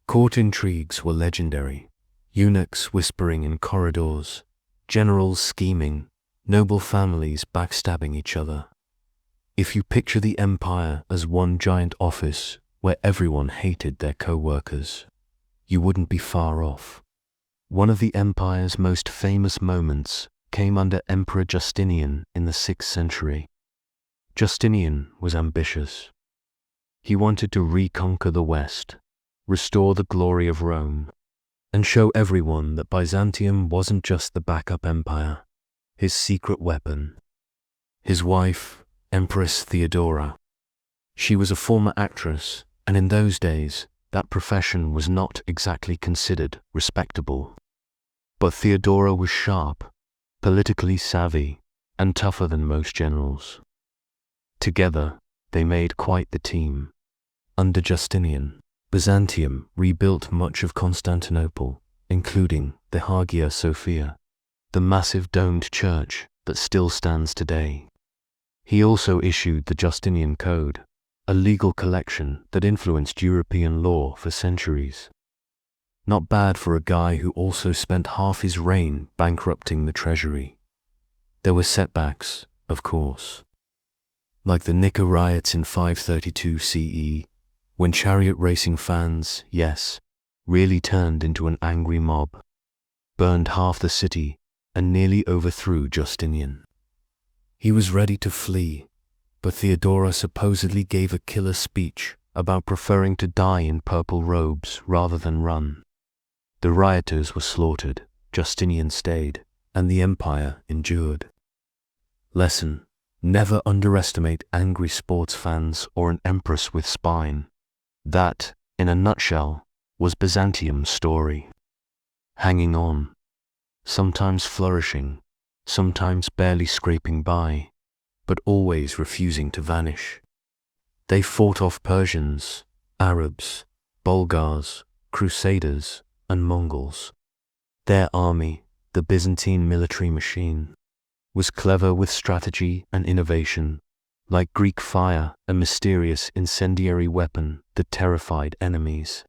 Court intrigues were legendary. Eunuchs whispering in corridors, generals scheming, noble families backstabbing each other. If you picture the empire as one giant office where everyone hated their co-workers, you wouldn't be far off. One of the empire's most famous moments came under Emperor Justinian in the 6th century. Justinian was ambitious. He wanted to reconquer the West, restore the glory of Rome, and show everyone that Byzantium wasn't just the backup empire, his secret weapon. His wife, Empress Theodora. She was a former actress, and in those days, that profession was not exactly considered respectable. But Theodora was sharp, politically savvy, and tougher than most generals. Together, they made quite the team. Under Justinian, Byzantium rebuilt much of Constantinople, including the Hagia Sophia, the massive domed church that still stands today. He also issued the Justinian Code, a legal collection that influenced European law for centuries. Not bad for a guy who also spent half his reign bankrupting the treasury. There were setbacks, of course, like the Nika riots in 532 CE, when chariot racing fans, yes, really turned into an angry mob, burned half the city, and nearly overthrew Justinian. He was ready to flee, but Theodora supposedly gave a killer speech about preferring to die in purple robes rather than run. The rioters were slaughtered, Justinian stayed, and the empire endured. Lesson: never underestimate angry sports fans or an empress with spine. That, in a nutshell, was Byzantium's story. Hanging on, sometimes flourishing, sometimes barely scraping by, but always refusing to vanish. They fought off Persians, Arabs, Bulgars, Crusaders, and Mongols. Their army, the Byzantine military machine, was clever with strategy and innovation, like Greek fire, a mysterious incendiary weapon that terrified enemies.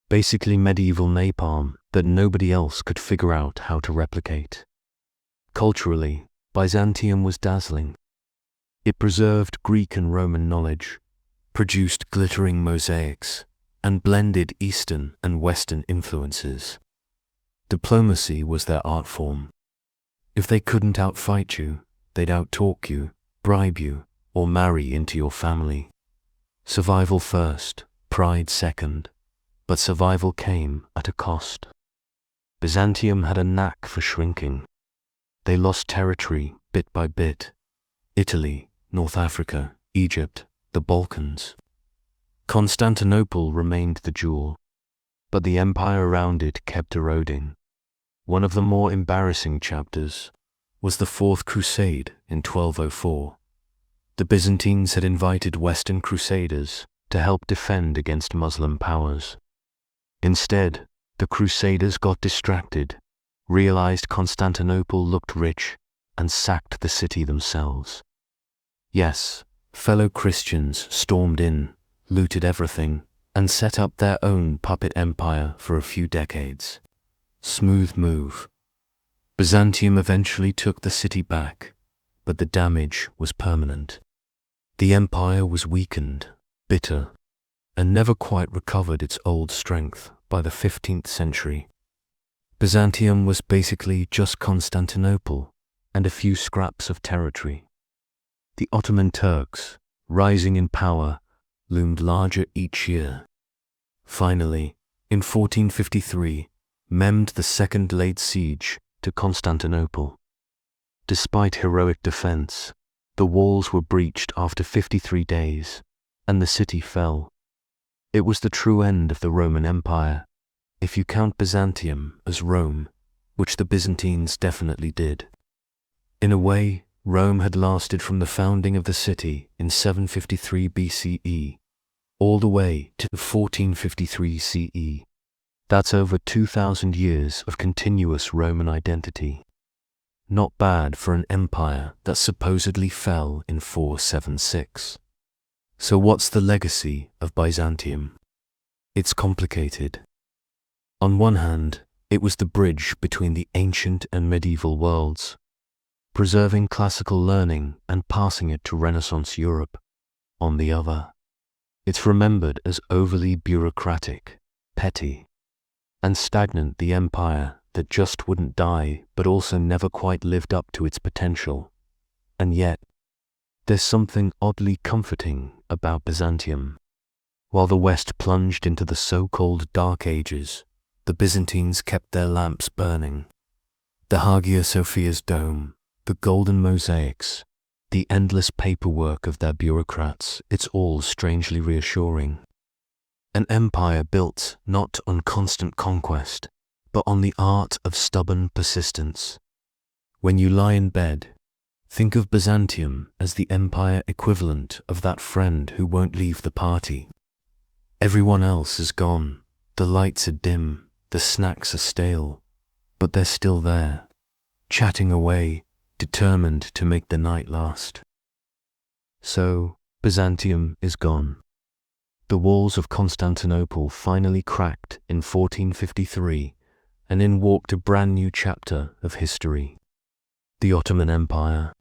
Basically medieval napalm that nobody else could figure out how to replicate. Culturally, Byzantium was dazzling. It preserved Greek and Roman knowledge, produced glittering mosaics, and blended Eastern and Western influences. Diplomacy was their art form. If they couldn't outfight you, they'd outtalk you, bribe you, or marry into your family. Survival first, pride second, but survival came at a cost. Byzantium had a knack for shrinking. They lost territory bit by bit. Italy, North Africa, Egypt, the Balkans. Constantinople remained the jewel, but the empire around it kept eroding. One of the more embarrassing chapters was the Fourth Crusade in 1204. The Byzantines had invited Western crusaders to help defend against Muslim powers. Instead, the crusaders got distracted, realized Constantinople looked rich, and sacked the city themselves. Yes, fellow Christians stormed in, looted everything, and set up their own puppet empire for a few decades. Smooth move. Byzantium eventually took the city back, but the damage was permanent. The empire was weakened, bitter, and never quite recovered its old strength by the 15th century. Byzantium was basically just Constantinople and a few scraps of territory. The Ottoman Turks, rising in power, loomed larger each year. Finally, in 1453, Mehmed II laid siege to Constantinople. Despite heroic defense, the walls were breached after 53 days, and the city fell. It was the true end of the Roman Empire, if you count Byzantium as Rome, which the Byzantines definitely did. In a way, Rome had lasted from the founding of the city in 753 BCE, all the way to 1453 CE. That's over 2,000 years of continuous Roman identity. Not bad for an empire that supposedly fell in 476. So what's the legacy of Byzantium? It's complicated. On one hand, it was the bridge between the ancient and medieval worlds, preserving classical learning and passing it to Renaissance Europe. On the other, it's remembered as overly bureaucratic, petty, and stagnant, the empire that just wouldn't die but also never quite lived up to its potential. And yet, there's something oddly comforting about Byzantium. While the West plunged into the so-called Dark Ages, the Byzantines kept their lamps burning. The Hagia Sophia's dome, the golden mosaics, the endless paperwork of their bureaucrats, it's all strangely reassuring. An empire built not on constant conquest, but on the art of stubborn persistence. When you lie in bed, think of Byzantium as the empire equivalent of that friend who won't leave the party. Everyone else is gone, the lights are dim, the snacks are stale, but they're still there, chatting away, determined to make the night last. So, Byzantium is gone. The walls of Constantinople finally cracked in 1453, and in walked a brand new chapter of history. The Ottoman Empire.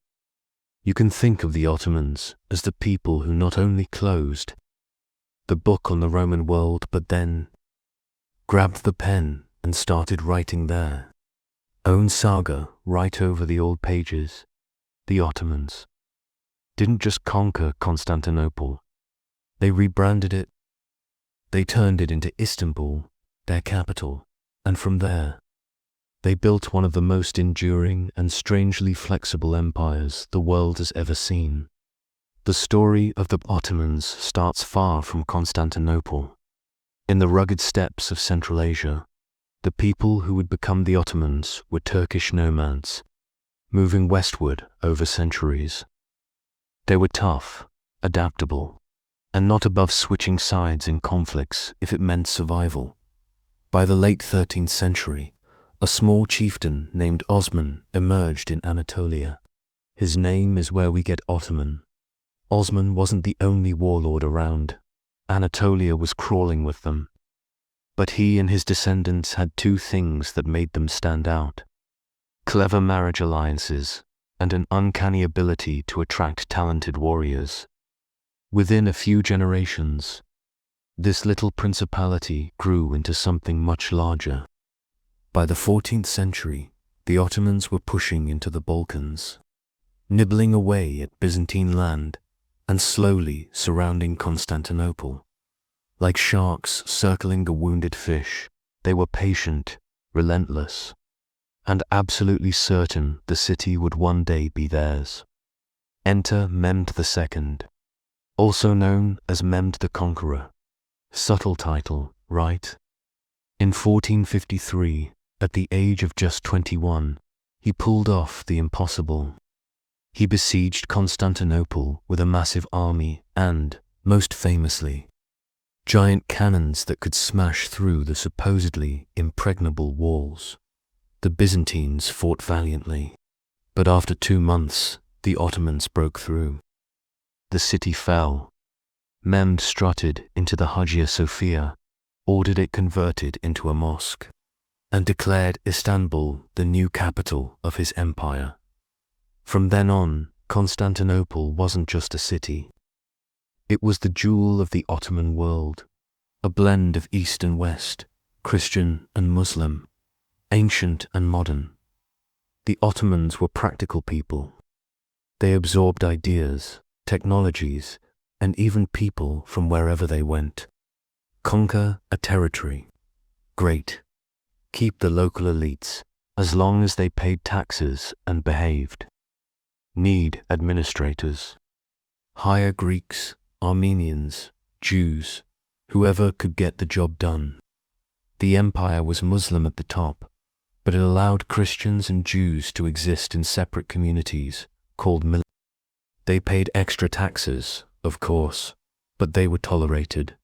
You can think of the Ottomans as the people who not only closed the book on the Roman world, but then grabbed the pen and started writing their own saga right over the old pages. The Ottomans. didn't just conquer Constantinople. They rebranded it. They turned it into Istanbul, their capital, and from there, they built one of the most enduring and strangely flexible empires the world has ever seen. The story of the Ottomans starts far from Constantinople. In the rugged steppes of Central Asia, the people who would become the Ottomans were Turkish nomads, moving westward over centuries. They were tough, adaptable, and not above switching sides in conflicts if it meant survival. By the late 13th century, a small chieftain named Osman emerged in Anatolia. His name is where we get Ottoman. Osman wasn't the only warlord around. Anatolia was crawling with them. But he and his descendants had two things that made them stand out: clever marriage alliances and an uncanny ability to attract talented warriors. Within a few generations, this little principality grew into something much larger. By the 14th century, the Ottomans were pushing into the Balkans, nibbling away at Byzantine land and slowly surrounding Constantinople. Like sharks circling a wounded fish, they were patient, relentless, and absolutely certain the city would one day be theirs. Enter Mehmed II, also known as Mehmed the Conqueror. Subtle title, right? In 1453, at the age of just 21, he pulled off the impossible. He besieged Constantinople with a massive army and, most famously, giant cannons that could smash through the supposedly impregnable walls. The Byzantines fought valiantly, but after 2 months, the Ottomans broke through. The city fell. Mehmed strutted into the Hagia Sophia, ordered it converted into a mosque, and declared Istanbul the new capital of his empire. From then on, Constantinople wasn't just a city. It was the jewel of the Ottoman world, a blend of East and West, Christian and Muslim, ancient and modern. The Ottomans were practical people. They absorbed ideas, technologies, and even people from wherever they went. Conquer a territory. Great. Keep the local elites, as long as they paid taxes and behaved. Need administrators. Hire Greeks, Armenians, Jews, whoever could get the job done. The empire was Muslim at the top, but it allowed Christians and Jews to exist in separate communities called millet. They paid extra taxes, of course, but they were tolerated.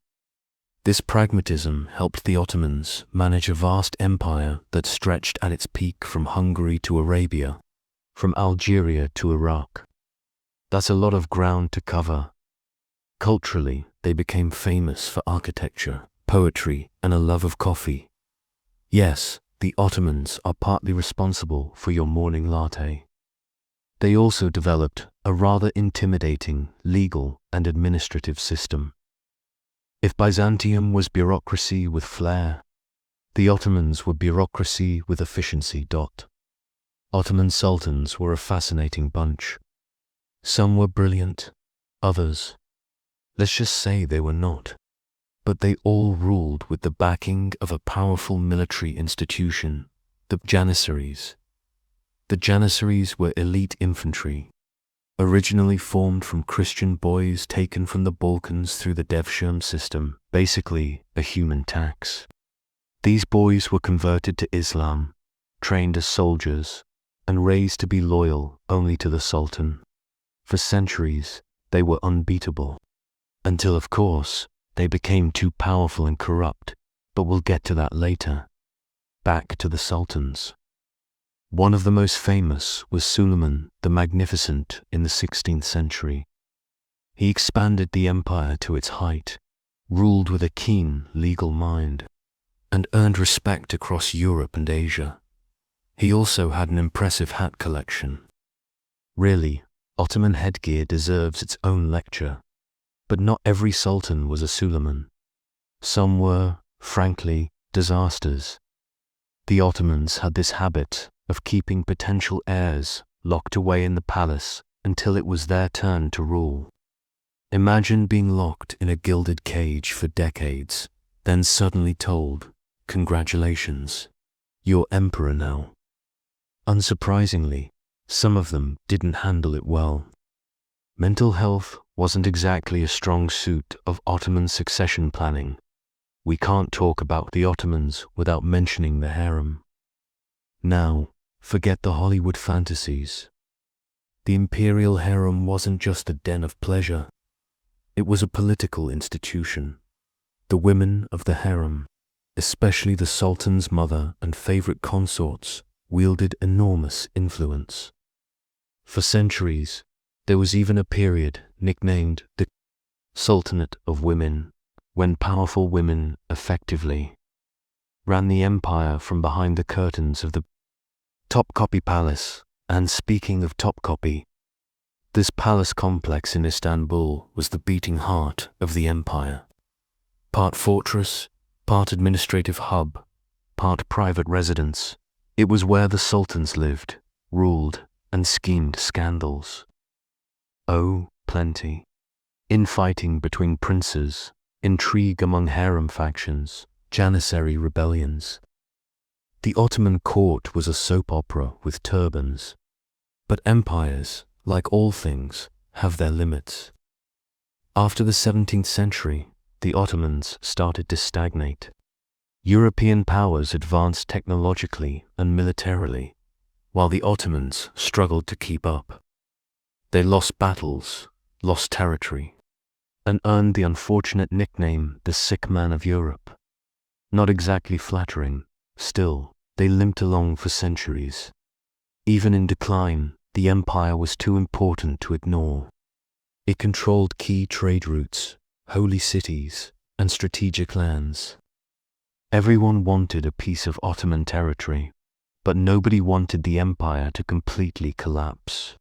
This pragmatism helped the Ottomans manage a vast empire that stretched at its peak from Hungary to Arabia, from Algeria to Iraq. That's a lot of ground to cover. Culturally, they became famous for architecture, poetry, and a love of coffee. Yes, the Ottomans are partly responsible for your morning latte. They also developed a rather intimidating legal and administrative system. If Byzantium was bureaucracy with flair, the Ottomans were bureaucracy with efficiency. Ottoman sultans were a fascinating bunch. Some were brilliant, others, let's just say they were not. But they all ruled with the backing of a powerful military institution, the Janissaries. The Janissaries were elite infantry, originally formed from Christian boys taken from the Balkans through the Devshirme system, basically a human tax. These boys were converted to Islam, trained as soldiers, and raised to be loyal only to the Sultan. For centuries, they were unbeatable. Until, of course, they became too powerful and corrupt, but we'll get to that later. Back to the sultans. One of the most famous was Suleiman the Magnificent in the 16th century. He expanded the empire to its height, ruled with a keen legal mind, and earned respect across Europe and Asia. He also had an impressive hat collection. Really, Ottoman headgear deserves its own lecture. But not every sultan was a Suleiman. Some were, frankly, disasters. The Ottomans had this habit of keeping potential heirs locked away in the palace until it was their turn to rule. Imagine being locked in a gilded cage for decades, then suddenly told, "Congratulations, you're emperor now." Unsurprisingly, some of them didn't handle it well. Mental health wasn't exactly a strong suit of Ottoman succession planning. We can't talk about the Ottomans without mentioning the harem. Now, forget the Hollywood fantasies. The imperial harem wasn't just a den of pleasure. It was a political institution. The women of the harem, especially the sultan's mother and favorite consorts, wielded enormous influence. For centuries, there was even a period nicknamed the Sultanate of Women, when powerful women effectively ran the empire from behind the curtains of the Topkapi Palace. And speaking of Topkapi, this palace complex in Istanbul was the beating heart of the empire. Part fortress, part administrative hub, part private residence, it was where the sultans lived, ruled, and schemed scandals. Oh, plenty. Infighting between princes, intrigue among harem factions, Janissary rebellions. The Ottoman court was a soap opera with turbans. But empires, like all things, have their limits. After the 17th century, the Ottomans started to stagnate. European powers advanced technologically and militarily, while the Ottomans struggled to keep up. They lost battles, lost territory, and earned the unfortunate nickname the sick man of Europe. Not exactly flattering, still, they limped along for centuries. Even in decline, the empire was too important to ignore. It controlled key trade routes, holy cities, and strategic lands. Everyone wanted a piece of Ottoman territory, but nobody wanted the empire to completely collapse,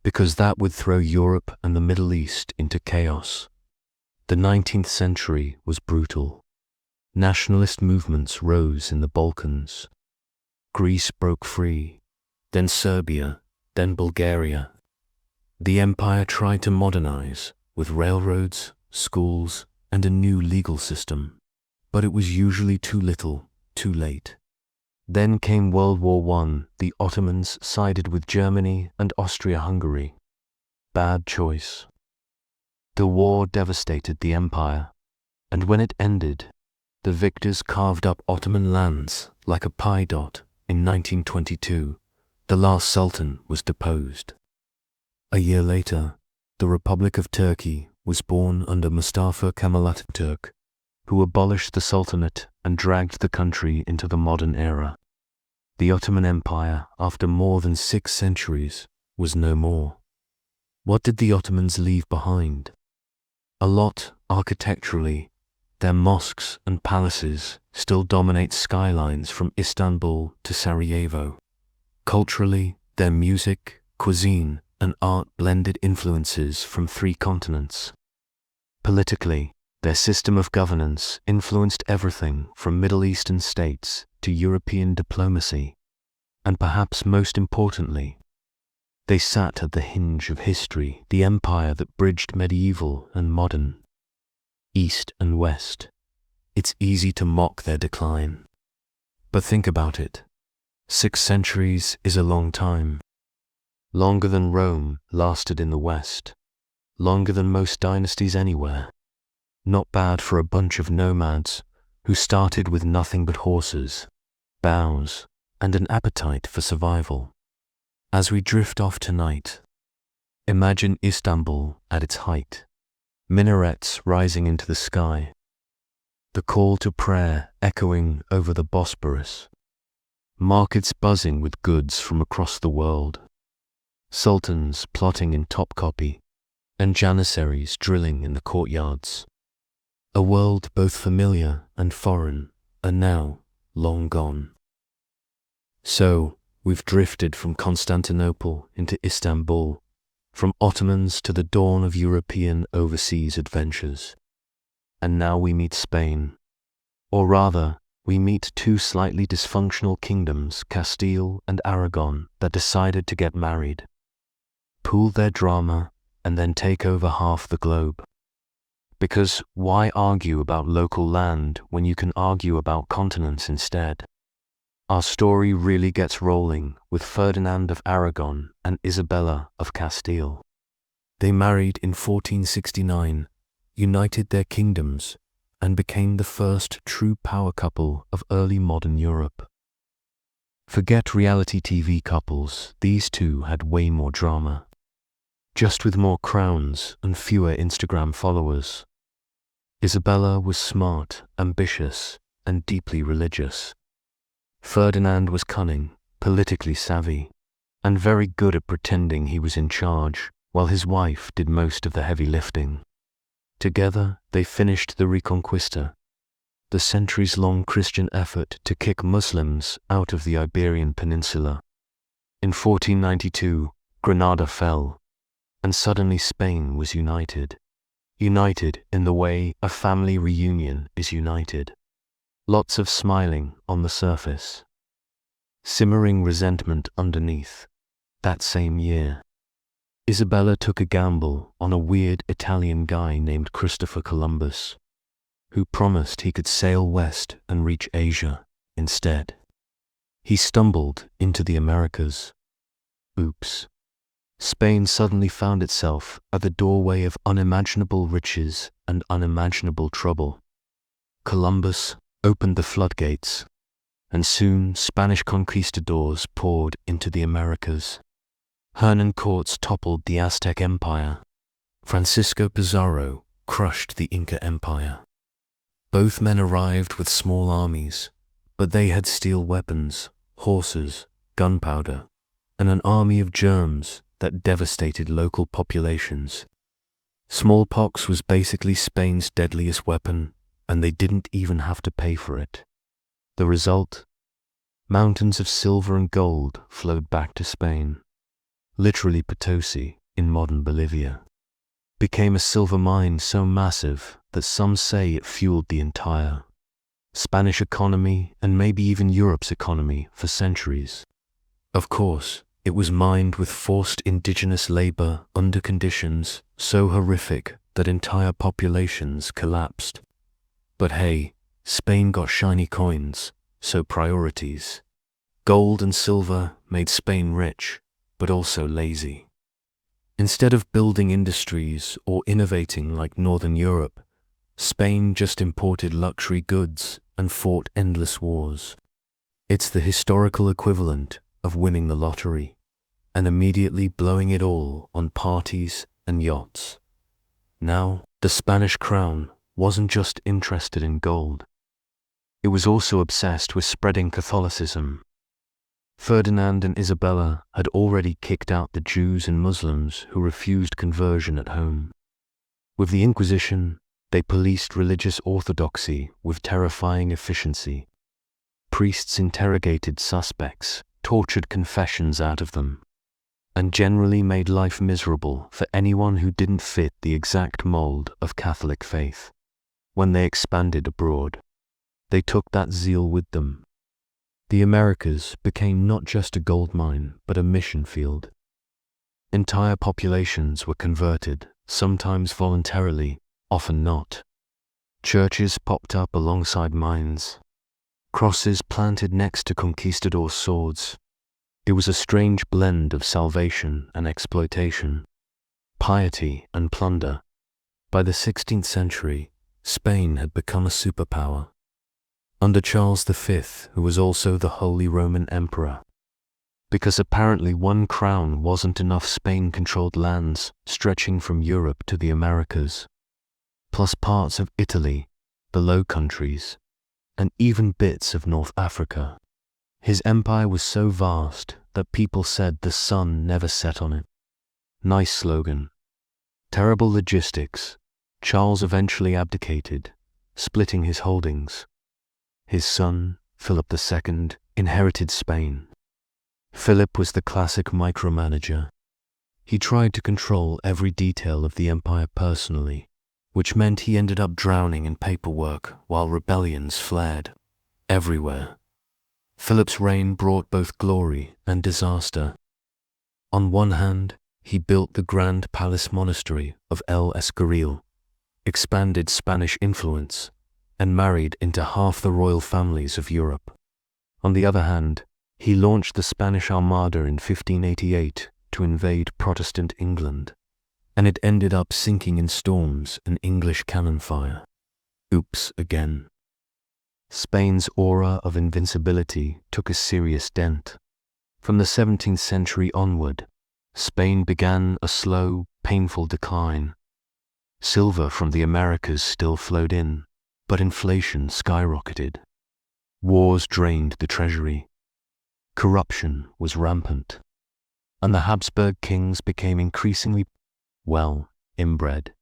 because that would throw Europe and the Middle East into chaos. The 19th century was brutal. Nationalist movements rose in the Balkans. Greece broke free, then Serbia, then Bulgaria. The empire tried to modernize with railroads, schools, and a new legal system, but it was usually too little, too late. Then came World War I. The Ottomans sided with Germany and Austria-Hungary. Bad choice. The war devastated the empire, and when it ended, the victors carved up Ottoman lands like a pie dot. In 1922, the last sultan was deposed. A year later, the Republic of Turkey was born under Mustafa Kemal Atatürk, who abolished the Sultanate and dragged the country into the modern era. The Ottoman Empire, after more than 6 centuries, was no more. What did the Ottomans leave behind? A lot architecturally. Their mosques and palaces still dominate skylines from Istanbul to Sarajevo. Culturally, their music, cuisine, and art blended influences from 3 continents. Politically, their system of governance influenced everything from Middle Eastern states to European diplomacy. And perhaps most importantly, they sat at the hinge of history, the empire that bridged medieval and modern, East and West. It's easy to mock their decline. But think about it. 6 centuries is a long time. Longer than Rome lasted in the West. Longer than most dynasties anywhere. Not bad for a bunch of nomads who started with nothing but horses, bows, and an appetite for survival. As we drift off tonight, imagine Istanbul at its height. Minarets rising into the sky. The call to prayer echoing over the Bosporus. Markets buzzing with goods from across the world. Sultans plotting in Topkapi, and janissaries drilling in the courtyards. A world both familiar and foreign are now long gone. So, we've drifted from Constantinople into Istanbul, from Ottomans to the dawn of European overseas adventures. And now we meet Spain. Or rather, we meet 2 slightly dysfunctional kingdoms, Castile and Aragon, that decided to get married. pool their drama and then take over half the globe. Because why argue about local land when you can argue about continents instead? Our story really gets rolling with Ferdinand of Aragon and Isabella of Castile. They married in 1469, united their kingdoms, and became the first true power couple of early modern Europe. Forget reality TV couples, these two had way more drama. Just with more crowns and fewer Instagram followers. Isabella was smart, ambitious, and deeply religious. Ferdinand was cunning, politically savvy, and very good at pretending he was in charge, while his wife did most of the heavy lifting. Together, they finished the Reconquista, the centuries-long Christian effort to kick Muslims out of the Iberian Peninsula. In 1492, Granada fell, and suddenly Spain was united. United in the way a family reunion is united. Lots of smiling on the surface. Simmering resentment underneath. That same year, Isabella took a gamble on a weird Italian guy named Christopher Columbus, who promised he could sail west and reach Asia instead. He stumbled into the Americas. Oops. Spain suddenly found itself at the doorway of unimaginable riches and unimaginable trouble. Columbus opened the floodgates, and soon Spanish conquistadors poured into the Americas. Hernan Cortes toppled the Aztec Empire. Francisco Pizarro crushed the Inca Empire. Both men arrived with small armies, but they had steel weapons, horses, gunpowder, and an army of germs that devastated local populations. Smallpox was basically Spain's deadliest weapon, and they didn't even have to pay for it. The result? Mountains of silver and gold flowed back to Spain. Literally Potosi, in modern Bolivia, became a silver mine so massive that some say it fueled the entire Spanish economy and maybe even Europe's economy for centuries. Of course, it was mined with forced indigenous labor under conditions so horrific that entire populations collapsed. But hey, Spain got shiny coins, so priorities. Gold and silver made Spain rich, but also lazy. Instead of building industries or innovating like Northern Europe, Spain just imported luxury goods and fought endless wars. It's the historical equivalent of winning the lottery and immediately blowing it all on parties and yachts. Now, the Spanish crown wasn't just interested in gold. It was also obsessed with spreading Catholicism. Ferdinand and Isabella had already kicked out the Jews and Muslims who refused conversion at home. With the Inquisition, they policed religious orthodoxy with terrifying efficiency. Priests interrogated suspects, tortured confessions out of them, and generally made life miserable for anyone who didn't fit the exact mold of Catholic faith. When they expanded abroad, they took that zeal with them. The Americas became not just a gold mine, but a mission field. Entire populations were converted, sometimes voluntarily, often not. Churches popped up alongside mines. Crosses planted next to conquistador swords. It was a strange blend of salvation and exploitation, piety and plunder. By the 16th century, Spain had become a superpower. Under Charles V, who was also the Holy Roman Emperor. Because apparently one crown wasn't enough, Spain controlled lands stretching from Europe to the Americas, plus parts of Italy, the Low Countries, and even bits of North Africa. His empire was so vast that people said the sun never set on it. Nice slogan. Terrible logistics. Charles eventually abdicated, splitting his holdings. His son, Philip II, inherited Spain. Philip was the classic micromanager. He tried to control every detail of the empire personally, which meant he ended up drowning in paperwork while rebellions flared everywhere. Philip's reign brought both glory and disaster. On one hand, he built the grand palace monastery of El Escorial, expanded Spanish influence, and married into half the royal families of Europe. On the other hand, he launched the Spanish Armada in 1588 to invade Protestant England, and it ended up sinking in storms and English cannon fire. Oops again. Spain's aura of invincibility took a serious dent. From the 17th century onward, Spain began a slow, painful decline. Silver from the Americas still flowed in, but inflation skyrocketed. Wars drained the treasury. Corruption was rampant, and the Habsburg kings became increasingly, inbred.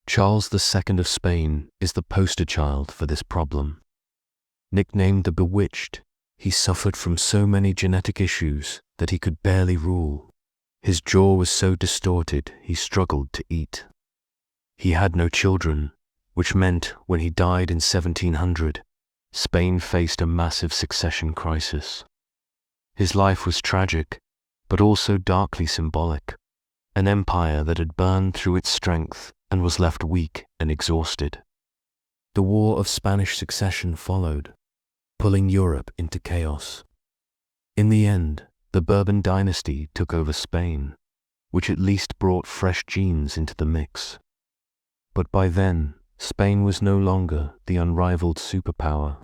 Charles II of Spain is the poster child for this problem. Nicknamed the Bewitched, he suffered from so many genetic issues that he could barely rule. His jaw was so distorted he struggled to eat. He had no children, which meant when he died in 1700, Spain faced a massive succession crisis. His life was tragic, but also darkly symbolic. An empire that had burned through its strength and was left weak and exhausted. The War of Spanish Succession followed, pulling Europe into chaos. In the end, the Bourbon dynasty took over Spain, which at least brought fresh genes into the mix. But by then, Spain was no longer the unrivaled superpower.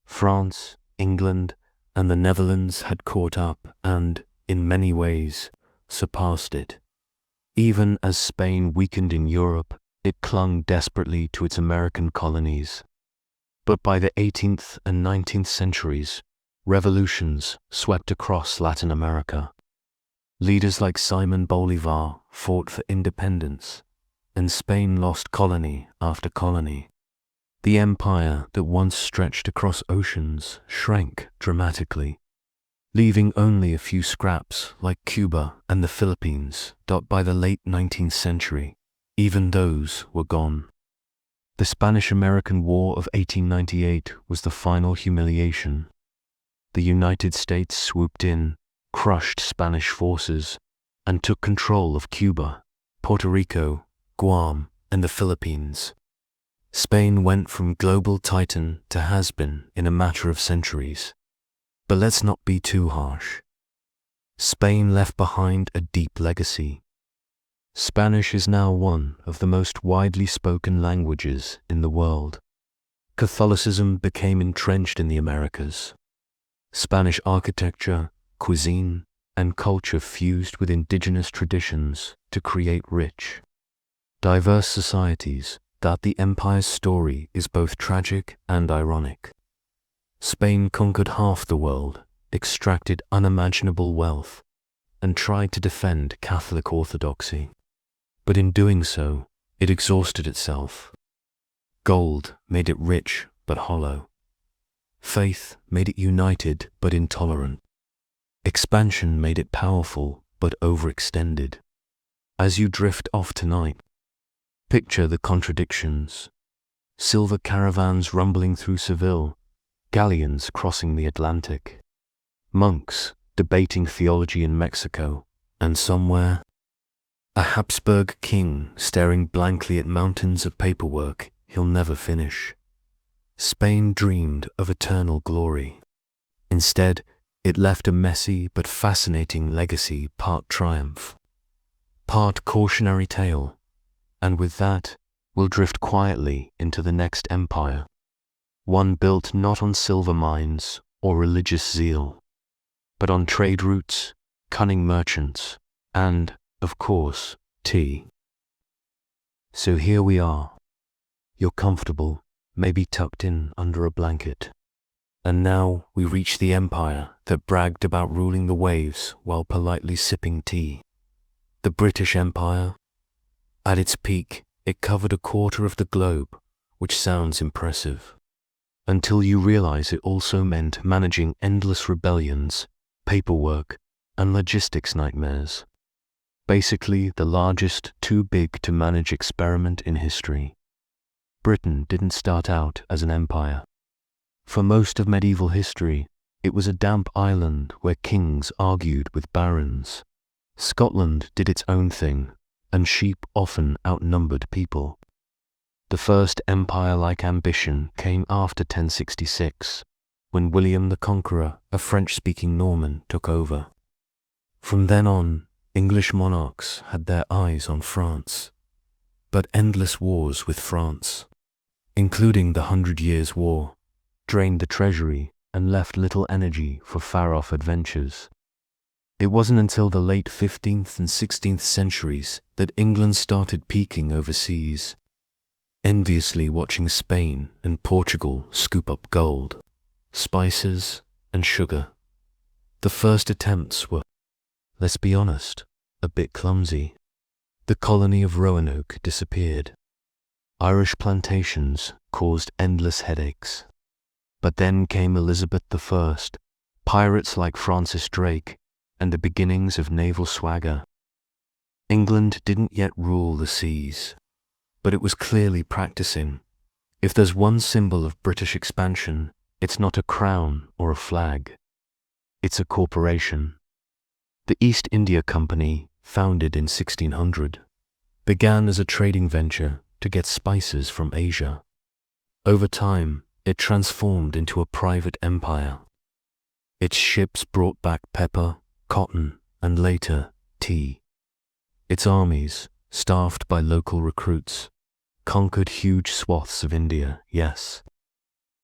France, England, and the Netherlands had caught up and, in many ways, surpassed it. Even as Spain weakened in Europe, it clung desperately to its American colonies. But by the 18th and 19th centuries, revolutions swept across Latin America. Leaders like Simon Bolivar fought for independence, and Spain lost colony after colony. The empire that once stretched across oceans shrank dramatically, leaving only a few scraps like Cuba and the Philippines. By the late 19th century, even those were gone. The Spanish-American War of 1898 was the final humiliation. The United States swooped in, crushed Spanish forces, and took control of Cuba, Puerto Rico, Guam, and the Philippines. Spain went from global titan to has-been in a matter of centuries. But let's not be too harsh. Spain left behind a deep legacy. Spanish is now one of the most widely spoken languages in the world. Catholicism became entrenched in the Americas. Spanish architecture, cuisine, and culture fused with indigenous traditions to create rich, diverse societies. That the empire's story is both tragic and ironic. Spain conquered half the world, extracted unimaginable wealth, and tried to defend Catholic orthodoxy. But in doing so, it exhausted itself. Gold made it rich but hollow. Faith made it united but intolerant. Expansion made it powerful but overextended. As you drift off tonight, picture the contradictions. Silver caravans rumbling through Seville, galleons crossing the Atlantic, monks debating theology in Mexico, and somewhere, a Habsburg king staring blankly at mountains of paperwork he'll never finish. Spain dreamed of eternal glory. Instead, it left a messy but fascinating legacy, part triumph, part cautionary tale. And with that, we'll drift quietly into the next empire, one built not on silver mines or religious zeal, but on trade routes, cunning merchants, and, of course, tea. So here we are. You're comfortable, maybe tucked in under a blanket. And now we reach the empire that bragged about ruling the waves while politely sipping tea. The British Empire. At its peak, it covered a quarter of the globe, which sounds impressive. Until you realize it also meant managing endless rebellions, paperwork, and logistics nightmares. Basically, the largest too big to manage experiment in history. Britain didn't start out as an empire. For most of medieval history, it was a damp island where kings argued with barons, Scotland did its own thing, and sheep often outnumbered people. The first empire-like ambition came after 1066, when William the Conqueror, a French-speaking Norman, took over. From then on, English monarchs had their eyes on France, but endless wars with France, including the 100 Years' War, drained the treasury and left little energy for far-off adventures. It wasn't until the late 15th and 16th centuries that England started peaking overseas, enviously watching Spain and Portugal scoop up gold, spices, and sugar. The first attempts were, let's be honest, a bit clumsy. The colony of Roanoke disappeared. Irish plantations caused endless headaches. But then came Elizabeth I, pirates like Francis Drake, and the beginnings of naval swagger. England didn't yet rule the seas, but it was clearly practicing. If there's one symbol of British expansion, it's not a crown or a flag. It's a corporation. The East India Company, founded in 1600, began as a trading venture to get spices from Asia. Over time, it transformed into a private empire. Its ships brought back pepper, cotton, and later, tea. Its armies, staffed by local recruits, conquered huge swaths of India, yes.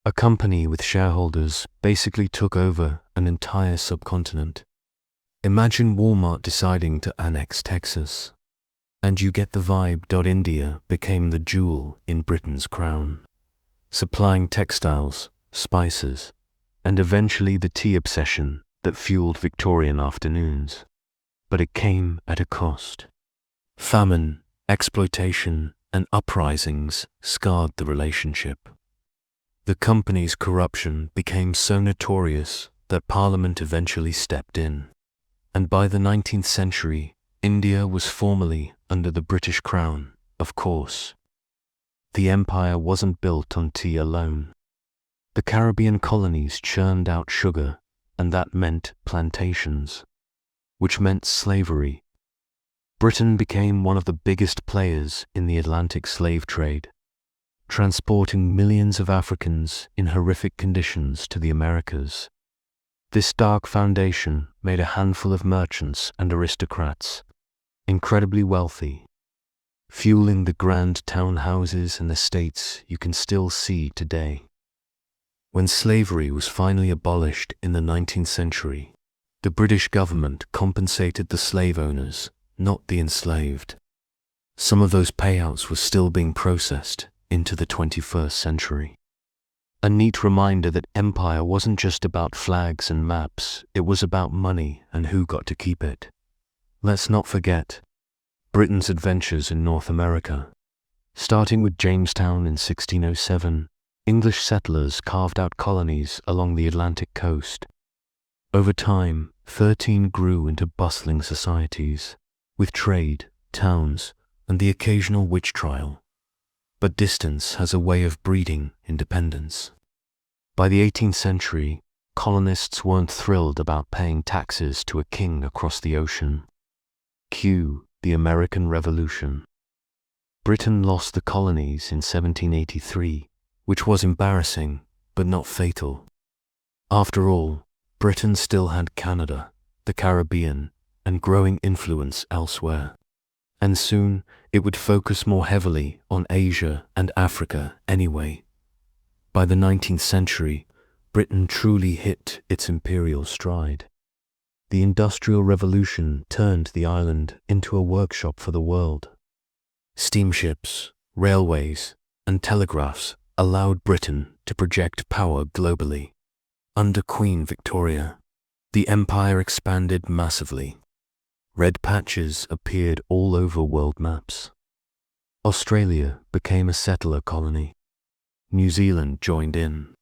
A company with shareholders basically took over an entire subcontinent. Imagine Walmart deciding to annex Texas, and you get the vibe. India became the jewel in Britain's crown, supplying textiles, spices, and eventually the tea obsession that fueled Victorian afternoons. But it came at a cost. Famine, exploitation, and uprisings scarred the relationship. The company's corruption became so notorious that Parliament eventually stepped in. And by the 19th century, India was formally under the British Crown, of course. The empire wasn't built on tea alone. The Caribbean colonies churned out sugar, and that meant plantations, which meant slavery. Britain became one of the biggest players in the Atlantic slave trade, transporting millions of Africans in horrific conditions to the Americas. This dark foundation made a handful of merchants and aristocrats incredibly wealthy, fueling the grand townhouses and estates you can still see today. When slavery was finally abolished in the 19th century, the British government compensated the slave owners, not the enslaved. Some of those payouts were still being processed into the 21st century. A neat reminder that empire wasn't just about flags and maps, it was about money and who got to keep it. Let's not forget Britain's adventures in North America. Starting with Jamestown in 1607, English settlers carved out colonies along the Atlantic coast. Over time, 13 grew into bustling societies, with trade, towns, and the occasional witch trial. But distance has a way of breeding independence. By the 18th century, colonists weren't thrilled about paying taxes to a king across the ocean. Cue the American Revolution. Britain lost the colonies in 1783, which was embarrassing, but not fatal. After all, Britain still had Canada, the Caribbean, and growing influence elsewhere. And soon, it would focus more heavily on Asia and Africa anyway. By the 19th century, Britain truly hit its imperial stride. The Industrial Revolution turned the island into a workshop for the world. Steamships, railways, and telegraphs allowed Britain to project power globally. Under Queen Victoria, the empire expanded massively. Red patches appeared all over world maps. Australia became a settler colony. New Zealand joined in.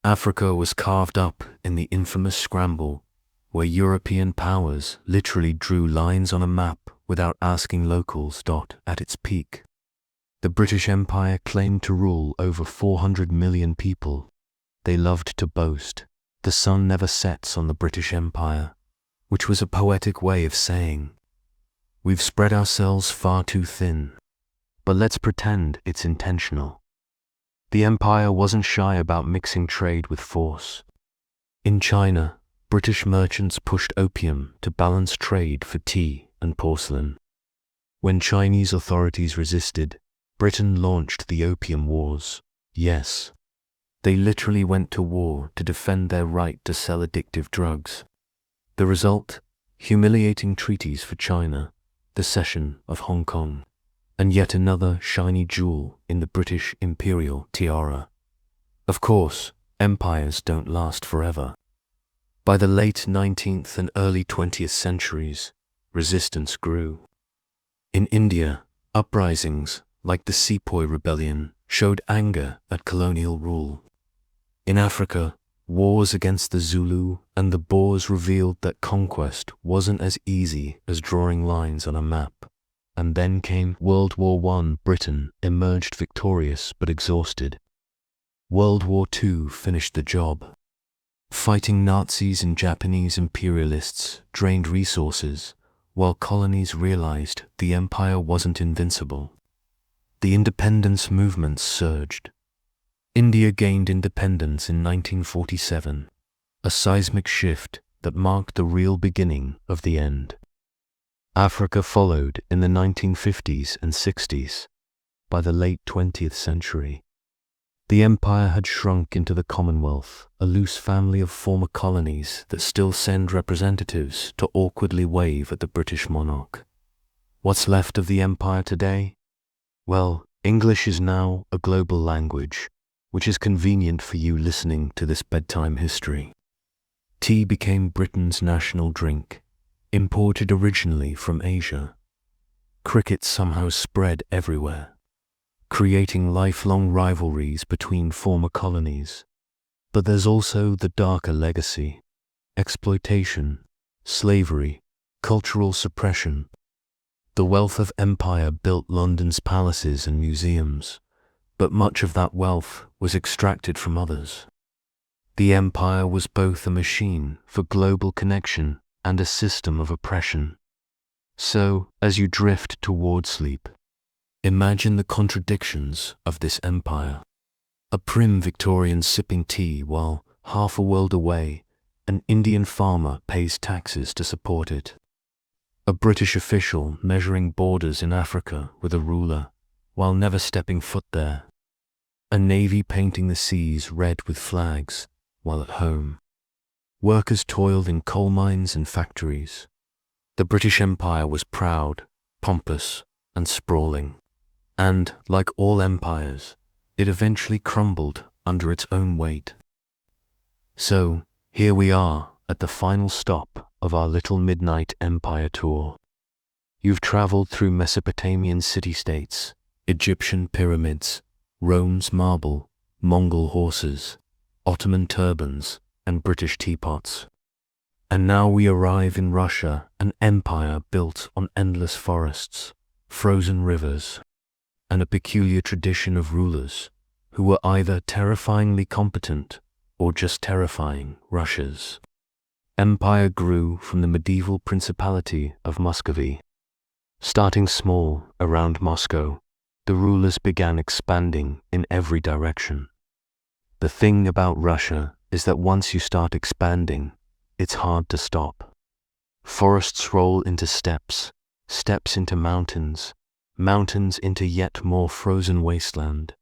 Africa was carved up in the infamous scramble, where European powers literally drew lines on a map without asking locals. At its peak, the British Empire claimed to rule over 400 million people. They loved to boast, "The sun never sets on the British Empire." which was a poetic way of saying, "We've spread ourselves far too thin, but let's pretend it's intentional." The empire wasn't shy about mixing trade with force. In China, British merchants pushed opium to balance trade for tea and porcelain. When Chinese authorities resisted, Britain launched the Opium Wars. Yes, they literally went to war to defend their right to sell addictive drugs. The result? Humiliating treaties for China, the cession of Hong Kong, and yet another shiny jewel in the British imperial tiara. Of course, empires don't last forever. By the late 19th and early 20th centuries, resistance grew. In India, uprisings like the Sepoy Rebellion showed anger at colonial rule. In Africa, wars against the Zulu and the Boers revealed that conquest wasn't as easy as drawing lines on a map. And then came World War I. Britain emerged victorious but exhausted. World War II finished the job. Fighting Nazis and Japanese imperialists drained resources, while colonies realized the empire wasn't invincible. The independence movements surged. India gained independence in 1947, a seismic shift that marked the real beginning of the end. Africa followed in the 1950s and 60s. By the late 20th century, the empire had shrunk into the Commonwealth, a loose family of former colonies that still send representatives to awkwardly wave at the British monarch. What's left of the empire today? Well, English is now a global language, which is convenient for you listening to this bedtime history. Tea became Britain's national drink, imported originally from Asia. Cricket somehow spread everywhere, creating lifelong rivalries between former colonies. But there's also the darker legacy: exploitation, slavery, cultural suppression. The wealth of empire built London's palaces and museums, but much of that wealth was extracted from others. The empire was both a machine for global connection and a system of oppression. So, as you drift toward sleep, imagine the contradictions of this empire. A prim Victorian sipping tea while, half a world away, an Indian farmer pays taxes to support it. A British official measuring borders in Africa with a ruler, while never stepping foot there. A navy painting the seas red with flags, while at home workers toiled in coal mines and factories. The British Empire was proud, pompous, and sprawling. And, like all empires, it eventually crumbled under its own weight. So, here we are at the final stop of our little midnight empire tour. You've traveled through Mesopotamian city-states, Egyptian pyramids, Rome's marble, Mongol horses, Ottoman turbans, and British teapots. And now we arrive in Russia, an empire built on endless forests, frozen rivers, and a peculiar tradition of rulers who were either terrifyingly competent or just terrifying Russias. Empire grew from the medieval principality of Muscovy. Starting small around Moscow, the rulers began expanding in every direction. The thing about Russia is that once you start expanding, it's hard to stop. Forests roll into steppes, steppes into mountains, mountains into yet more frozen wasteland.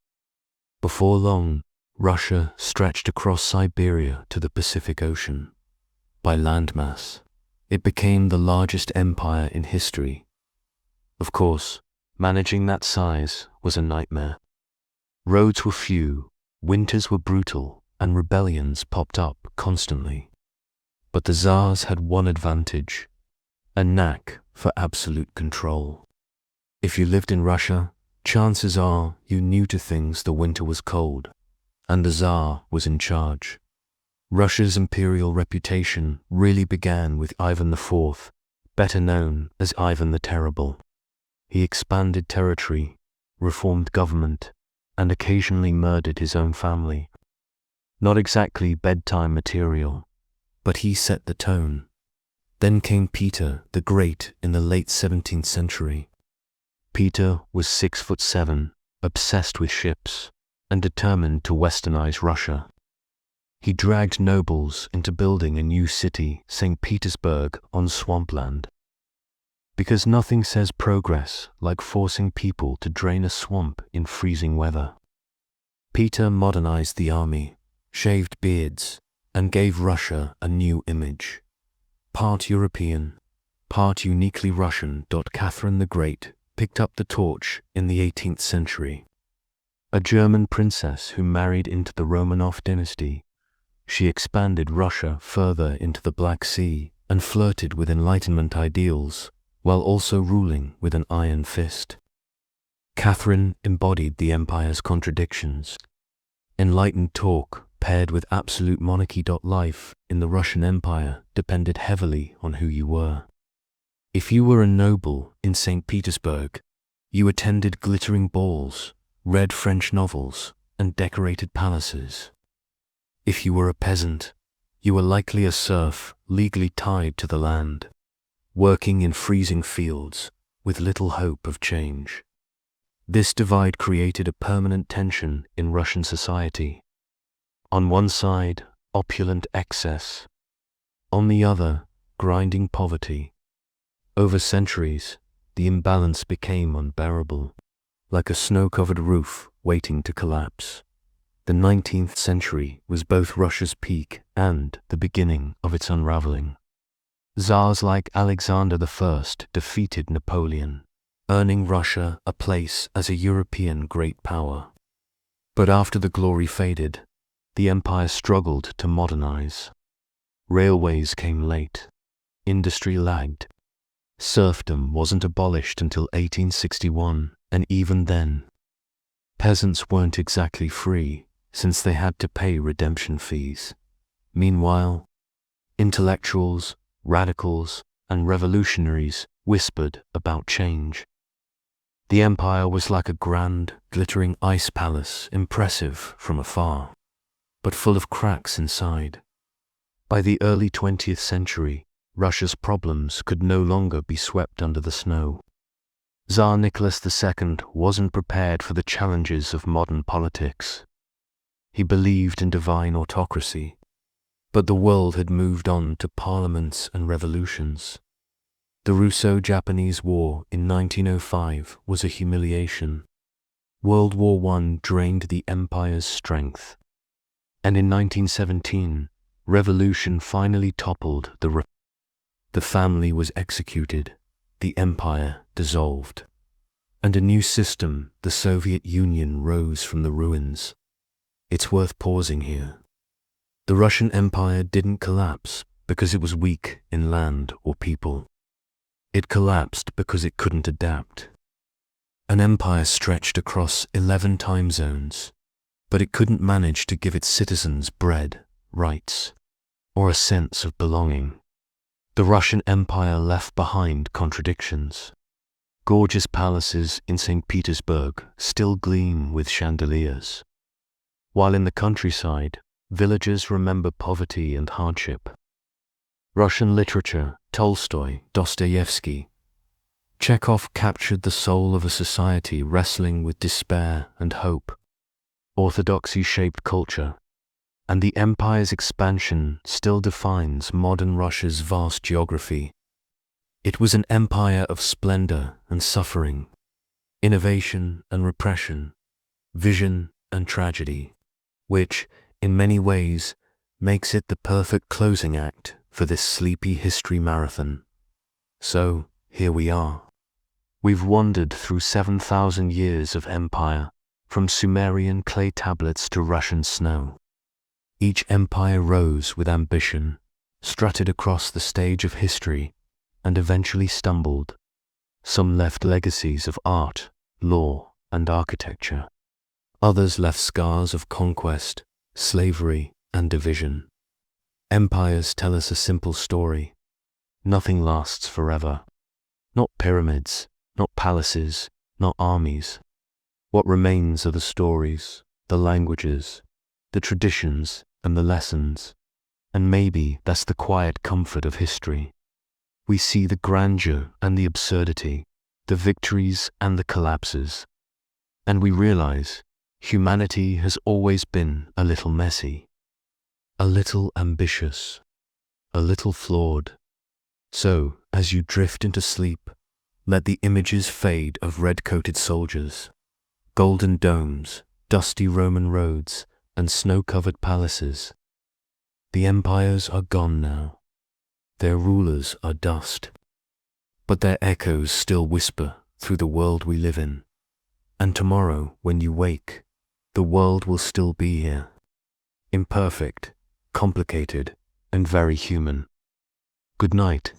Before long, Russia stretched across Siberia to the Pacific Ocean. By landmass, it became the largest empire in history. Of course, managing that size was a nightmare. Roads were few, winters were brutal, and rebellions popped up constantly. But the Tsars had one advantage: a knack for absolute control. If you lived in Russia, chances are you knew to things the winter was cold, and the Tsar was in charge. Russia's imperial reputation really began with Ivan IV, better known as Ivan the Terrible. He expanded territory, reformed government, and occasionally murdered his own family. Not exactly bedtime material, but he set the tone. Then came Peter the Great in the late 17th century. Peter was 6'7", obsessed with ships, and determined to westernize Russia. He dragged nobles into building a new city, St. Petersburg, on swampland. Because nothing says progress like forcing people to drain a swamp in freezing weather. Peter modernized the army, shaved beards, and gave Russia a new image. Part European, part uniquely Russian. Catherine the Great picked up the torch in the 18th century. A German princess who married into the Romanov dynasty, she expanded Russia further into the Black Sea and flirted with Enlightenment ideals, while also ruling with an iron fist. Catherine embodied the empire's contradictions. Enlightened talk paired with absolute monarchy. Life in the Russian Empire depended heavily on who you were. If you were a noble in St. Petersburg, you attended glittering balls, read French novels, and decorated palaces. If you were a peasant, you were likely a serf legally tied to the land, working in freezing fields with little hope of change. This divide created a permanent tension in Russian society. On one side, opulent excess. On the other, grinding poverty. Over centuries, the imbalance became unbearable, like a snow-covered roof waiting to collapse. The 19th century was both Russia's peak and the beginning of its unraveling. Tsars like Alexander I defeated Napoleon, earning Russia a place as a European great power. But after the glory faded, the empire struggled to modernize. Railways came late. Industry lagged. Serfdom wasn't abolished until 1861, and even then, peasants weren't exactly free, since they had to pay redemption fees. Meanwhile, intellectuals, radicals, and revolutionaries whispered about change. The empire was like a grand, glittering ice palace, impressive from afar, but full of cracks inside. By the early 20th century, Russia's problems could no longer be swept under the snow. Tsar Nicholas II wasn't prepared for the challenges of modern politics. He believed in divine autocracy, but the world had moved on to parliaments and revolutions. The Russo-Japanese War in 1905 was a humiliation. World War I drained the empire's strength. And in 1917, revolution finally toppled the family was executed, the empire dissolved, and a new system, the Soviet Union, rose from the ruins. It's worth pausing here. The Russian Empire didn't collapse because it was weak in land or people. It collapsed because it couldn't adapt. An empire stretched across 11 time zones, but it couldn't manage to give its citizens bread, rights, or a sense of belonging. The Russian Empire left behind contradictions. Gorgeous palaces in St. Petersburg still gleam with chandeliers, while in the countryside, villagers remember poverty and hardship. Russian literature, Tolstoy, Dostoevsky, Chekhov captured the soul of a society wrestling with despair and hope. Orthodoxy shaped culture, and the empire's expansion still defines modern Russia's vast geography. It was an empire of splendor and suffering, innovation and repression, vision and tragedy, which, in many ways, makes it the perfect closing act for this sleepy history marathon. So, here we are. We've wandered through 7,000 years of empire, from Sumerian clay tablets to Russian snow. Each empire rose with ambition, strutted across the stage of history, and eventually stumbled. Some left legacies of art, law, and architecture. Others left scars of conquest, slavery, and division. Empires tell us a simple story. Nothing lasts forever. Not pyramids, not palaces, not armies. What remains are the stories, the languages, the traditions, and the lessons. And maybe that's the quiet comfort of history. We see the grandeur and the absurdity, the victories and the collapses. And we realize humanity has always been a little messy, a little ambitious, a little flawed. So, as you drift into sleep, let the images fade of red-coated soldiers, golden domes, dusty Roman roads, and snow-covered palaces. The empires are gone now. Their rulers are dust. But their echoes still whisper through the world we live in. And tomorrow, when you wake, the world will still be here. Imperfect, complicated, and very human. Good night.